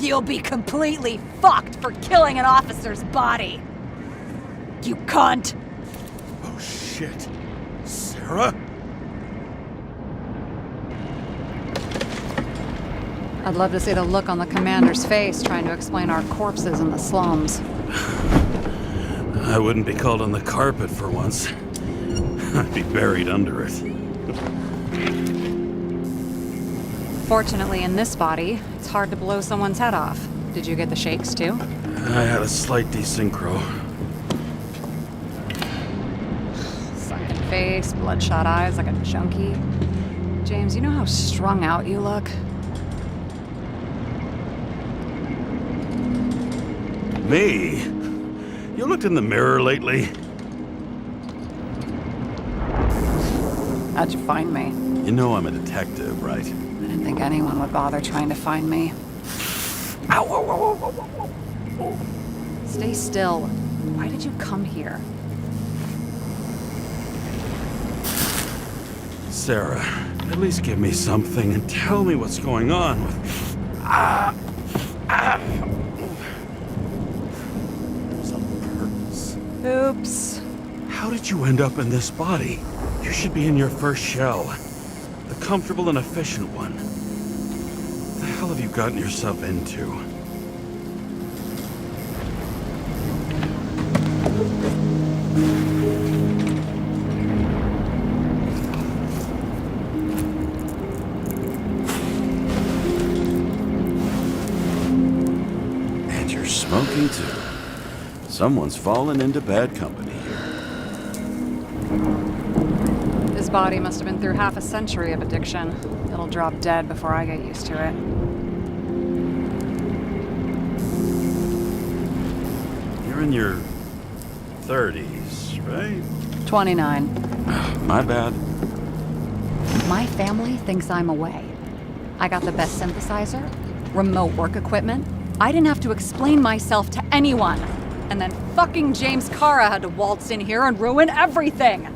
You'll be completely fucked for killing an officer's body. You cunt! Oh, shit. Sarah? I'd love to see the look on the commander's face trying to explain our corpses in the slums. I wouldn't be called on the carpet for once. I'd be buried under it. Fortunately, in this body, it's hard to blow someone's head off. Did you get the shakes too? I had a slight desynchro. Sunken face, bloodshot eyes like a junkie. James, you know how strung out you look? Me? You looked in the mirror lately? How'd you find me? You know I'm a detective, right? I didn't think anyone would bother trying to find me. Ow, ow, ow, ow, ow, ow. Stay still. Why did you come here? Sarah, at least give me something and tell me what's going on with... There's a purpose. Oops. How did you end up in this body? You should be in your first shell. The comfortable and efficient one. What the hell have you gotten yourself into? And you're smoking too. Someone's fallen into bad company here. His body must have been through half a century of addiction. It'll drop dead before I get used to it. You're in your 30s, right? 29. My bad. My family thinks I'm away. I got the best synthesizer, remote work equipment. I didn't have to explain myself to anyone. And then fucking James Karra had to waltz in here and ruin everything.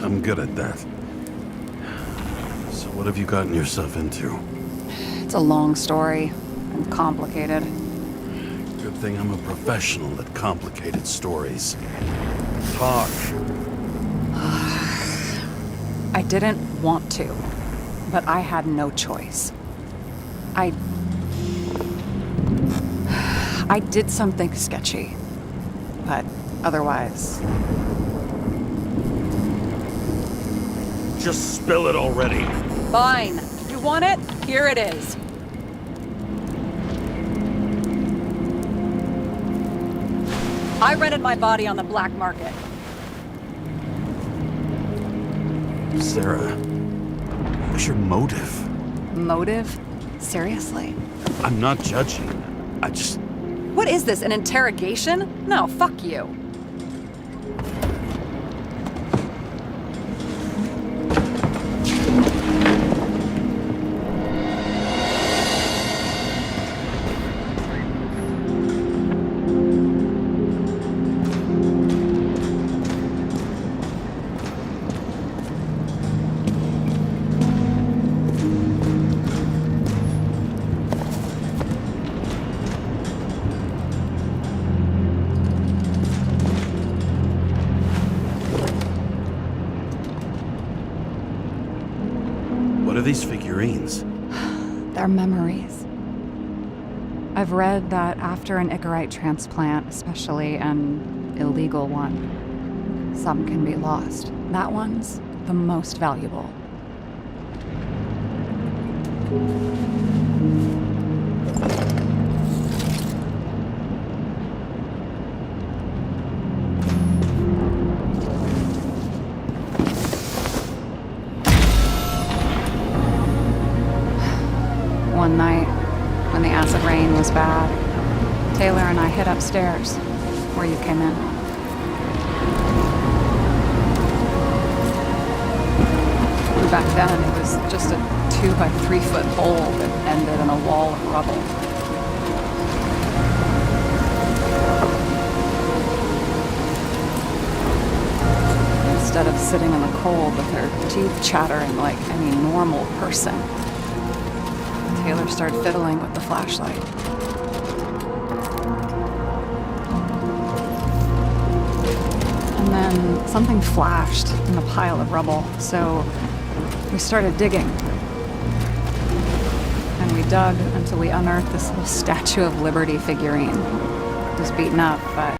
I'm good at that. So what have you gotten yourself into? It's a long story and complicated. Good thing I'm a professional at complicated stories. Talk. I didn't want to, but I had no choice. I did something sketchy, but otherwise... Just spill it already. Fine. You want it? Here it is. I rented my body on the black market. Sarah, what's your motive? Motive? Seriously? I'm not judging. I just... What is this, an interrogation? No, fuck you. What are these figurines? They're memories. I've read that after an Icarite transplant, especially an illegal one, some can be lost. That one's the most valuable. One night, when the acid rain was bad, Taylor and I hid upstairs, where you came in. Back then, it was just a 2 by 3 foot hole that ended in a wall of rubble. Instead of sitting in the cold with her teeth chattering like any normal person, Taylor started fiddling with the flashlight. And then something flashed in the pile of rubble, so we started digging. And we dug until we unearthed this little Statue of Liberty figurine. It was beaten up, but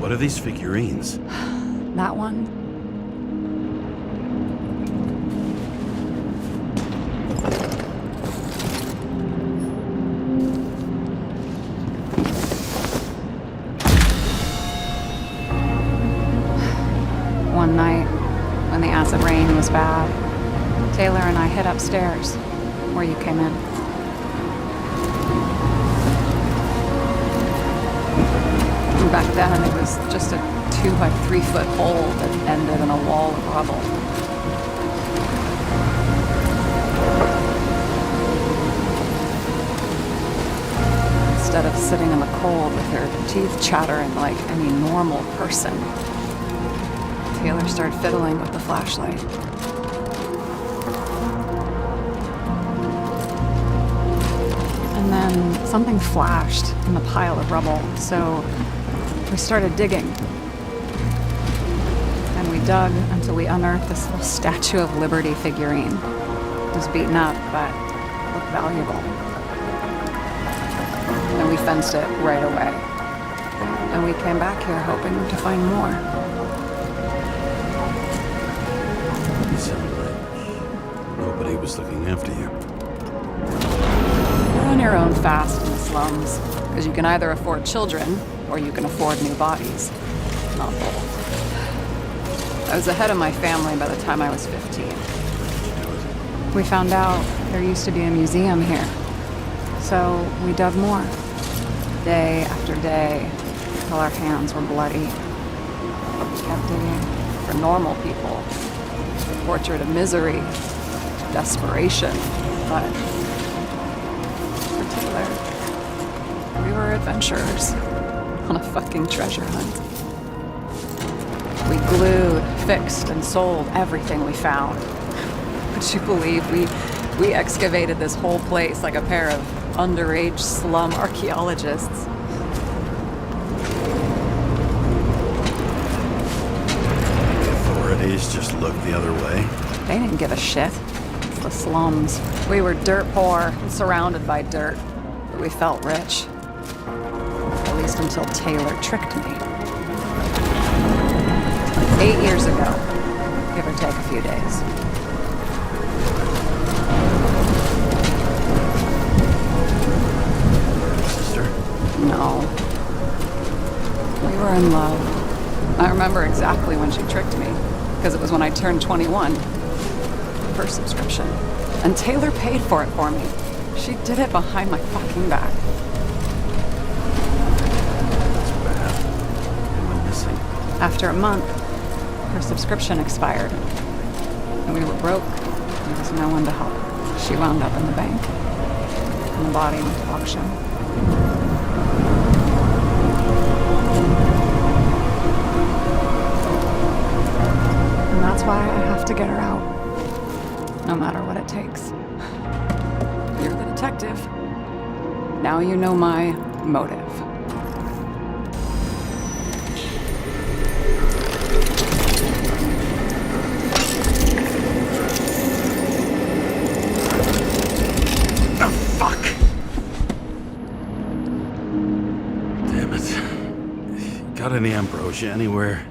What are these figurines? that one. One night, when the acid rain was bad, Taylor and I hid upstairs, where you came in. Back then, it was just a 2 by 3 foot hole that ended in a wall of rubble. Instead of sitting in the cold with her teeth chattering like any normal person, Taylor started fiddling with the flashlight. And then something flashed in the pile of rubble, so we started digging. And we dug until we unearthed this little Statue of Liberty figurine. It was beaten up, but it looked valuable. And we fenced it right away. And we came back here hoping to find more. You sound like nobody was looking after you. You're on your own fast in the slums, because you can either afford children or you can afford new bodies. Not both. I was ahead of my family by the time I was 15. We found out there used to be a museum here, so we dug more. Day after day, till our hands were bloody. We kept digging for normal people, the portrait of misery, desperation, but for Taylor, we were adventurers on a fucking treasure hunt. We glued, fixed, and sold everything we found. Would you believe we excavated this whole place like a pair of underage slum archaeologists? The authorities just looked the other way. They didn't give a shit. It's the slums. We were dirt poor and surrounded by dirt, but we felt rich. At least until Taylor tricked me. 8 years ago, give or take a few days. Sister? No. We were in love. I remember exactly when she tricked me, because it was when I turned 21. First subscription. And Taylor paid for it for me. She did it behind my fucking back. After a month, her subscription expired. And we were broke. There was no one to help. She wound up in the bank. And the body went to auction. That's why I have to get her out. No matter what it takes. You're the detective. Now you know my motive. Got any ambrosia anywhere?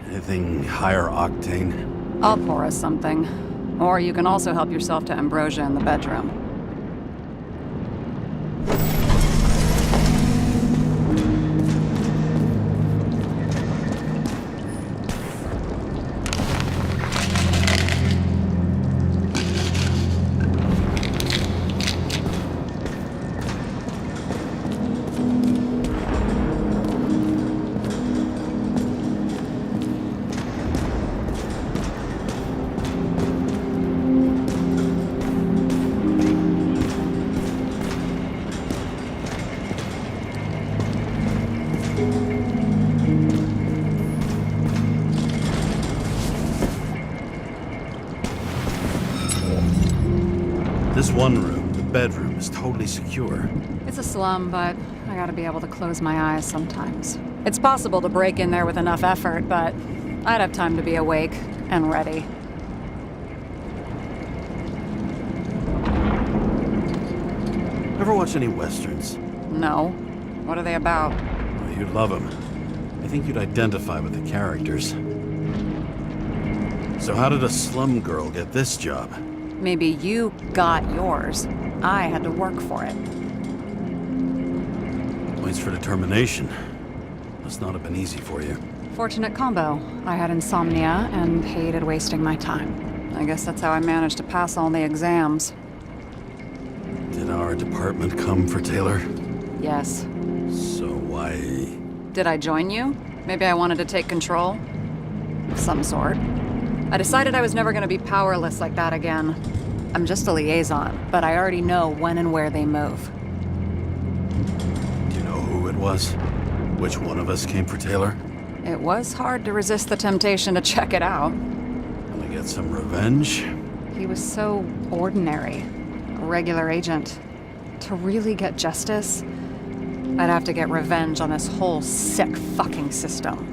Anything higher octane? I'll pour us something. Or you can also help yourself to ambrosia in the bedroom. This one room, the bedroom, is totally secure. It's a slum, but I gotta be able to close my eyes sometimes. It's possible to break in there with enough effort, but I'd have time to be awake and ready. Ever watch any westerns? No. What are they about? Well, you'd love them. I think you'd identify with the characters. So how did a slum girl get this job? Maybe you got yours. I had to work for it. Points for determination. Must not have been easy for you. Fortunate combo. I had insomnia and hated wasting my time. I guess that's how I managed to pass all the exams. Did our department come for Taylor? Yes. So why... Did I join you? Maybe I wanted to take control? Of some sort. I decided I was never gonna be powerless like that again. I'm just a liaison, but I already know when and where they move. Do you know who it was? Which one of us came for Taylor? It was hard to resist the temptation to check it out. Wanna get some revenge? He was so ordinary. A regular agent. To really get justice, I'd have to get revenge on this whole sick fucking system.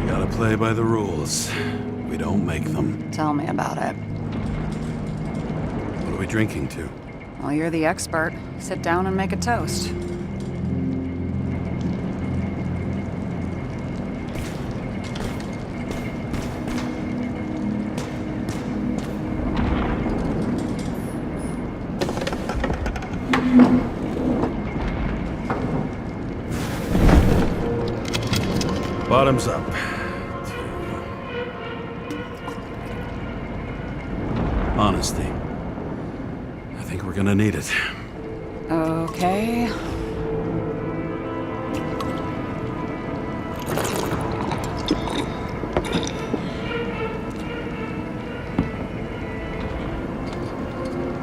You gotta play by the rules. We don't make them. Tell me about it. What are we drinking to? Well, you're the expert. Sit down and make a toast. Bottoms up. Honesty. I think we're gonna need it. Okay.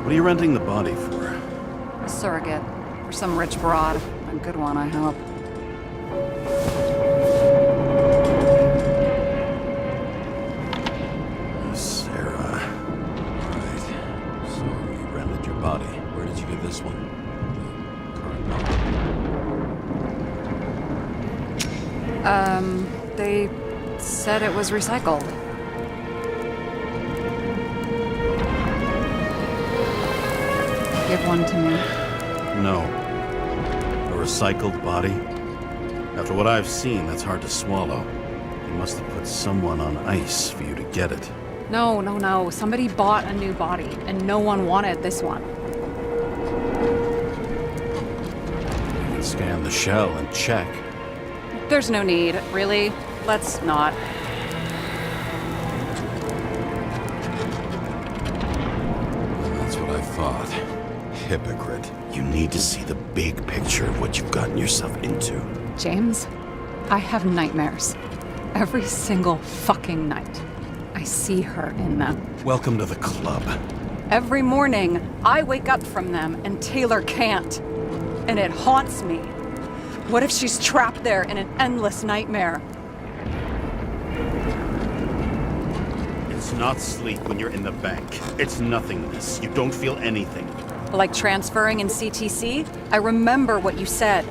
What are you renting the body for? A surrogate. For some rich broad. A good one, I hope. This one. They said it was recycled. Give one to me. No. A recycled body? After what I've seen, that's hard to swallow. You must have put someone on ice for you to get it. No. Somebody bought a new body, and no one wanted this one. Scan the shell and check. There's no need, really. Let's not. That's what I thought. Hypocrite. You need to see the big picture of what you've gotten yourself into. James, I have nightmares. Every single fucking night. I see her in them. Welcome to the club. Every morning, I wake up from them and Taylor can't. And it haunts me. What if she's trapped there in an endless nightmare? not sleep when you're in the bank. It's nothingness. You don't feel anything. Like transferring in CTC? I remember what you said.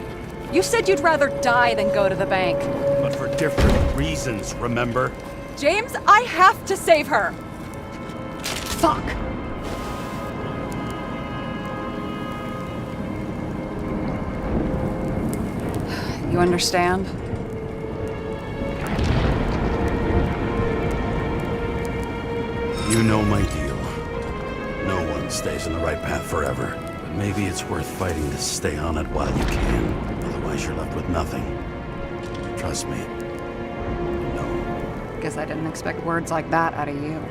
You said you'd rather die than go to the bank. But for different reasons, remember? James, I have to save her! Fuck! You understand? You know my deal. No one stays on the right path forever. But maybe it's worth fighting to stay on it while you can. Otherwise you're left with nothing. Trust me. No. Guess I didn't expect words like that out of you.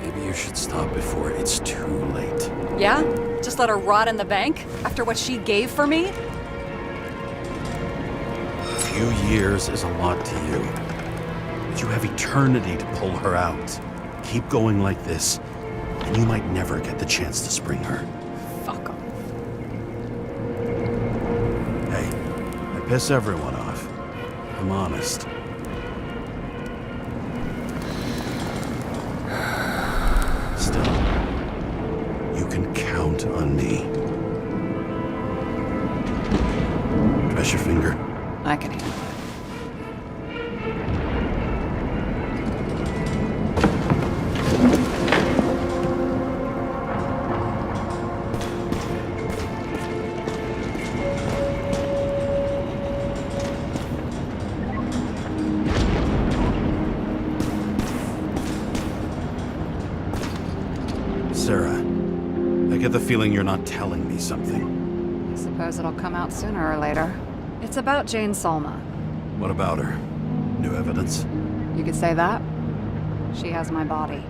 Maybe you should stop before it's too late. Yeah? Just let her rot in the bank? After what she gave for me? A few years is a lot to you. But you have eternity to pull her out. Keep going like this, and you might never get the chance to spring her. Fuck off. Hey, I piss everyone off. I'm honest. Still, you can count on me. Press your finger. I can handle it. Sarah, I get the feeling you're not telling me something. I suppose it'll come out sooner or later. It's about Jane Salma. What about her? New evidence? You could say that. She has my body.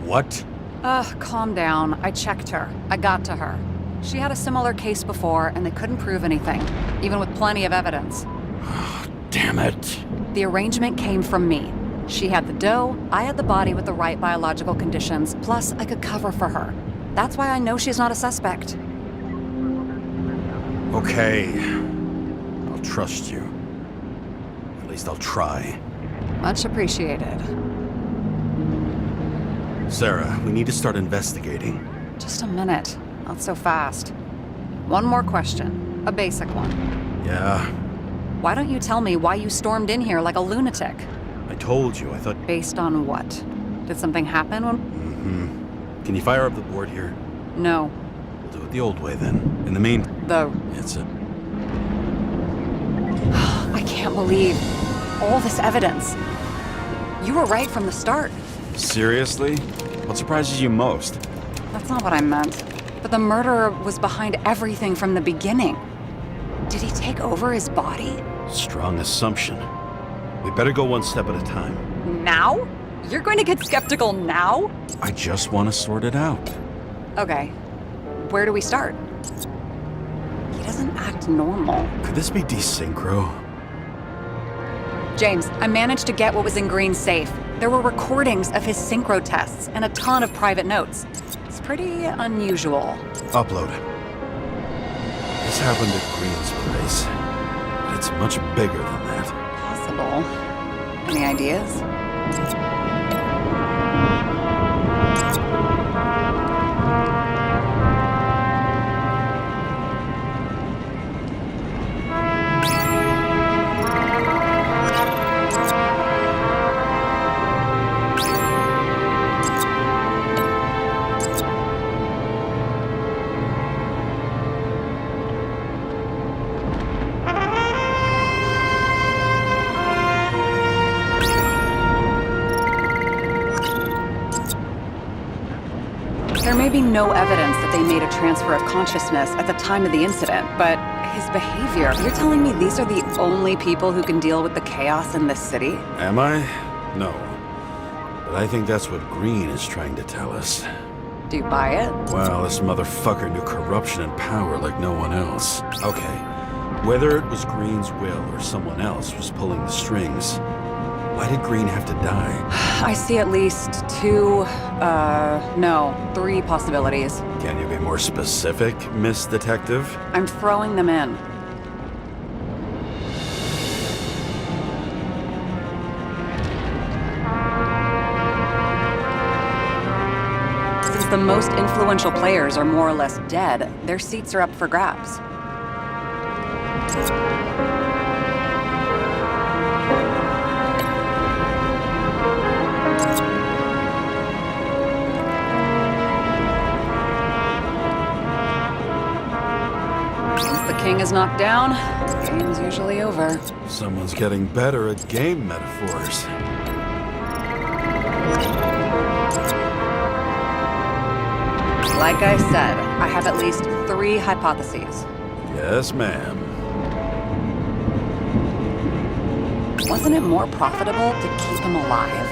What? Calm down. I checked her. I got to her. She had a similar case before, and they couldn't prove anything, even with plenty of evidence. Damn it. The arrangement came from me. She had the dough, I had the body with the right biological conditions, plus I could cover for her. That's why I know she's not a suspect. Okay. I'll trust you. At least I'll try. Much appreciated. Sarah, we need to start investigating. Just a minute. Not so fast. One more question. A basic one. Yeah, Why don't you tell me why you stormed in here like a lunatic? I told you, I thought... Based on what? Did something happen when... Mm-hmm. Can you fire up the board here? No. We'll do it the old way then. In the meantime... It's it. I can't believe all this evidence. You were right from the start. Seriously? What surprises you most? That's not what I meant. But the murderer was behind everything from the beginning. Did he take over his body? Strong assumption. We better go one step at a time. Now? You're going to get skeptical now? I just want to sort it out. Okay. Where do we start? He doesn't act normal. Could this be desynchro? James, I managed to get what was in Green's safe. There were recordings of his synchro tests and a ton of private notes. It's pretty unusual. Upload it. This happened at Green's place, but it's much bigger than that. Possible. Any ideas? There may be no evidence that they made a transfer of consciousness at the time of the incident, but his behavior, you're telling me these are the only people who can deal with the chaos in this city? Am I? No. But I think that's what Green is trying to tell us. Do you buy it? Well, this motherfucker knew corruption and power like no one else. Okay, whether it was Green's will or someone else was pulling the strings, why did Green have to die? I see at least three possibilities. Can you be more specific, Miss Detective? I'm throwing them in. Since the most influential players are more or less dead, their seats are up for grabs. Once the king is knocked down, the game's usually over. Someone's getting better at game metaphors. Like I said, I have at least 3 hypotheses. Yes, ma'am. Wasn't it more profitable to keep him alive?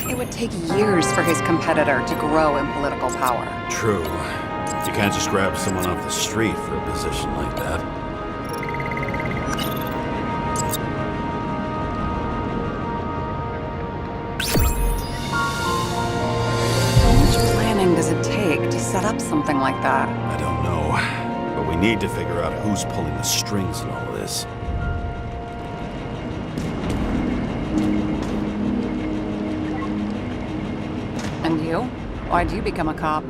It would take years for his competitor to grow in political power. True. You can't just grab someone off the street for a position like that. How much planning does it take to set up something like that? I don't know, but we need to figure out who's pulling the strings in all this. And you? Why'd you become a cop?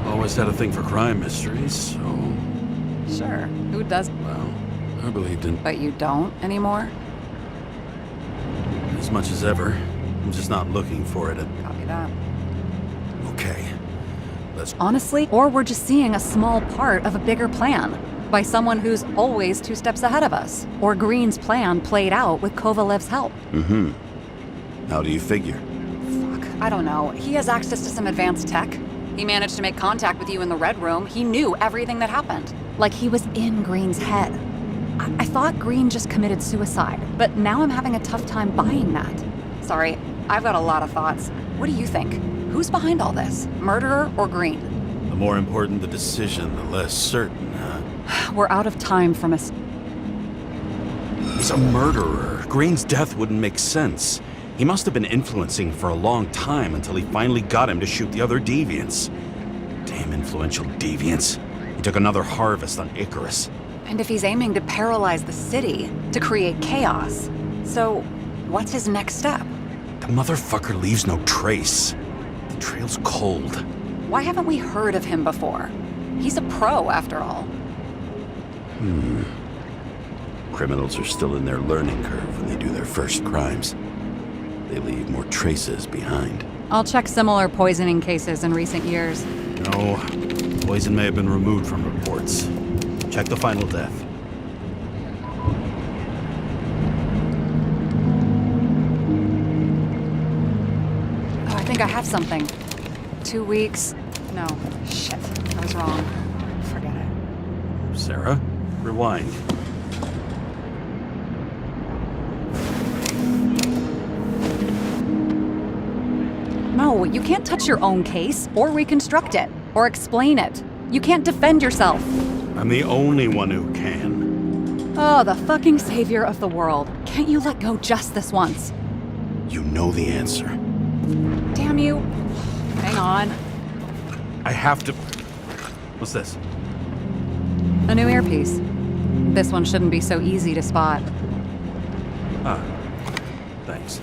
Always had a thing for crime mysteries, so... Sure. Who does? Well, I believed in But you don't anymore? as much as ever. I'm just not looking for it at... Copy that. Okay. Let's... Honestly, or we're just seeing a small part of a bigger plan by someone who's always 2 steps ahead of us. Or Green's plan played out with Kovalev's help. Mm-hmm. How do you figure? Fuck, I don't know. He has access to some advanced tech. He managed to make contact with you in the Red Room. He knew everything that happened. Like he was in Green's head. I thought Green just committed suicide, but now I'm having a tough time buying that. Sorry, I've got a lot of thoughts. What do you think? Who's behind all this? Murderer or Green? The more important the decision, the less certain, huh? We're out of time from a... He's a murderer. Green's death wouldn't make sense. He must have been influencing for a long time until he finally got him to shoot the other deviants. Damn influential deviants. He took another harvest on Icarus. And if he's aiming to paralyze the city, to create chaos, so what's his next step? The motherfucker leaves no trace. The trail's cold. Why haven't we heard of him before? He's a pro, after all. Criminals are still in their learning curve when they do their first crimes. They leave more traces behind. I'll check similar poisoning cases in recent years. No, poison may have been removed from reports. Check the final death. Oh, I think I have something. 2 weeks. No, shit. I was wrong. Forget it. Sarah, rewind. No, you can't touch your own case, or reconstruct it, or explain it. You can't defend yourself. I'm the only one who can. Oh, the fucking savior of the world. Can't you let go just this once? You know the answer. Damn you. Hang on. I have to... What's this? A new earpiece. This one shouldn't be so easy to spot. Ah, thanks.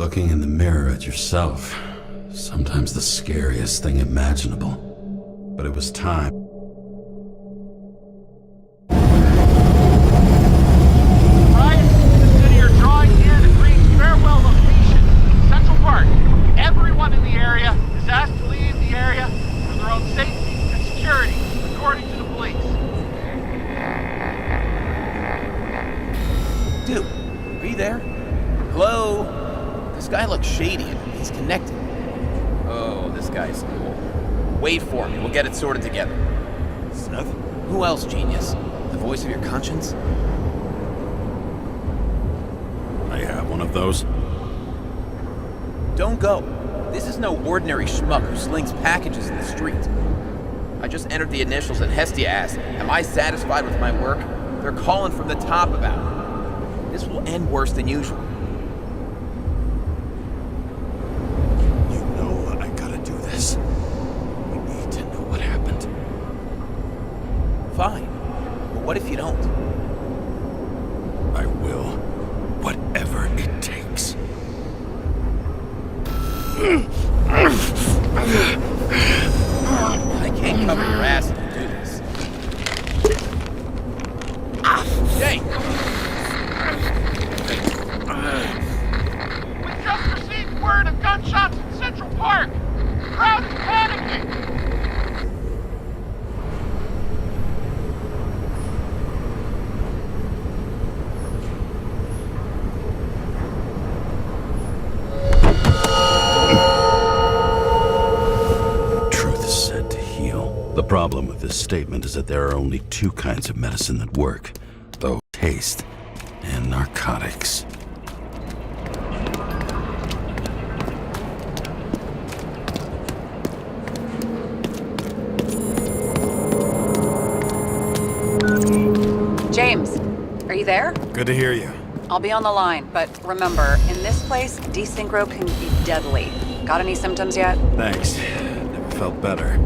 Looking in the mirror at yourself, sometimes the scariest thing imaginable. But it was time. Riot, the city are drawing near the green farewell location, Central Park. Everyone in the area is asked to leave the area for their own safety and security, according to the police. Dude, are you there? Hello? This guy looks shady and he's connected. Oh, this guy's cool. Wait for me, we'll get it sorted together. Seth? Who else, genius? The voice of your conscience? I have one of those. Don't go. This is no ordinary schmuck who slings packages in the street. I just entered the initials and Hestia asked, am I satisfied with my work? They're calling from the top about it. This will end worse than usual. You know I gotta do this. We need to know what happened. Fine. But what if you don't? I will. Whatever it takes. I can't cover your ass if you do this. Jake! We just received word of gunshots in Central Park. The crowd is panicking. Truth is said to heal. The problem with this statement is that there are only two kinds of medicine that work. Though taste and narcotics. James, are you there? Good to hear you. I'll be on the line, but remember, in this place, desynchro can be deadly. Got any symptoms yet? Thanks. Never felt better.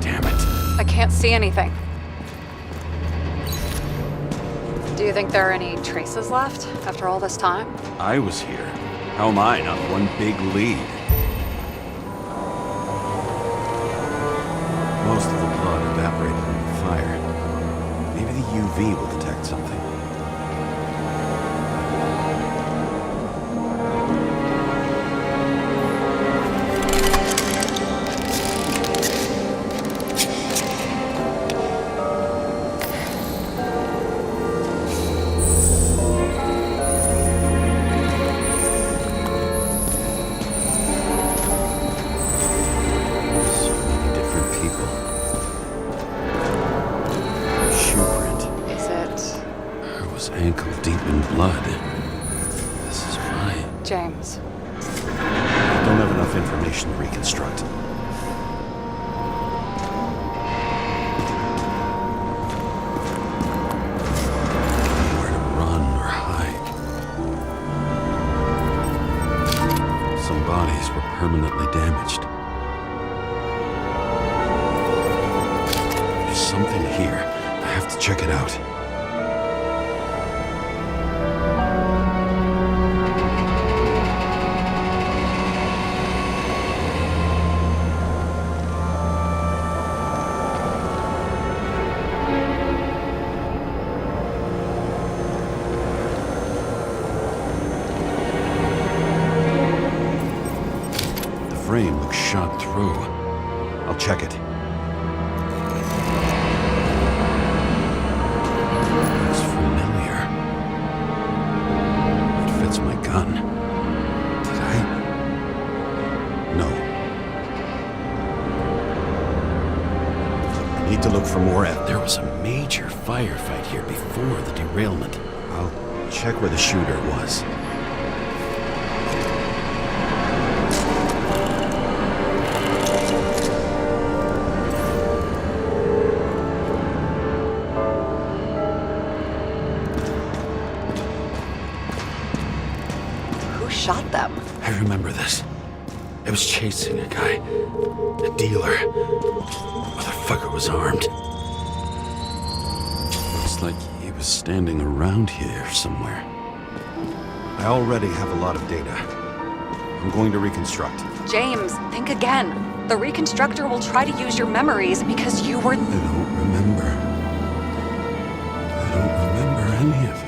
Damn it. I can't see anything. Do you think there are any traces left after all this time? I was here. How am I not one big lead? Most of the blood evaporated in the fire. Maybe the UV will detect something. Ankle deep in blood. This is why. James. I don't have enough information to reconstruct. Nowhere to run or hide. Some bodies were permanently damaged. There's something here. I have to check it out. Frame looks shot through. I'll check it. Looks familiar. It fits my gun. Did I? No. I need to look for more evidence. There was a major firefight here before the derailment. I'll check where the shooter was. Shot them. I remember this. It was chasing a guy. A dealer. Motherfucker was armed. Looks like he was standing around here somewhere. I already have a lot of data. I'm going to reconstruct. James, think again. The Reconstructor will try to use your memories because you were... I don't remember. I don't remember any of it.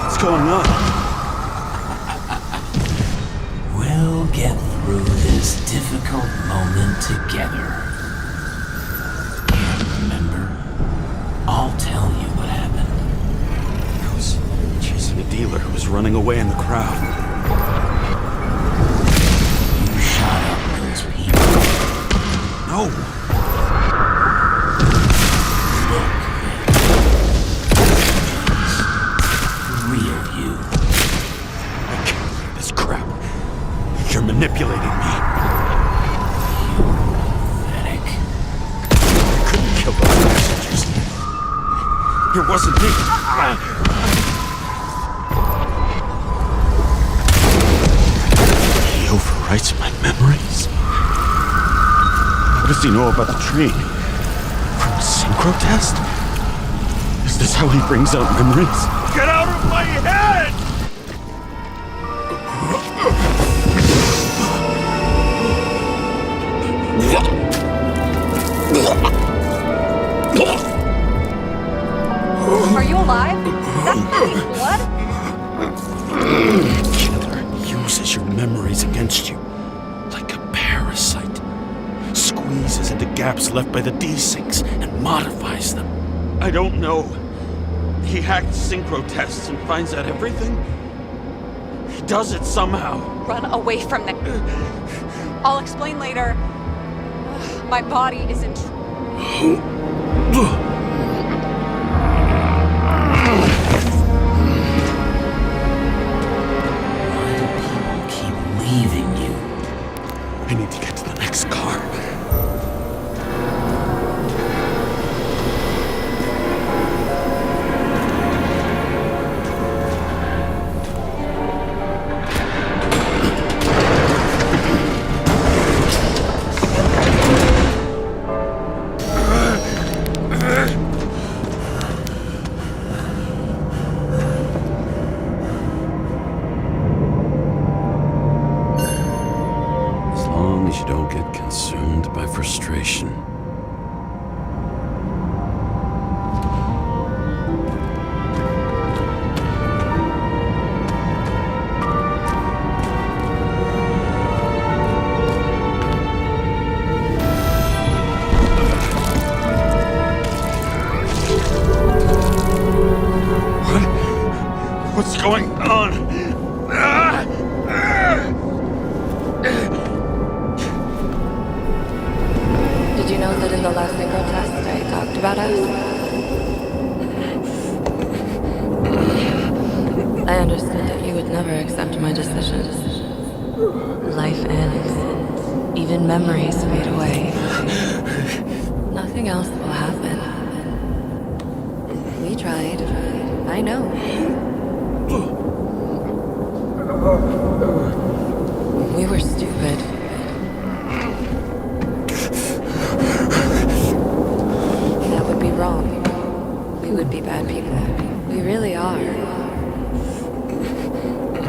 What's going on? We'll get through this difficult moment together. Can't remember? I'll tell you what happened. I was chasing a dealer who was running away in the crowd. You shot up those people. No! You're manipulating me. Pathetic. I couldn't kill those messengers. It wasn't me. He overwrites my memories? How does he know about the train? From a synchro test? Is this how he brings out memories? Get out of my head! Are you alive? Is that bleeding blood? Killer uses your memories against you like a parasite. Squeezes into gaps left by the desyncs and modifies them. I don't know. He hacked synchro tests and finds out everything. He does it somehow. Run away from them. I'll explain later. My body is in... Leaving you. I need to get to the next car. You don't get consumed by frustration. What's going on? Did you know that in the last synchro test I talked about us? I understood that you would never accept my decisions. Life ends. Even memories fade away. Nothing else will happen. We tried. I know. We were stupid. That would be wrong. We would be bad people. We really are.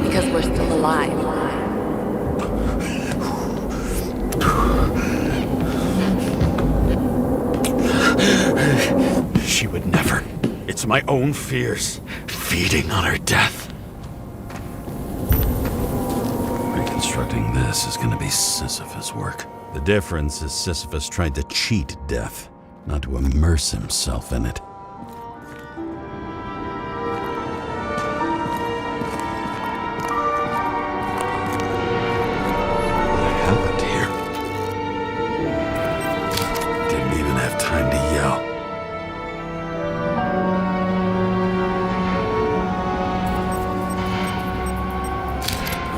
Because we're still alive. She would never. It's my own fears, feeding on her death. Reconstructing this is gonna be Sisyphus' work. The difference is Sisyphus tried to cheat death, not to immerse himself in it. What happened here? Didn't even have time to yell.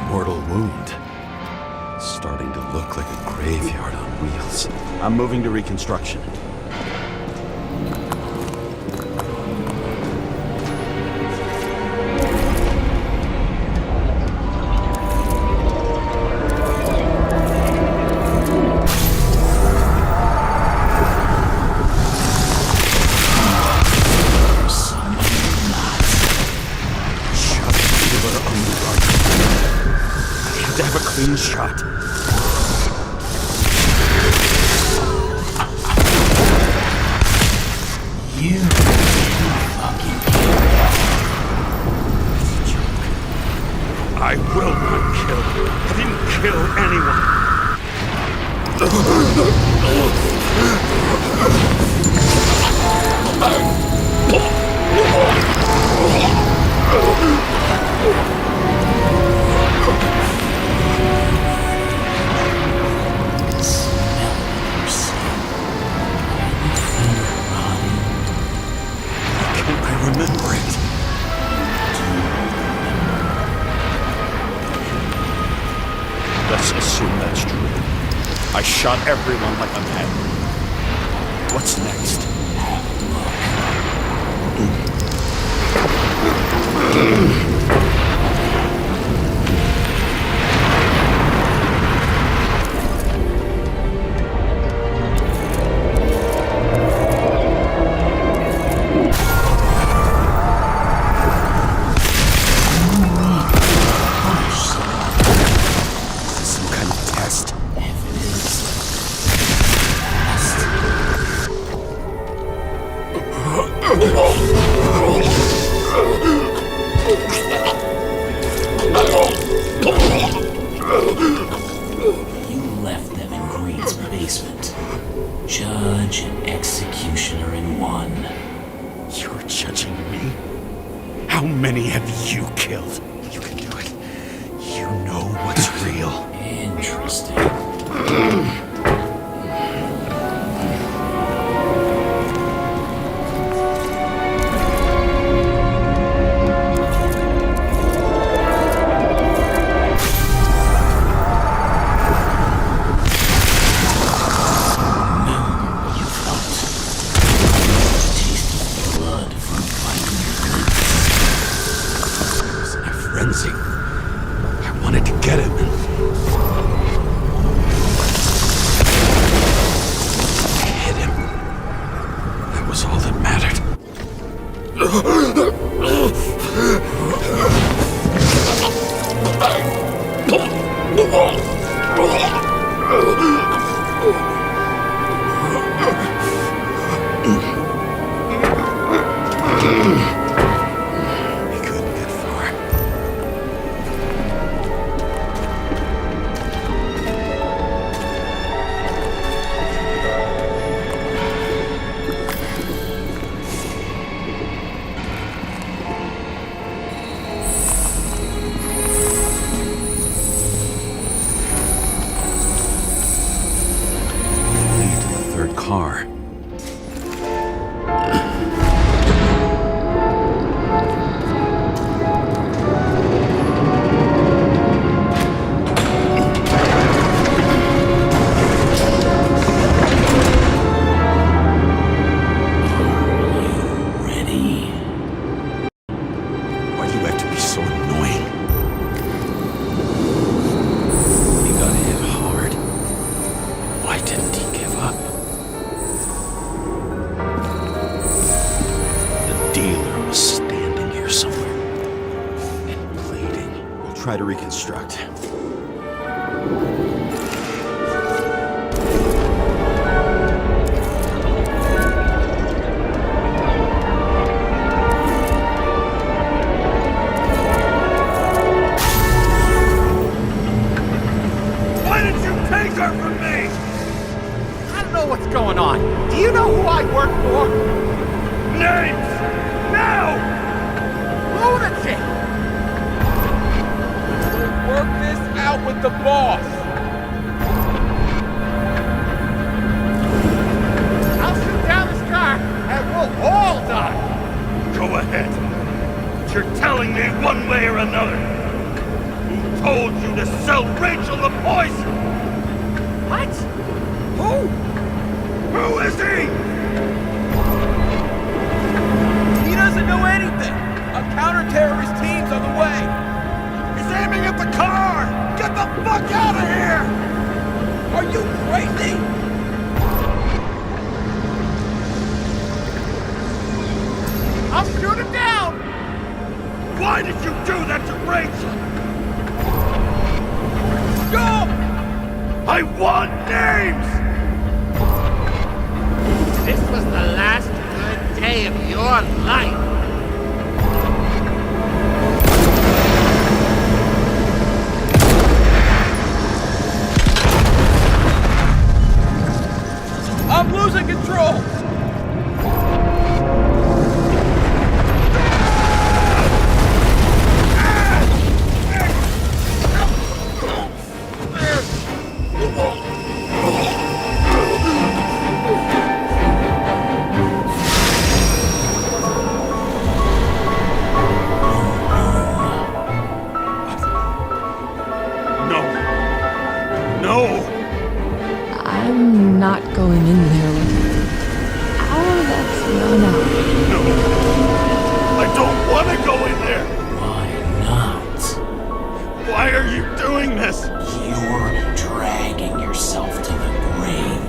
Mortal wound. It's starting to look like a graveyard on wheels. I'm moving to Reconstruction. angular on the run. I have to have a clean shot. You fucking kill. It's a joke. I will not kill. I didn't kill anyone. I remember it. Let's assume that's true. I shot everyone like a madman. What's next? Judge and executioner in one. You're judging me? How many have you killed? You can do it. You know what's real. Interesting. I wanted to get him. I hit him. That was all that mattered. Car. Ready? Why do you have to be so annoying? He got hit hard. Why didn't he give up? Dealer was standing here somewhere and bleeding. We'll try to reconstruct. Why did you take her from me? I don't know what's going on. Do you know who I work for? Names! Now! Lunatic! We'll work this out with the boss. I'll shoot down this car and we'll all die. Go ahead. But you're telling me one way or another. Who told you to sell Rachel the poison? What? Who? Who is he? He doesn't know anything! A counter-terrorist team's on the way! He's aiming at the car! Get the fuck out of here! Are you crazy? I'll shoot him down! Why Why did you do that to Rachel? Go! I want names! This was the last good day of your life. I'm losing control! No! I'm not going in there with you. Oh, that's no. No! I don't want to go in there! Why not? Why are you doing this? You're dragging yourself to the grave.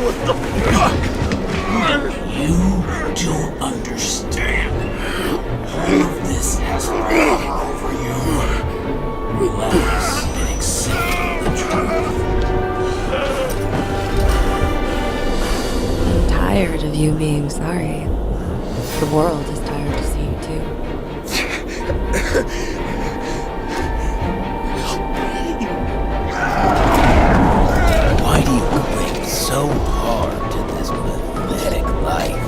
What the fuck? You don't understand. All of this has power over you. Relax and accept the truth. I'm tired of you being sorry. The world is tired to see you too. Why do you cling so hard to this pathetic life?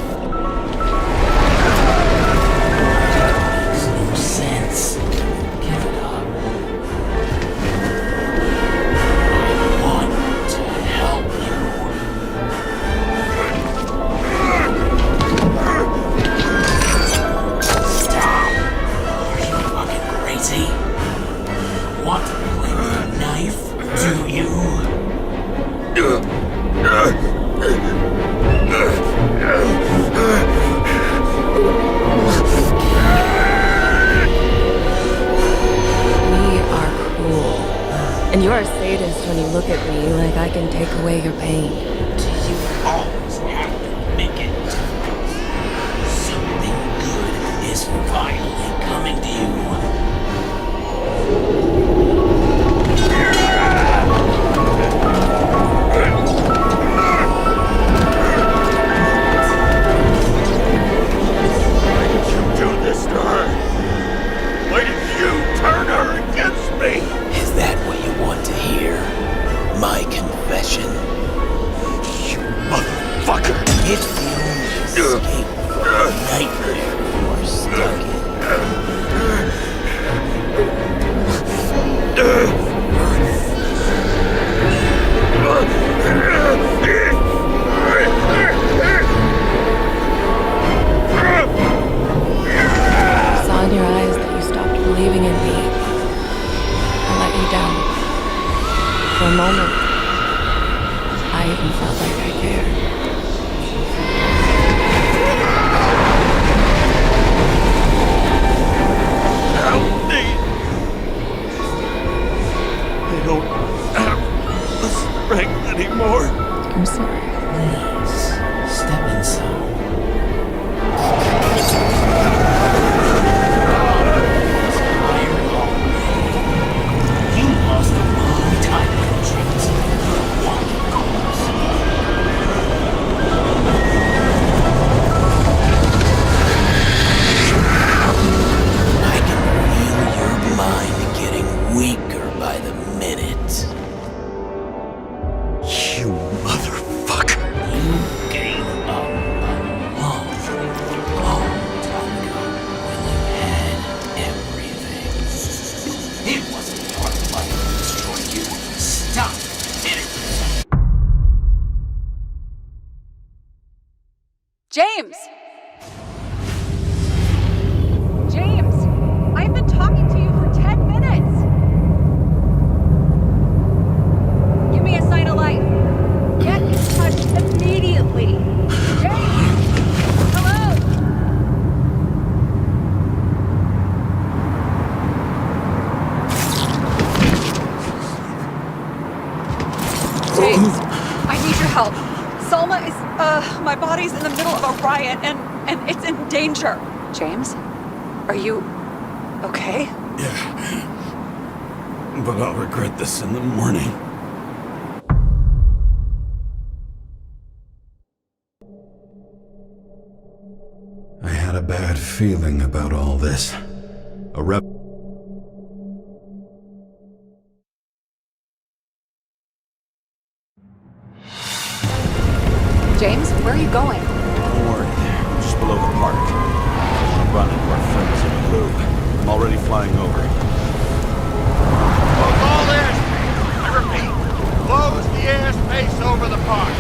It makes no sense. Give it up. I want to help you. Stop! Are you fucking crazy? Want to play with a knife? Do you? We are cruel. And you are a sadist when you look at me like I can take away your pain. Do you always have to make it? Something good is finally coming to you. Why did you do this to her? Why did you turn her against me? Is that what you want to hear? My confession? You motherfucker! It's the only escape from the nightmare you are stuck in. I saw in your eyes that you stopped believing in me. I let you down. For a moment, I even felt like I cared. Help me! I don't have the strength anymore. I'm sorry. Please, step inside. You lost a long time ago, James. You're a walking corpse. I can feel your mind getting weaker by the minute. You motherfucker! You gave up a long time ago when you had everything. It wasn't your life that destroyed you. Stop it! James! James! I've been talking to you for 10 minutes! Give me a sign of life. Get in touch immediately. James! Hello? James, I need your help. Salma is, my body's in the middle of a riot and it's in danger. James? Are you okay? Yeah. But I'll regret this in the morning. I had a bad feeling about all this. A rep. James, where are you going? Don't worry. Just below the park. I'm running to our friends in blue. I'm already flying over. Close all airspace. I repeat, close the airspace over the park.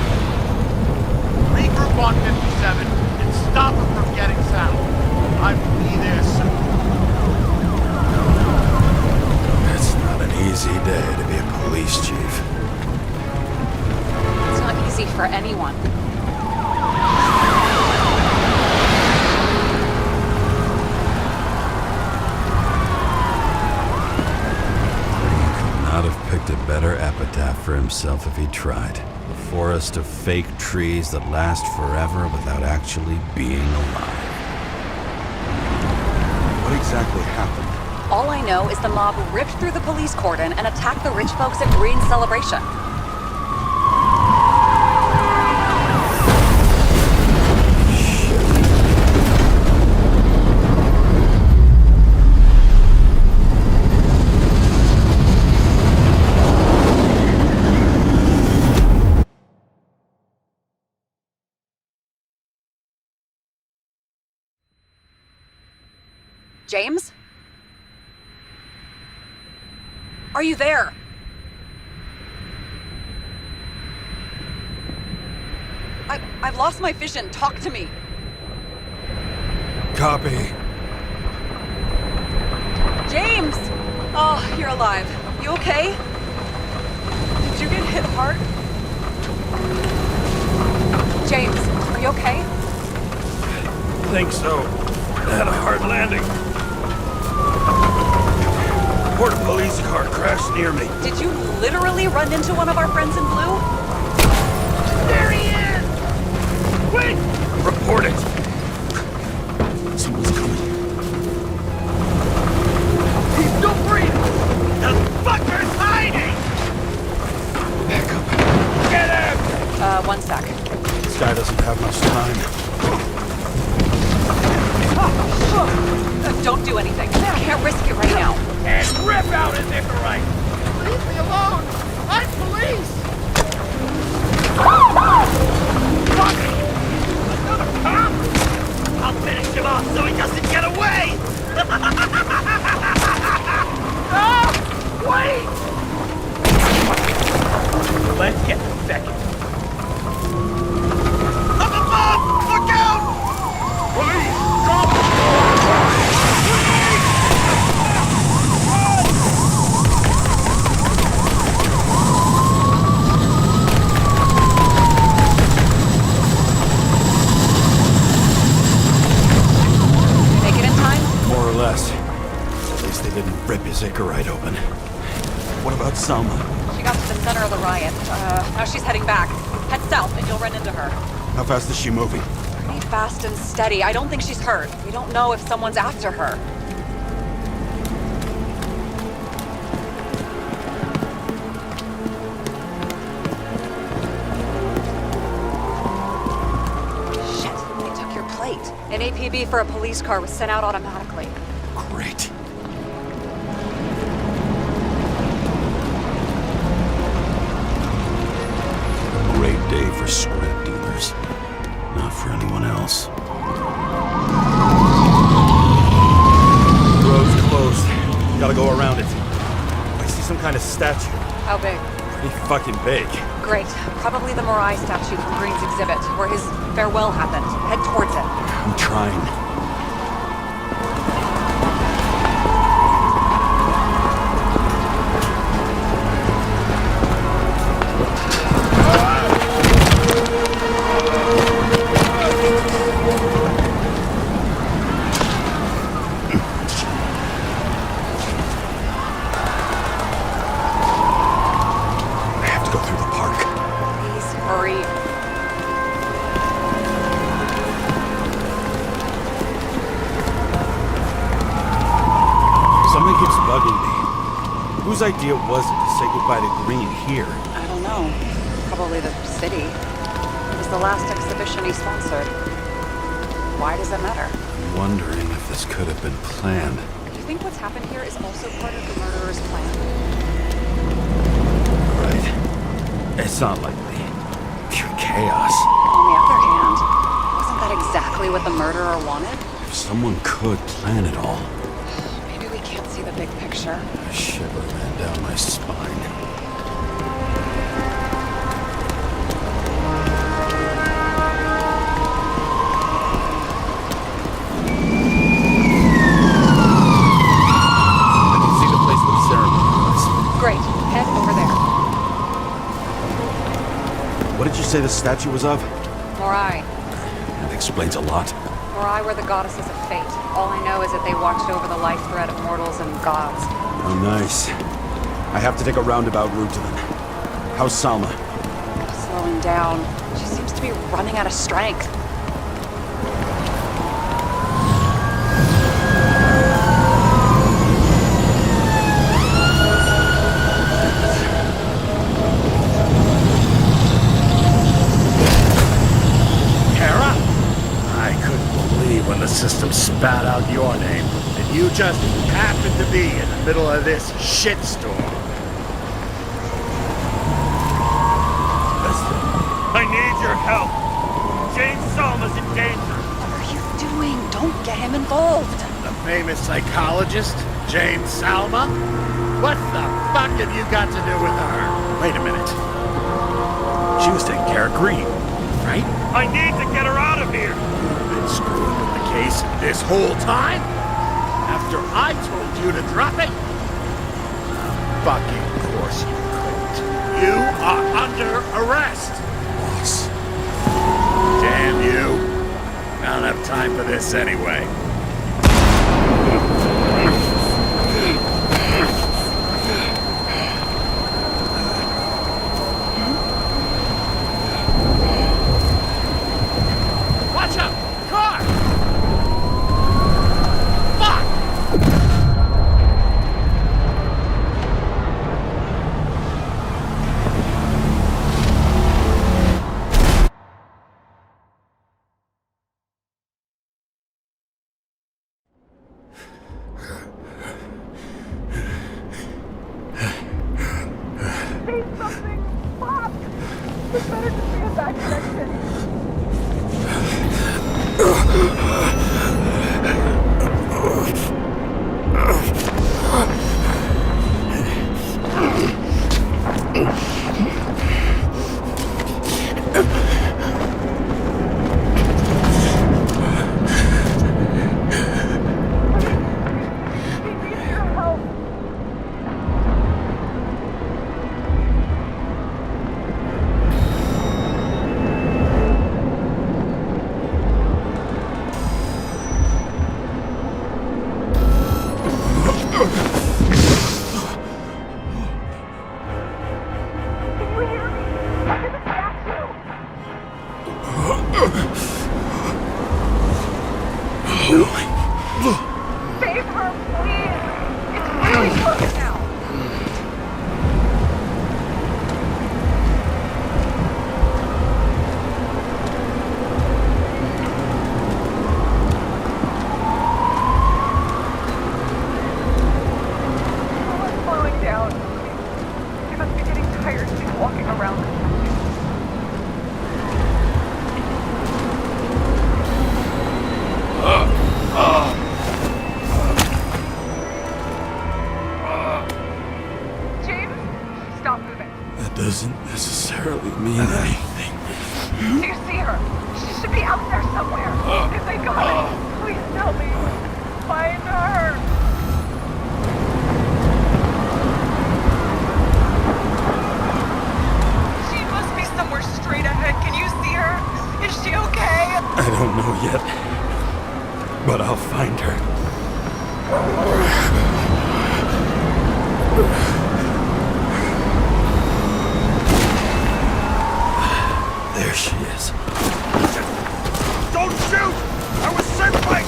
Regroup on 57 and stop them from getting south. I will be there soon. It's not an easy day to be a police chief. It's not easy for anyone. Not have picked a better epitaph for himself if he tried. A forest of fake trees that last forever without actually being alive. What exactly happened? All I know is the mob ripped through the police cordon and attacked the rich folks at Green's celebration. James? Are you there? I've lost my vision. Talk to me. Copy. James! Oh, you're alive. You okay? Did you get hit hard? James, are you okay? I think so. I had a hard landing. Port police car crashed near me. Did you literally run into one of our friends in blue? There he is! Quick! Report it. Someone's coming. He's still breathing! The fucker's hiding! Back up. Get him! One sec. This guy doesn't have much time. Don't do anything. I can't risk it right now. And rip out his Icarus! Leave me alone! I'm police! Fuck! Another cop? I'll finish him off so he doesn't get away! Ah! Wait! Let's get the second. Up above! Look out! Police! Drop! At least they didn't rip his Icarite open. What about Selma? She got to the center of the riot. Now she's heading back. Head south and you'll run into her. How fast is she moving? Pretty fast and steady. I don't think she's hurt. We don't know if someone's after her. Shit, they took your plate. An APB for a police car was sent out automatically. Great. Great day for scrap dealers. Not for anyone else. The road's closed. Gotta go around it. I see some kind of statue. How big? Pretty fucking big. Great. Probably the Morai statue from Green's exhibit, where his farewell happened. Head towards it. I'm trying. Something keeps bugging me. Whose idea was it to say goodbye to Green here? I don't know. Probably the city. It was the last exhibition he sponsored. Why does it matter? I'm wondering if this could have been planned. Do you think what's happened here is also part of the murderer's plan? Right. It's not likely. Pure chaos. On the other hand, wasn't that exactly what the murderer wanted? If someone could plan it all. Maybe we can't see the big picture. A shiver ran down my spine. I can see the place where the ceremony was. Great. Head over there. What did you say the statue was of? Morai. That explains a lot. Morai were the goddesses of fate. All I know is that they watched over the life thread of mortals and gods. Oh, nice. I have to take a roundabout route to them. How's Salma? Slowing down. She seems to be running out of strength. Karra? I couldn't believe when the system spat out your name, and you just happened to be in the middle of this shitstorm. I need your help. James Salma's in danger. What are you doing? Don't get him involved. The famous psychologist, James Salma? What the fuck have you got to do with her? Wait a minute. She was taking care of Green, right? I need to get her out of here. You've been screwing with the case this whole time? After I told you to drop it? Fucking course you couldn't. You are under arrest. Damn you. I don't have time for this anyway. Watch out! Car! Fuck! Say something! Fuck! It's better to be a bad connection. He needs your help. Can you hear me? I'm in the statue. Save her, please. It's really close now. Someone's slowing down. She must be getting tired. She's walking around. James, stop moving. That doesn't necessarily mean anything. Do you see her? She should be out there somewhere. If they got it, please tell me. Find her. She must be somewhere straight ahead. Can you see her? Is she okay? I don't know yet. But I'll find her. There she is. Don't shoot! I was sent by...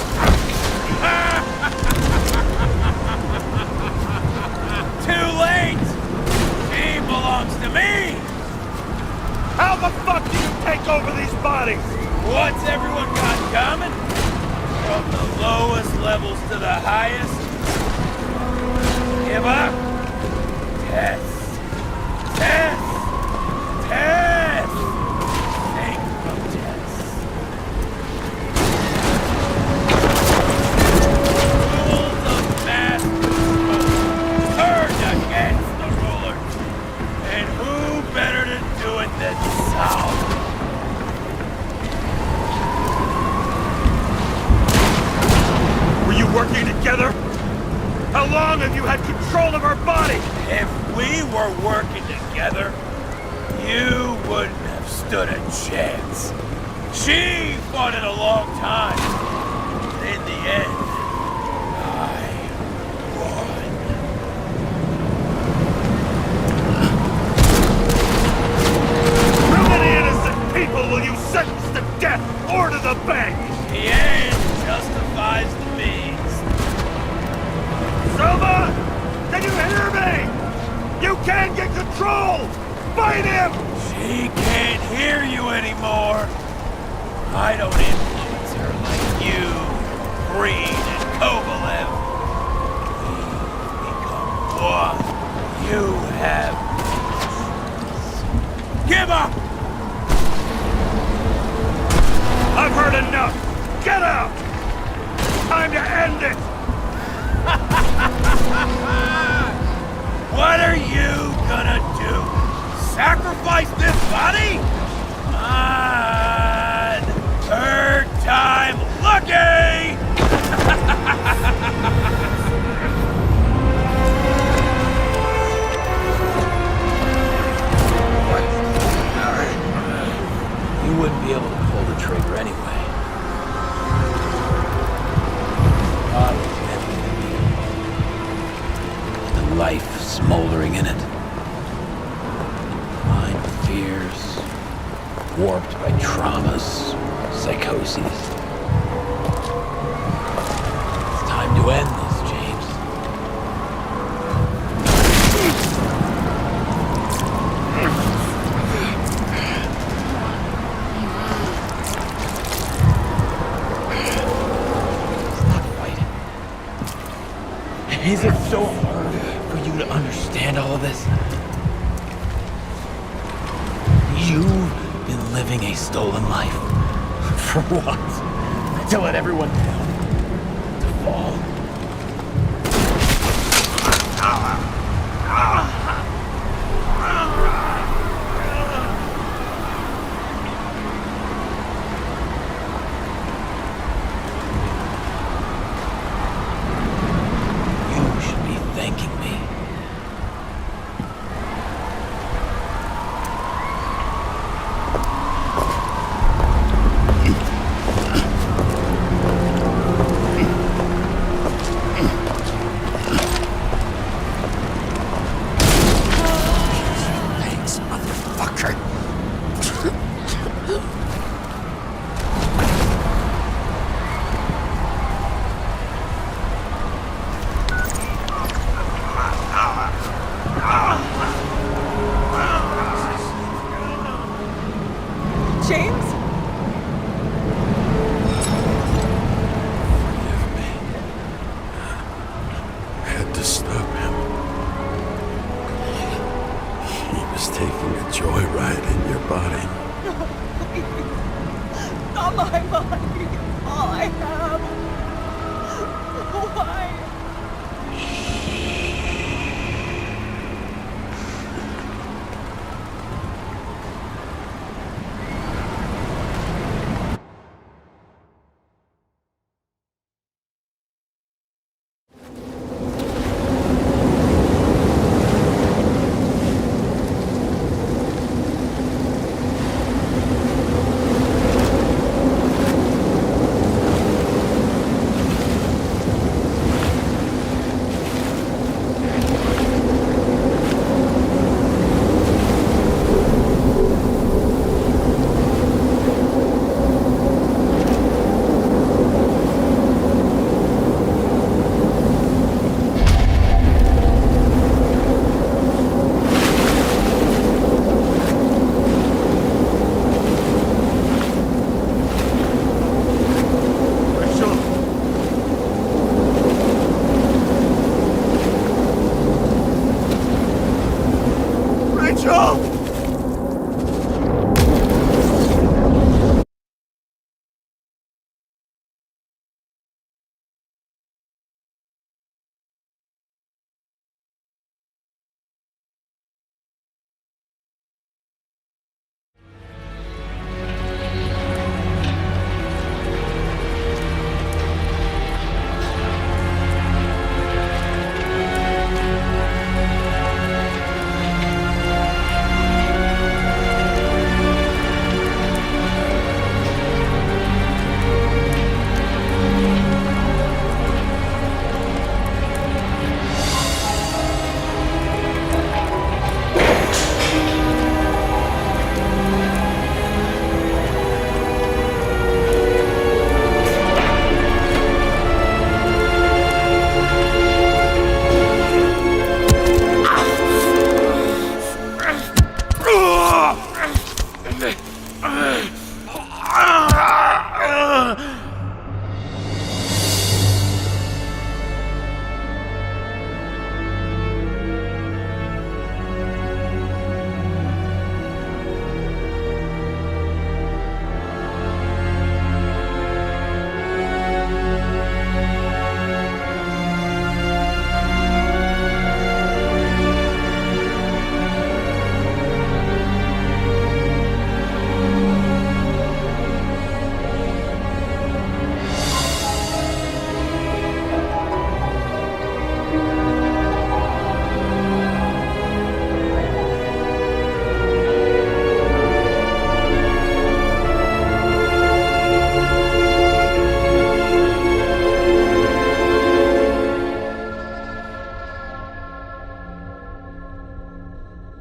bodies! What's everyone got in common? From the lowest levels to the highest? Give up? Test. Test! Test! Take protest. Rules of mass control turned against the rulers. And who better to do it than Solomon? Were you working together? How long have you had control of our body? If we were working together, you wouldn't have stood a chance. She fought it a long time. But in the end, I won. How many innocent people will you sentence to death or to the bank? The end justifies the means. Selma! Can you hear me? You can't get control! Fight him! She can't hear you anymore. I don't influence her like you, Breed and Kovalev. We become one. You have... Give up! I've heard enough! Get out! Time to end it! What are you gonna do? Sacrifice this body? On third time lucky! You wouldn't be able to pull the trigger anyway. The life smoldering in it. Mind fears, warped by traumas, psychoses. It's time to end this, James. Stop fighting. Is it so hard for you to understand all of this? You've been living a stolen life. For what? To let everyone down. To fall. You should be thanking me. Thanks, motherfucker. James? Had to stop him. He was taking a joyride in your body. Not my body. All I have.